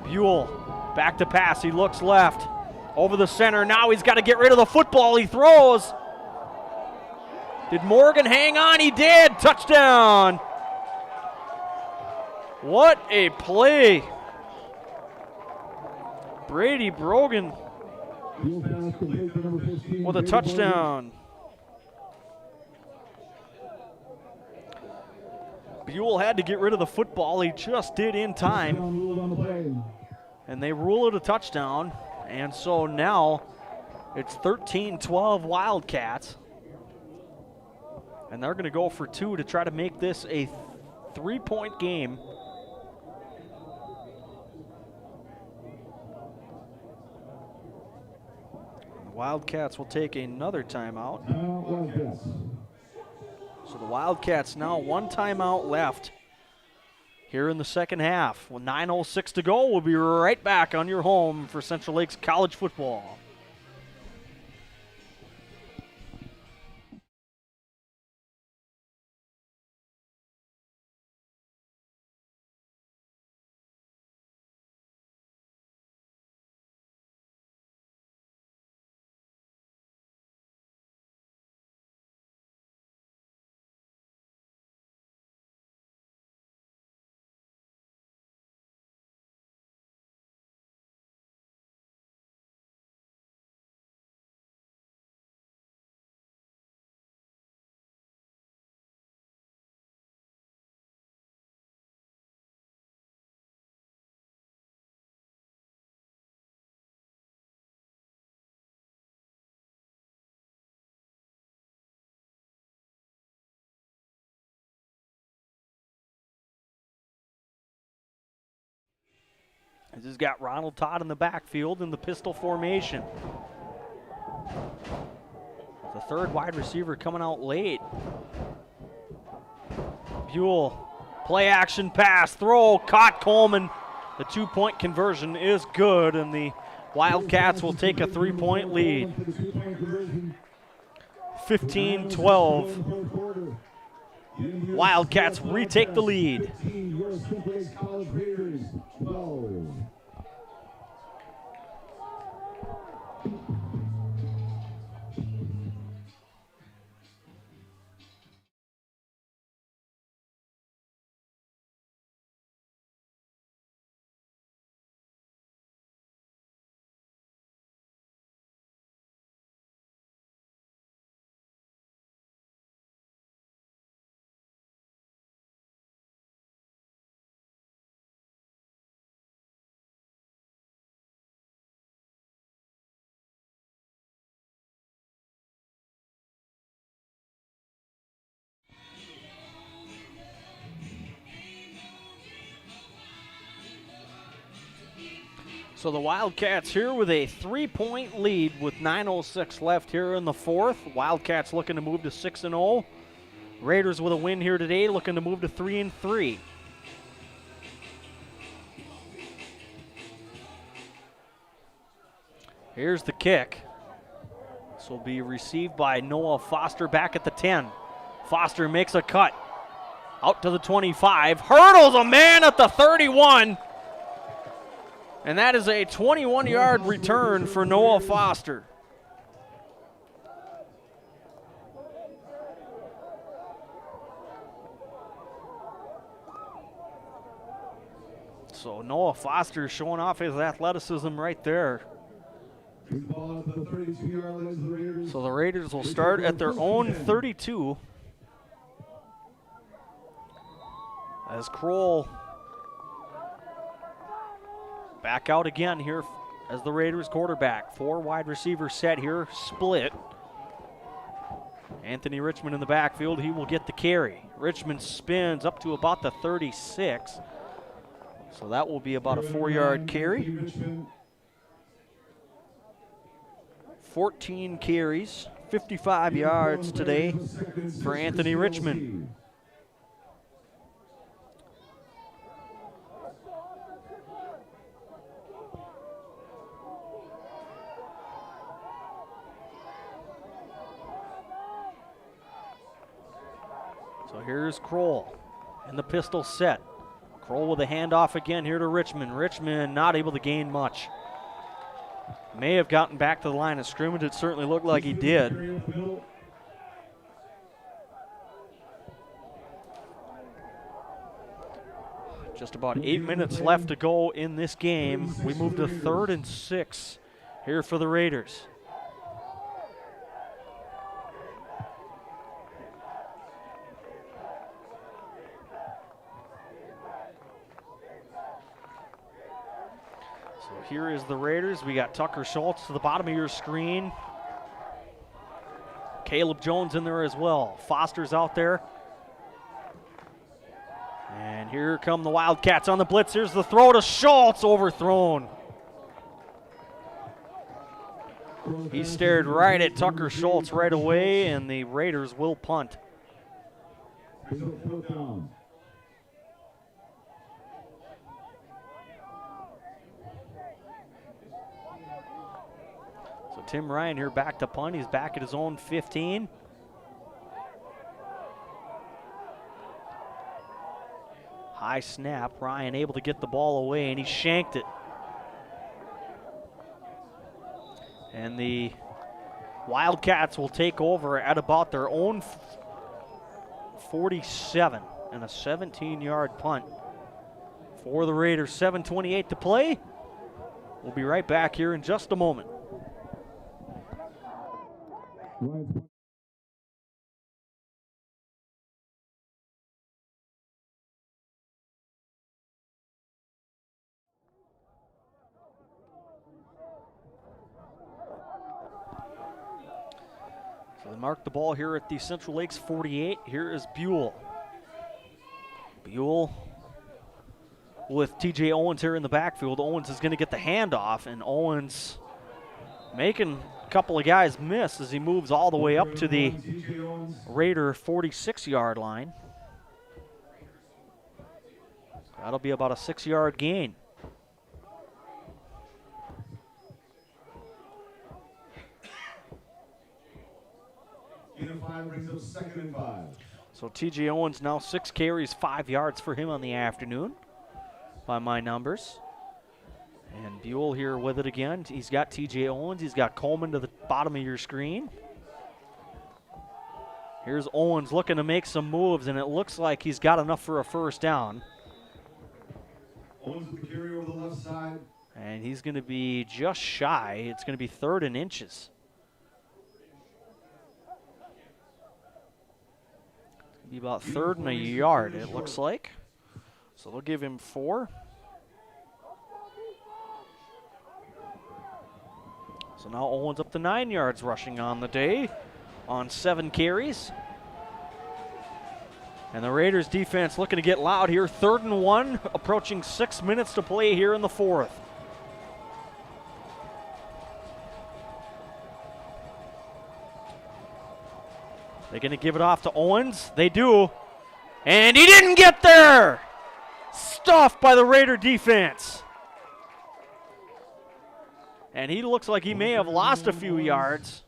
Buell back to pass. He looks left. Over the center. Now he's got to get rid of the football. He throws. Did Morgan hang on? He did. Touchdown. What a play. Brady Brogan with a touchdown. Buell had to get rid of the football. He just did in time. And they rule it a touchdown. And so now it's 13-12 Wildcats. And they're going to go for 2 to try to make this a 3-point game. The Wildcats will take another timeout. So the Wildcats now 1 timeout left here in the second half. With 9:06 to go, we'll be right back on your home for Central Lakes College football. This has got Ronald Todd in the backfield in the pistol formation. The 3rd wide receiver coming out late. Buell, play action pass, throw, caught Coleman. The 2-point conversion is good, and the Wildcats will take a 3-point lead. 15-12. Wildcats retake the lead. So the Wildcats here with a 3-point lead with 9:06 left here in the 4th. Wildcats looking to move to 6-0. Raiders with a win here today, looking to move to 3-3. Here's the kick. This will be received by Noah Foster back at the 10. Foster makes a cut out to the 25. Hurdles a man at the 31. And that is a 21-yard return for Noah Foster. So Noah Foster showing off his athleticism right there. So the Raiders will start at their own 32. As Kroll back out again here as the Raiders quarterback. 4 wide receivers set here, split. Anthony Richmond in the backfield, he will get the carry. Richmond spins up to about the 36. So that will be about a 4-yard carry. 14 carries, 55 yards today for Anthony Richmond. So here's Kroll in the pistol set. Kroll with a handoff again here to Richmond. Richmond not able to gain much. May have gotten back to the line of scrimmage. It certainly looked like he did. Just about 8 minutes left to go in this game. We move to 3rd and 6 here for the Raiders. Here is the Raiders. We got Tucker Schultz to the bottom of your screen. Caleb Jones in there as well. Foster's out there. And here come the Wildcats on the blitz. Here's the throw to Schultz, overthrown. He stared right at Tucker Schultz right away, and the Raiders will punt. Tim Ryan here back to punt. He's back at his own 15. High snap. Ryan able to get the ball away, and he shanked it. And the Wildcats will take over at about their own 47 and a 17-yard punt for the Raiders. 7:28 to play. We'll be right back here in just a moment. So they mark the ball here at the Central Lakes 48. Here is Buell. Buell with TJ Owens here in the backfield. Owens is going to get the handoff, and Owens making a couple of guys miss as he moves all the way up to the Raider 46-yard line. That'll be about a 6-yard gain. Brings up 2nd and 5. So TJ Owens now 6 carries, 5 yards for him on the afternoon by my numbers. And Buell here with it again. He's got TJ Owens. He's got Coleman to the bottom of your screen. Here's Owens looking to make some moves, and it looks like he's got enough for a first down. Owens with the carry over the left side. And he's going to be just shy. It's going to be 3rd and inches. Be about 3rd and a yard, it looks like. So they'll give him 4. So now Owens up to 9 yards rushing on the day on 7 carries. And the Raiders defense looking to get loud here. 3rd and 1, approaching 6 minutes to play here in the 4th. They're going to give it off to Owens. They do. And he didn't get there. Stuffed by the Raider defense. And he looks like he may have lost a few yards.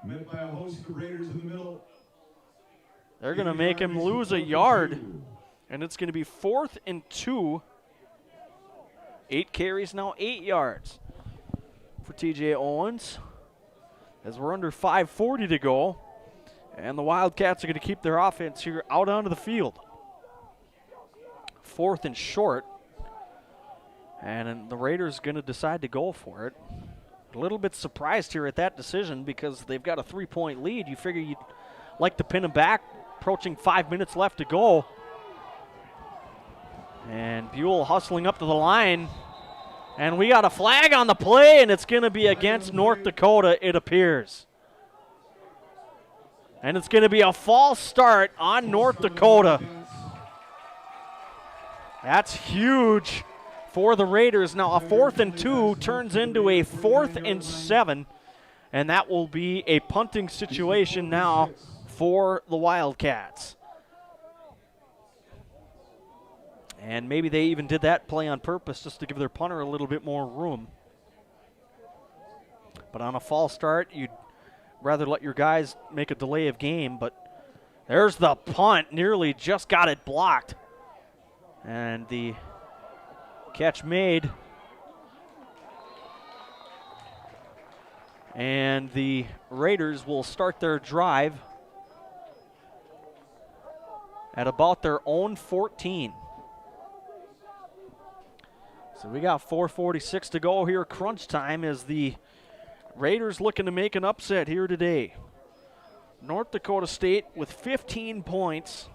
Met by a host of the Raiders in the middle. They're going to make him lose a yard. And it's going to be 4th and 2. 8 carries now, 8 yards for TJ Owens. As we're under 5:40 to go. And the Wildcats are going to keep their offense here out onto the field. 4th and short. And the Raiders going to decide to go for it. A little bit surprised here at that decision because they've got a 3-point lead. You figure you'd like to pin them back. Approaching 5 minutes left to go. And Buell hustling up to the line. And we got a flag on the play, and it's going to be against North Dakota, it appears. And it's going to be a false start on North Dakota. That's huge for the Raiders. Now a 4th and 2 turns into a 4th and 7, and that will be a punting situation now for the Wildcats. And maybe they even did that play on purpose just to give their punter a little bit more room. But on a false start, you'd rather let your guys make a delay of game, but there's the punt, nearly just got it blocked. And the catch made. And the Raiders will start their drive at about their own 14. So we got 4:46 to go here, crunch time, as the Raiders looking to make an upset here today. North Dakota State with 15 points.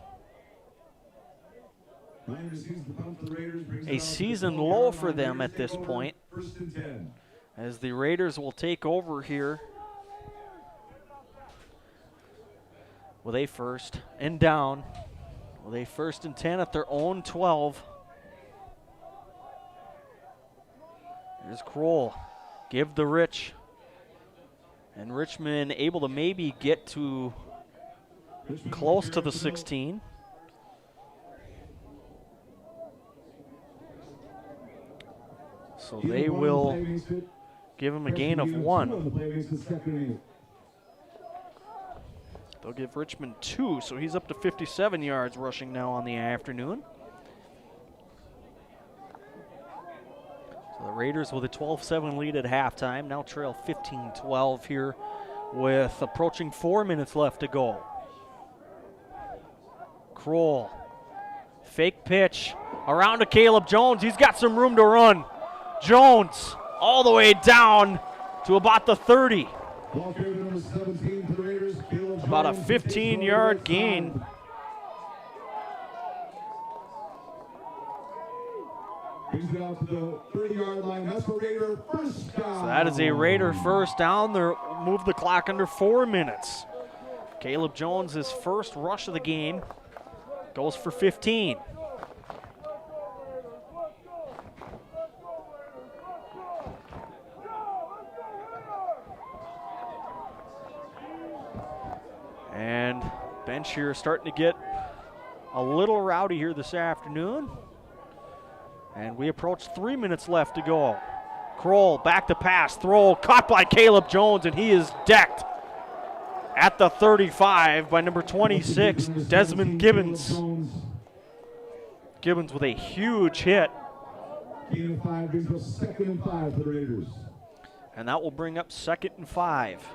A season low for them at this point, as the Raiders will take over here with a 1st and down, with a 1st and 10 at their own 12. Here's Kroll, give the Rich, and Richmond able to maybe get to close to the 16. So they will give him a gain of 1. They'll give Richmond 2, so he's up to 57 yards rushing now on the afternoon. So the Raiders with a 12-7 lead at halftime, now trail 15-12 here with approaching 4 minutes left to go. Kroll, fake pitch, around to Caleb Jones. He's got some room to run. Jones all the way down to about the 30. About a 15-yard gain. So that is a Raider first down. They'll move the clock under 4 minutes. Caleb Jones, his first rush of the game, goes for 15. And bench here starting to get a little rowdy here this afternoon. And we approach 3 minutes left to go. Kroll back to pass, throw caught by Caleb Jones, and he is decked at the 35 by number 26, Desmond Gibbons. Gibbons with a huge hit. Gain of 5 brings us 2nd and 5 for the Raiders. And that will bring up 2nd and 5.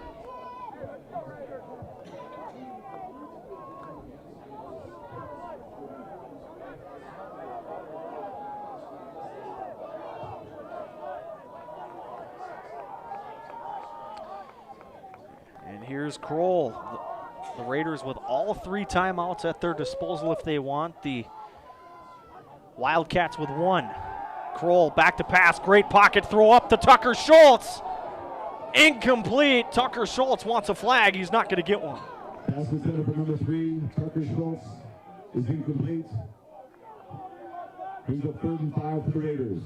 Here's Kroll. The Raiders with all 3 timeouts at their disposal if they want. The Wildcats with 1. Kroll back to pass. Great pocket throw up to Tucker Schultz. Incomplete. Tucker Schultz wants a flag. He's not going to get one. Pass intended for number 3. Tucker Schultz is incomplete. Brings up 3rd and 5 for the Raiders.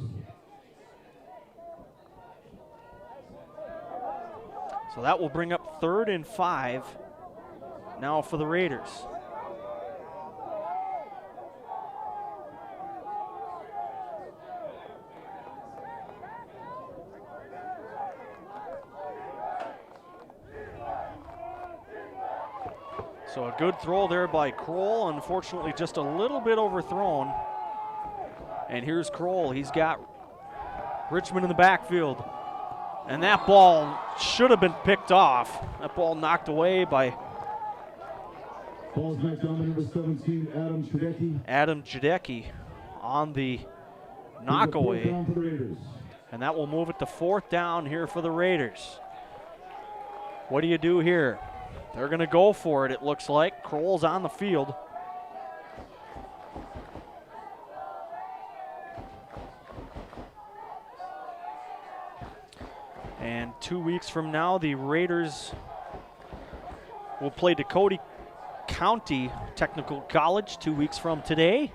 So that will bring up 3rd and 5 now for the Raiders. So a good throw there by Kroll, unfortunately just a little bit overthrown. And here's Kroll, he's got Richmond in the backfield. And that ball should have been picked off. That ball knocked away by Ball's back down to number 17, Adam Judecki. Adam Judecki on the knockaway. And that will move it to 4th down here for the Raiders. What do you do here? They're going to go for it, it looks like. Kroll's on the field. And 2 weeks from now, the Raiders will play Dakota County Technical College 2 weeks from today.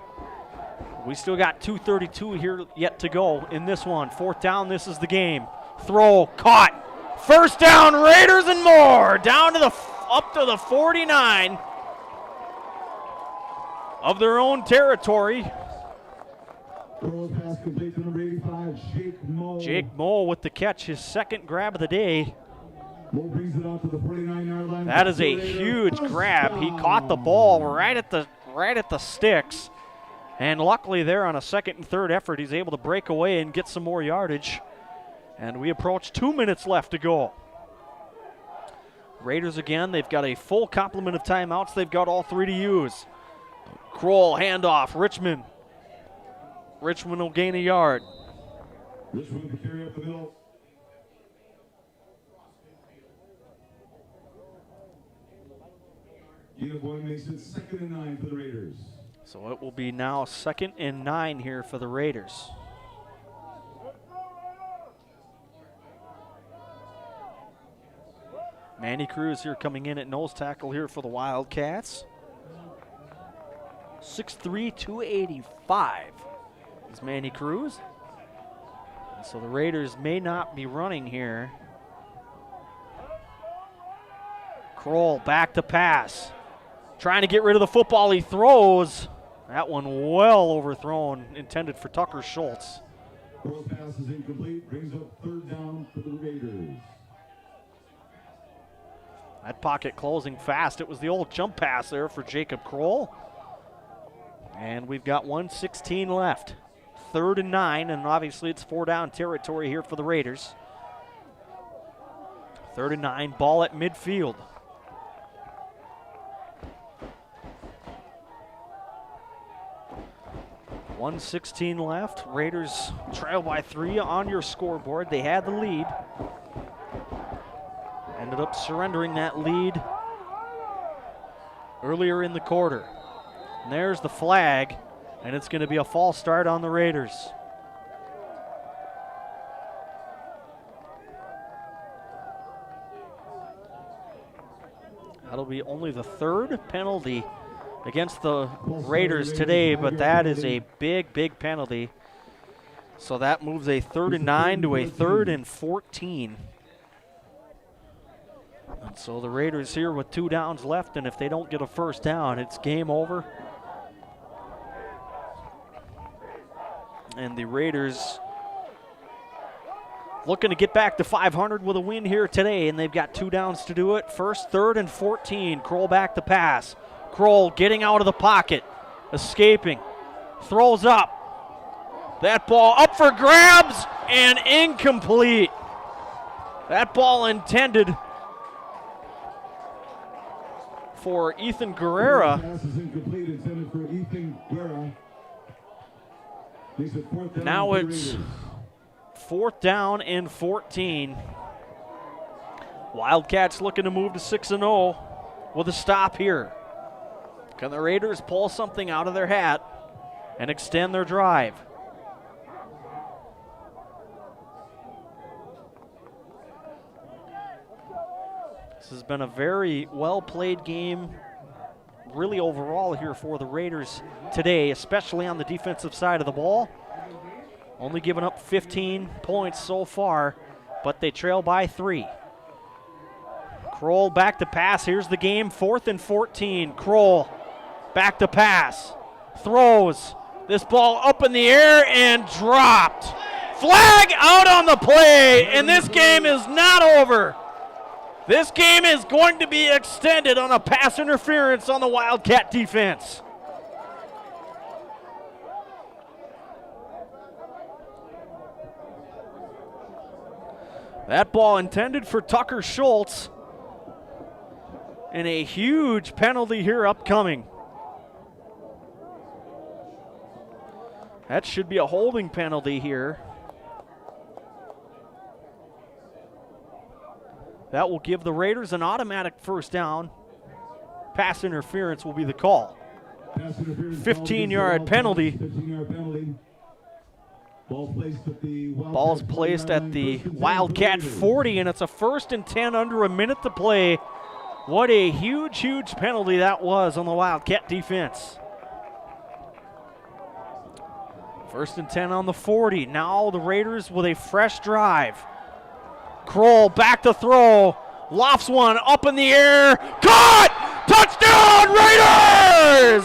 We still got 2:32 here yet to go in this one. 4th down, this is the game. Throw, caught. First down, Raiders and more. Down to up to the 49 of their own territory. Pass complete to number 85, Jake Moe with the catch, his 2nd grab of the day. Brings it out to the 49-yard line. That is a huge grab. He caught the ball right at the sticks. And luckily there on a 2nd and 3rd effort, he's able to break away and get some more yardage. And we approach 2 minutes left to go. Raiders again, they've got a full complement of timeouts. They've got all 3 to use. Kroll, handoff, Richmond. Richmond will gain a yard. Richmond can carry up the middle. Boy makes it 2nd and 9 for the Raiders. So it will be now 2nd and 9 here for the Raiders. Manny Cruz here coming in at nose tackle here for the Wildcats. 6'3", 285 is Manny Cruz. And so the Raiders may not be running here. Kroll back to pass. Trying to get rid of the football, he throws. That one well overthrown, intended for Tucker Schultz. Kroll's pass is incomplete, brings up 3rd down for the Raiders. That pocket closing fast. It was the old jump pass there for Jacob Kroll. And we've got 1:16 left. 3rd and 9, and obviously it's 4-down territory here for the Raiders. 3rd and 9, ball at midfield. $1:16 left. Raiders trail by 3 on your scoreboard. They had the lead. Ended up surrendering that lead earlier in the quarter. And there's the flag, and it's going to be a false start on the Raiders. That'll be only the 3rd penalty against the Raiders today, but that is a big, big penalty. So that moves a 3rd and 9 to a 3rd and 14. And so the Raiders here with 2 downs left, and if they don't get a first down, it's game over. And the Raiders looking to get back to 500 with a win here today, and they've got 2 downs to do it. First, 3rd and 14. Kroll back to pass. Kroll getting out of the pocket, escaping, throws up. That ball up for grabs and incomplete. That ball intended for Ethan Guerrera. Pass is incomplete, intended for Ethan Guerrera. Now it's 4th down and 14. Wildcats looking to move to 6-0 with a stop here. Can the Raiders pull something out of their hat and extend their drive? This has been a very well-played game, really overall here for the Raiders today, especially on the defensive side of the ball. Only giving up 15 points so far, but they trail by 3. Kroll back to pass. Here's the game, 4th and 14. Kroll back to pass. Throws. This ball up in the air and dropped. Flag out on the play, and this game is not over. This game is going to be extended on a pass interference on the Wildcat defense. That ball intended for Tucker Schultz, and a huge penalty here upcoming. That should be a holding penalty here. That will give the Raiders an automatic first down. Pass interference will be the call. 15-yard penalty. 15-yard penalty. Ball's placed at the Wildcat 40, and it's a 1st and 10 under a minute to play. What a huge, huge penalty that was on the Wildcat defense. First and 10 on the 40. Now the Raiders with a fresh drive. Kroll back to throw. Lofts one up in the air. Caught! Touchdown Raiders!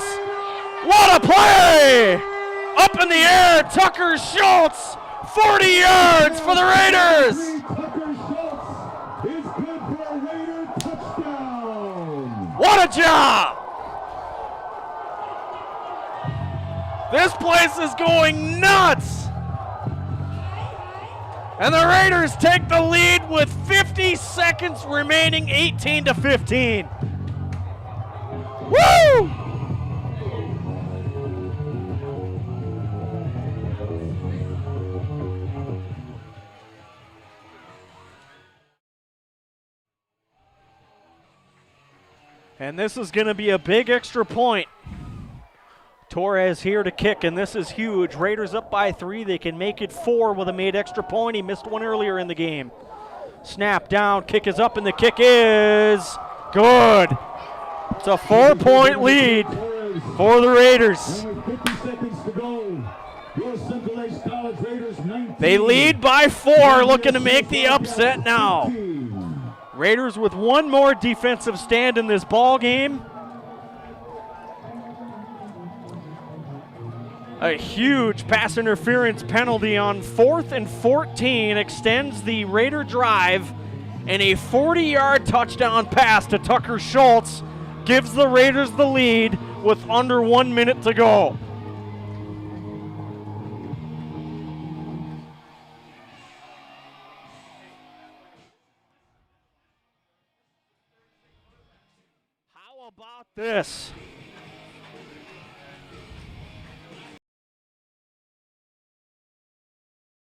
What a play! Up in the air, Tucker Schultz, 40 yards for the Raiders! Tucker Schultz is good for a Raider touchdown. What a job! This place is going nuts! And the Raiders take the lead with 50 seconds remaining, 18-15. Woo! And this is going to be a big extra point. Torres here to kick, and this is huge. Raiders up by 3. They can make it 4 with a made extra point. He missed one earlier in the game. Snap down, kick is up, and the kick is good. It's a 4-point lead for the Raiders. They lead by 4, looking to make the upset now. Raiders with one more defensive stand in this ball game. A huge pass interference penalty on 4th and 14 extends the Raider drive, and a 40-yard touchdown pass to Tucker Schultz gives the Raiders the lead with under 1 minute to go. How about this?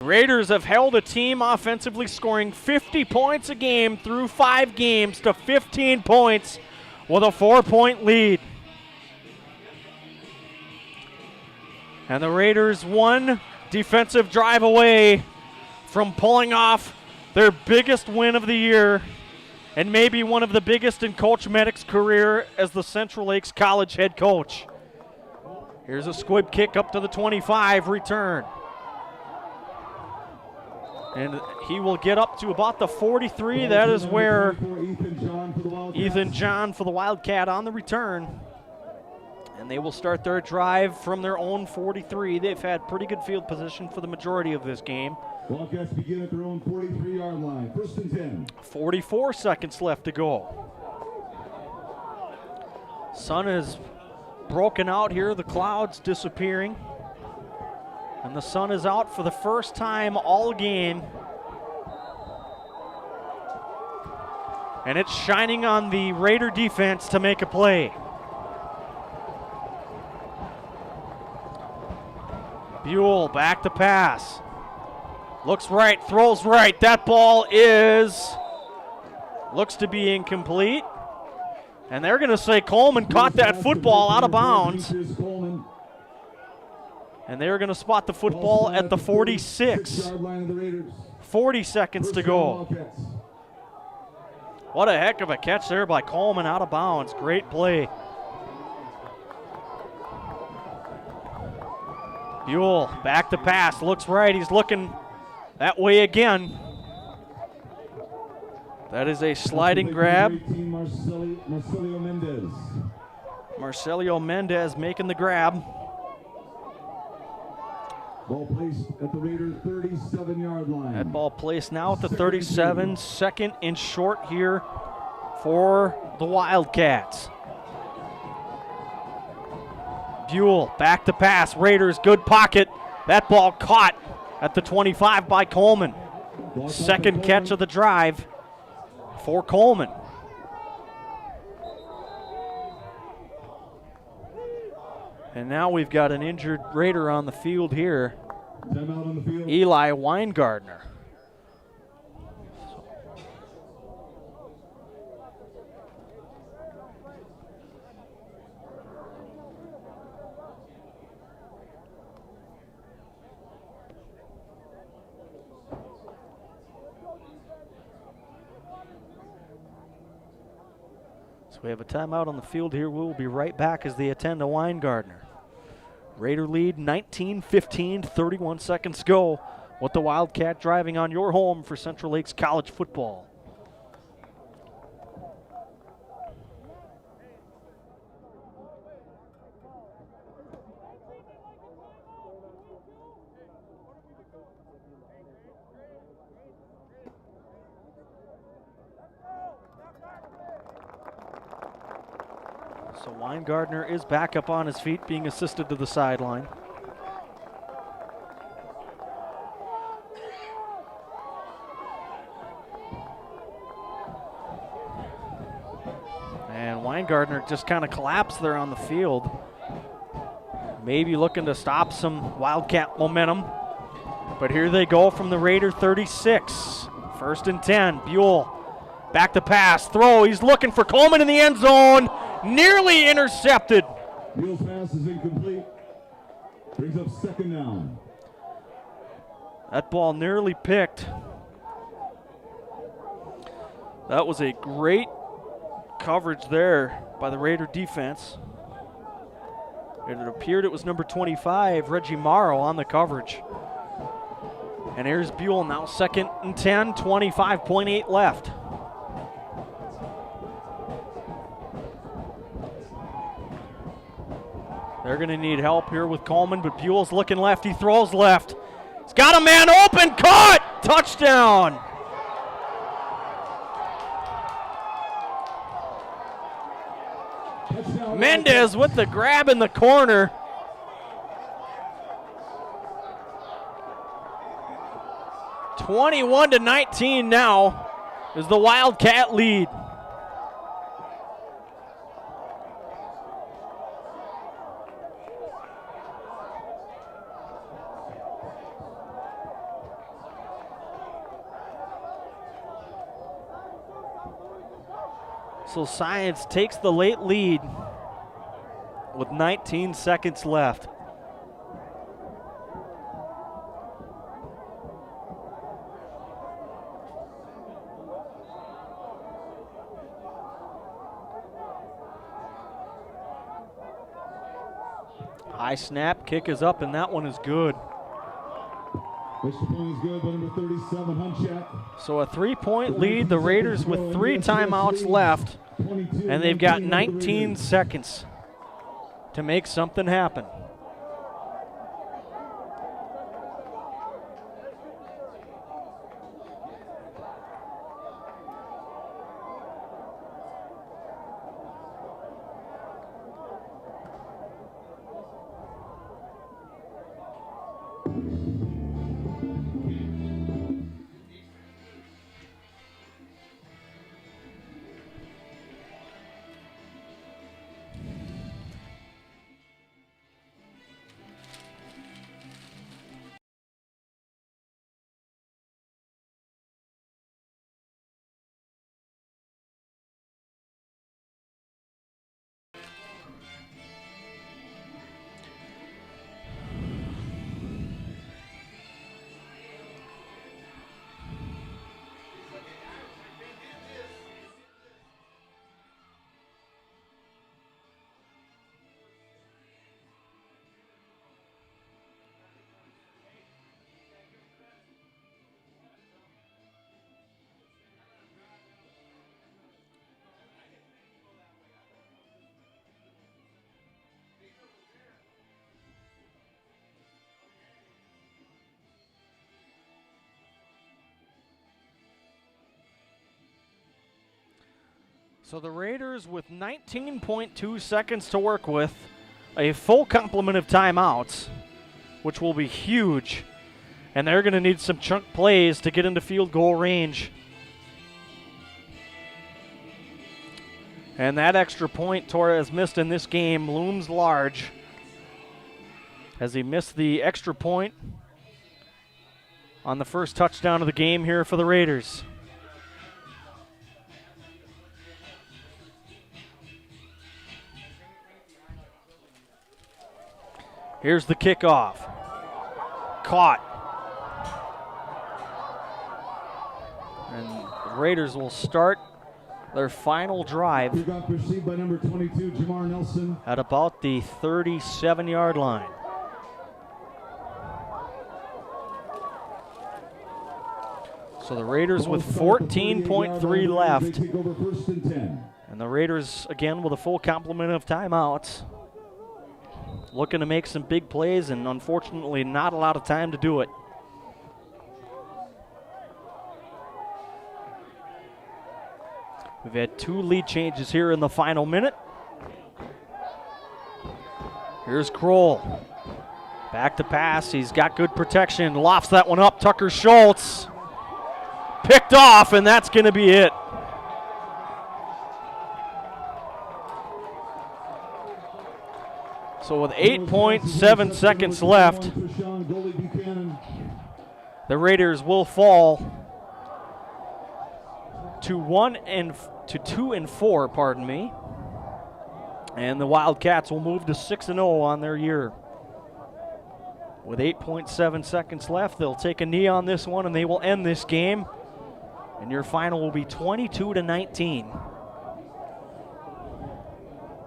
Raiders have held a team offensively scoring 50 points a game through 5 games to 15 points with a 4-point lead. And the Raiders one defensive drive away from pulling off their biggest win of the year and maybe one of the biggest in Coach Medic's career as the Central Lakes College head coach. Here's a squib kick up to the 25, return. And he will get up to about the 43. That is where Ethan John for the Wildcat on the return. And they will start their drive from their own 43. They've had pretty good field position for the majority of this game. Wildcats begin at their own 43-yard line. First and 10. 44 seconds left to go. Sun is broken out here. The clouds disappearing. And the sun is out for the first time all game. And it's shining on the Raider defense to make a play. Buell back to pass. Looks right, throws right. That ball looks to be incomplete. And they're going to say Coleman caught that football out of bounds. And they're going to spot the football at the 46. 40 seconds to go. What a heck of a catch there by Coleman out of bounds. Great play. Buell back to pass. Looks right. He's looking that way again. That is a sliding grab. Marcelio Mendez making the grab. Ball placed at the Raider 37-yard line. That ball placed now at the 37. Second and short here for the Wildcats. Buell back to pass. Raiders, good pocket. That ball caught at the 25 by Coleman. Second catch of the drive for Coleman. And now we've got an injured Raider on the field here. Timeout on the field. Eli Weingardner. So we have a timeout on the field here. We'll be right back as they attend to Weingardner. Raider lead 19-15, 31 seconds to go with the Wildcat driving on your home for Central Lakes College football. So Weingardner is back up on his feet, being assisted to the sideline. And Weingardner just kind of collapsed there on the field. Maybe looking to stop some Wildcat momentum. But here they go from the Raider 36. 1st and 10, Buell. Back to pass, throw, he's looking for Coleman in the end zone. Nearly intercepted. Buell's pass is incomplete. Brings up 2nd down. That ball nearly picked. That was a great coverage there by the Raider defense. It appeared it was number 25, Reggie Morrow, on the coverage. And here's Buell now, 2nd and 10, 25.8 left. They're going to need help here with Coleman, but Buell's looking left. He throws left. He's got a man open. Caught! Touchdown! Mendez with the grab in the corner. (21-19) now is the Wildcat lead. So Science takes the late lead with 19 seconds left. High snap, kick is up, and that one is good. Extra point is good by number 37, Hunchak. So a 3-point lead, the Raiders with 3 timeouts left, and they've got 19 seconds to make something happen. So the Raiders with 19.2 seconds to work with, a full complement of timeouts, which will be huge. And they're going to need some chunk plays to get into field goal range. And that extra point Torres missed in this game looms large, as he missed the extra point on the first touchdown of the game here for the Raiders. Here's the kickoff. Caught. And the Raiders will start their final drive Perceived by number 22, Jamar Nelson. at about the 37-yard line. So the Raiders with 14.3 left. And the Raiders, again, with a full complement of timeouts. Looking to make some big plays, and unfortunately not a lot of time to do it. We've had 2 lead changes here in the final minute. Here's Kroll. Back to pass. He's got good protection. Lofts that one up. Tucker Schultz. Picked off, and that's going to be it. So with 8.7 seconds left, the Raiders will fall to 2-4, pardon me. And the Wildcats will move to 6-0 on their year. With 8.7 seconds left, they'll take a knee on this one and they will end this game. And your final will be 22-19.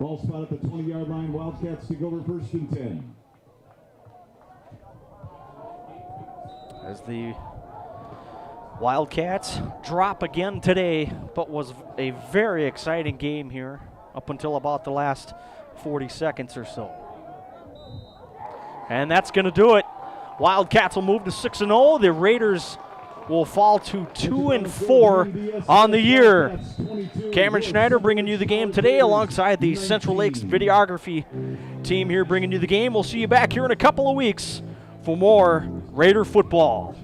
Ball spot at the 20-yard line. Wildcats take over 1st and 10. As the Wildcats drop again today, but was a very exciting game here up until about the last 40 seconds or so. And that's going to do it. Wildcats will move to 6-0. The Raiders will fall to 2-4 on the year. Cameron Schneider bringing you the game today alongside the Central Lakes videography team here bringing you the game. We'll see you back here in a couple of weeks for more Raider football.